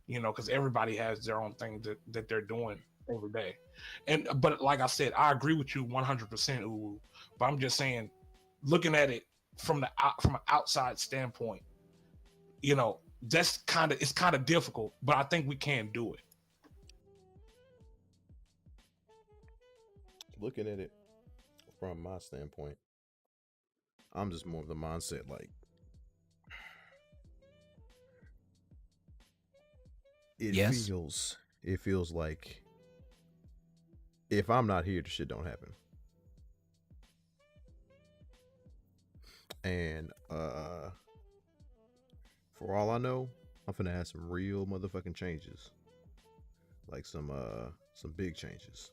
because everybody has their own thing that they're doing every day. But like I said, I agree with you 100%, Uwu, but I'm just saying, looking at it from an outside standpoint, it's kind of difficult, but I think we can do it. Looking at it from my standpoint, I'm just more of the mindset like Yes. it feels like if I'm not here, the shit don't happen. And for all I know, I'm finna have some real motherfucking changes. Like some big changes.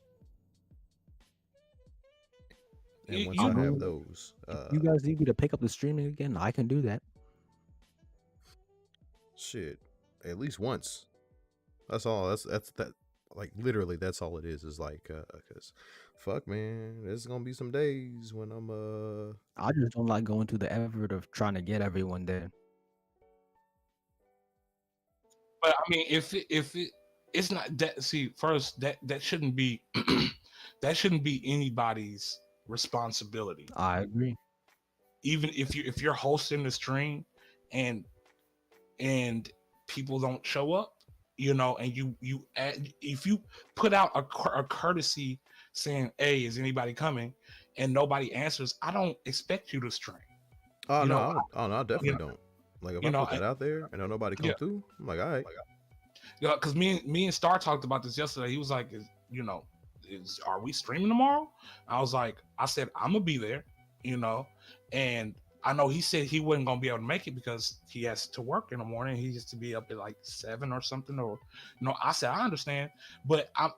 And once I have those, You guys need me to pick up the streaming again? I can do that. shit, at least once. That's all. That's that. Like literally, that's all it is. Is like, cause, fuck, man, there's gonna be some days when I'm I just don't like going through the effort of trying to get everyone there. But I mean, it's not that. See, first that shouldn't be that shouldn't be anybody's responsibility. I agree. Even if you're hosting the stream and people don't show up, and if you put out a courtesy saying, "Hey, is anybody coming?" and nobody answers, I don't expect you to stream. oh You no, know, I definitely don't. Like if I put that out there and nobody come through, I'm like, all right. Yeah, because me and Star talked about this yesterday. He was like, are we streaming tomorrow? I said I'm gonna be there, and I know he said he wasn't gonna be able to make it because he has to work in the morning. He has to be up at like 7 or something, or I said I understand, but I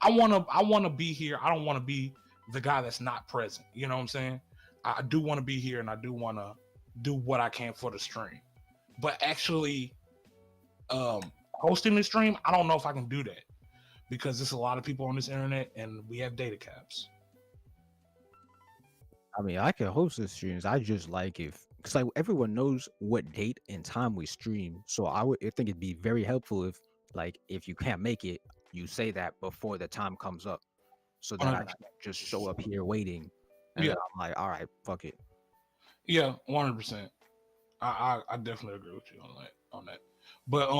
wanna be here. I don't want to be the guy that's not present. You know what I'm saying? I do want to be here, and I do want to do what I can for the stream, but actually hosting the stream, I don't know if I can do that because there's a lot of people on this internet and we have data caps. I mean, I can host the streams. I just like because like everyone knows what date and time we stream. So I think it'd be very helpful if you can't make it, you say that before the time comes up, so that I can just show up here waiting. And then I'm like, all right, fuck it. Yeah, 100%. I definitely agree with you on that. But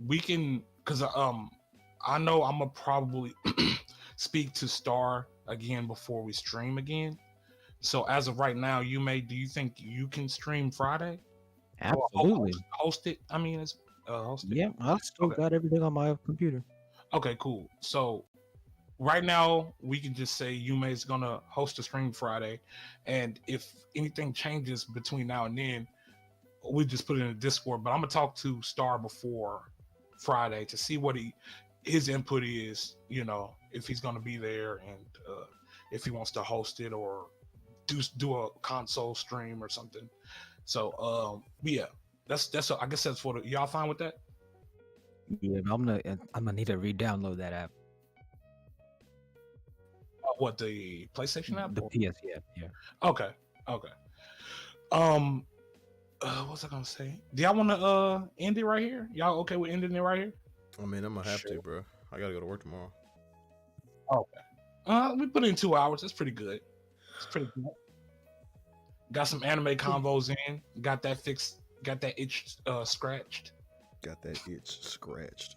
we can, because I know I'm gonna probably speak to Star again before we stream again. So as of right now, do you think you can stream Friday? Absolutely. Host it. I mean, it's host it. Yeah, I still got everything on my computer. Okay, cool. So right now we can just say Yume is gonna host a stream Friday, and if anything changes between now and then, we just put it in the Discord. But I'm gonna talk to Star before Friday to see what his input is. You know, if he's gonna be there and if he wants to host it or do a console stream or something. So yeah, that's I guess that's for y'all fine with that. Yeah, but I'm gonna need to re-download that app. What, the PlayStation app? The PS, yeah. Okay. Um, what was I gonna say? Do y'all want to end it right here? Y'all okay with ending it right here? I mean, I'm gonna have to, bro. I gotta go to work tomorrow. Okay. We put in 2 hours. That's pretty good. It's pretty good. Got some anime convos in. Got that fixed. Got that itch scratched. Got that itch scratched.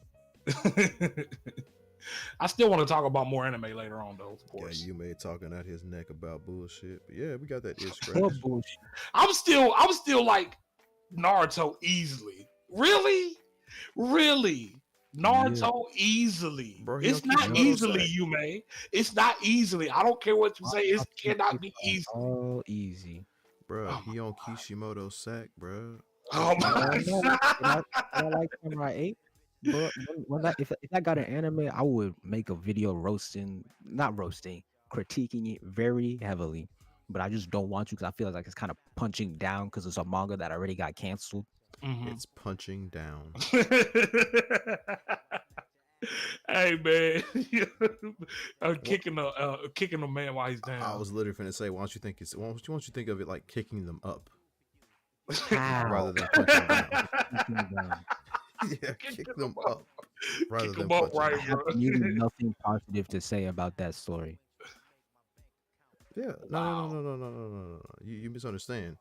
I still want to talk about more anime later on, though. Of course. Yeah, you may talking out his neck about bullshit, but yeah, we got that itch What scratched. bullshit? I'm still like Naruto easily. Really? Naruto easily. Bro, It's not easily, Yume. It's not easily. I don't care what you say. It cannot be easy. All easy. Bro, he on Kishimoto's sack, bro. Oh my god. I like Samurai 8. But if I got an anime, I would make a video critiquing it very heavily. But I just don't want to because I feel like it's kind of punching down because it's a manga that already got canceled. Mm-hmm. It's punching down. Hey man, kicking a man while he's down. I was literally finna say, why don't you think of it like kicking them up Rather than punching down? Yeah, kick them up rather than punching right, down. I have really nothing positive to say about that story. Yeah, no. You misunderstand.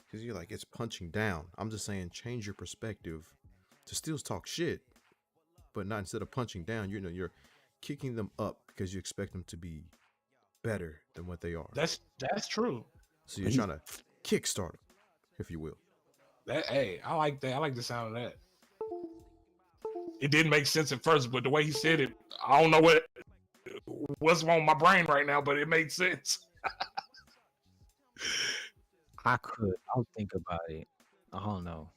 Because you're like, it's punching down. I'm just saying, change your perspective to still talk shit, but not instead of punching down. You're kicking them up because you expect them to be better than what they are. That's true. So you're trying to kickstart them, if you will. Hey, I like that. I like the sound of that. It didn't make sense at first, but the way he said it, I don't know what's wrong with my brain right now, but it made sense. I'll think about it. I don't know.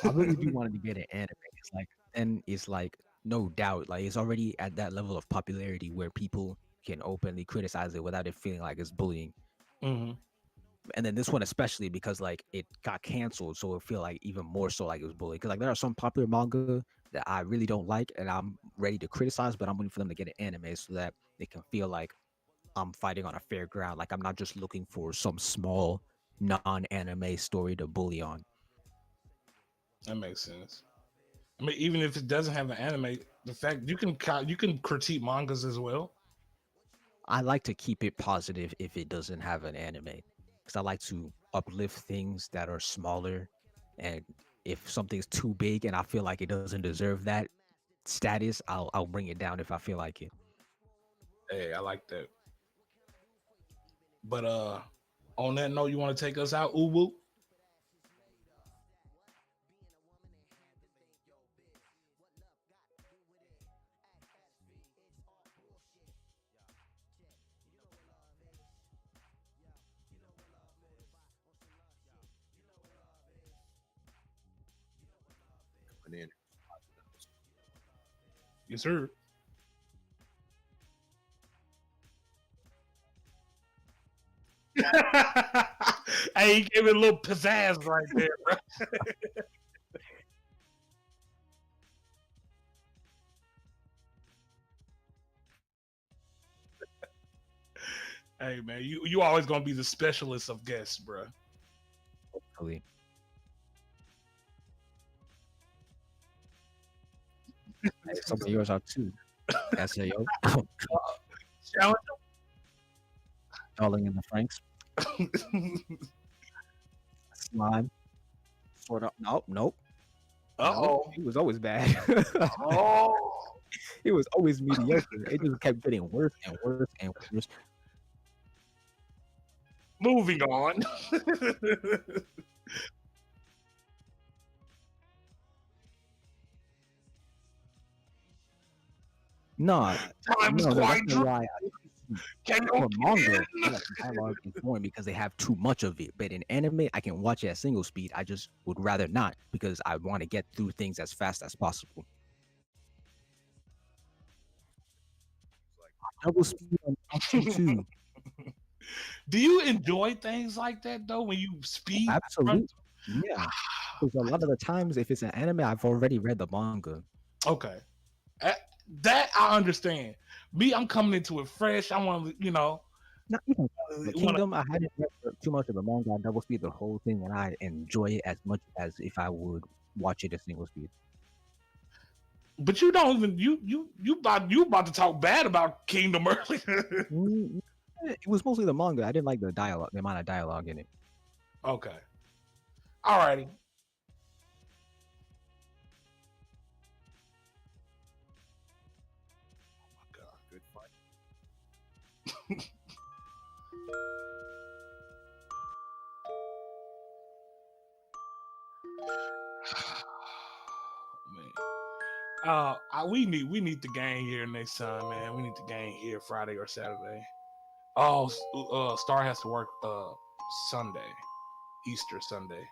I really do want to get an anime. It's like no doubt, like it's already at that level of popularity where people can openly criticize it without it feeling like it's bullying. Mm-hmm. And then this one especially because like it got canceled, so it feel like even more so like it was bullying. Because like there are some popular manga that I really don't like, and I'm ready to criticize, but I'm waiting for them to get an anime so that they can feel like I'm fighting on a fair ground. Like I'm not just looking for some small non-anime story to bully on. That makes sense. I mean, even if it doesn't have an anime, the fact you can critique mangas as well. I like to keep it positive if it doesn't have an anime, because I like to uplift things that are smaller, and if something's too big and I feel like it doesn't deserve that status, I'll bring it down if I feel like it. Hey, I like that. But on that note, you want to take us out, Uwu? Yes, sir. Hey, he gave it a little pizzazz right there, bro. Hey, man, you always gonna be the specialist of guests, bro. Hopefully. Hey, some of yours are too. SAO. Challenge Darling in the Franks. Slime. Sort of. Nope. Uh-oh. He was always bad. Oh. He was always mediocre. It just kept getting worse and worse and worse. Moving on. No, Time's no, quite that's not why. Can't go For manga, in. I like dialogue is boring because they have too much of it. But in anime, I can watch it at single speed. I just would rather not because I want to get through things as fast as possible. Double speed on action too. Do you enjoy things like that though? When you speed run? Absolutely. Yeah. Because a lot of the times, if it's an anime, I've already read the manga. Okay, Uh, that I understand. Me, I'm coming into it fresh. I want to, Not even the want to. Kingdom, I hadn't read too much of the manga. I double speed the whole thing, and I enjoy it as much as if I would watch it at single speed. But you don't even you about to talk bad about Kingdom earlier. Mm, It was mostly the manga. I didn't like the dialogue, the amount of dialogue in it. Okay, alrighty. God, good fight. Man, we need the game here next time, man. We need the game here Friday or Saturday. Oh, Star has to work Sunday, Easter Sunday.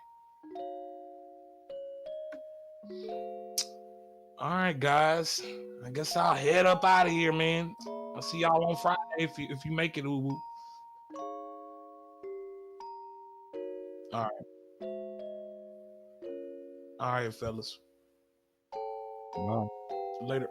All right, guys. I guess I'll head up out of here, man. I'll see y'all on Friday if you make it, Ubu. All right, all right, fellas. Wow. Later.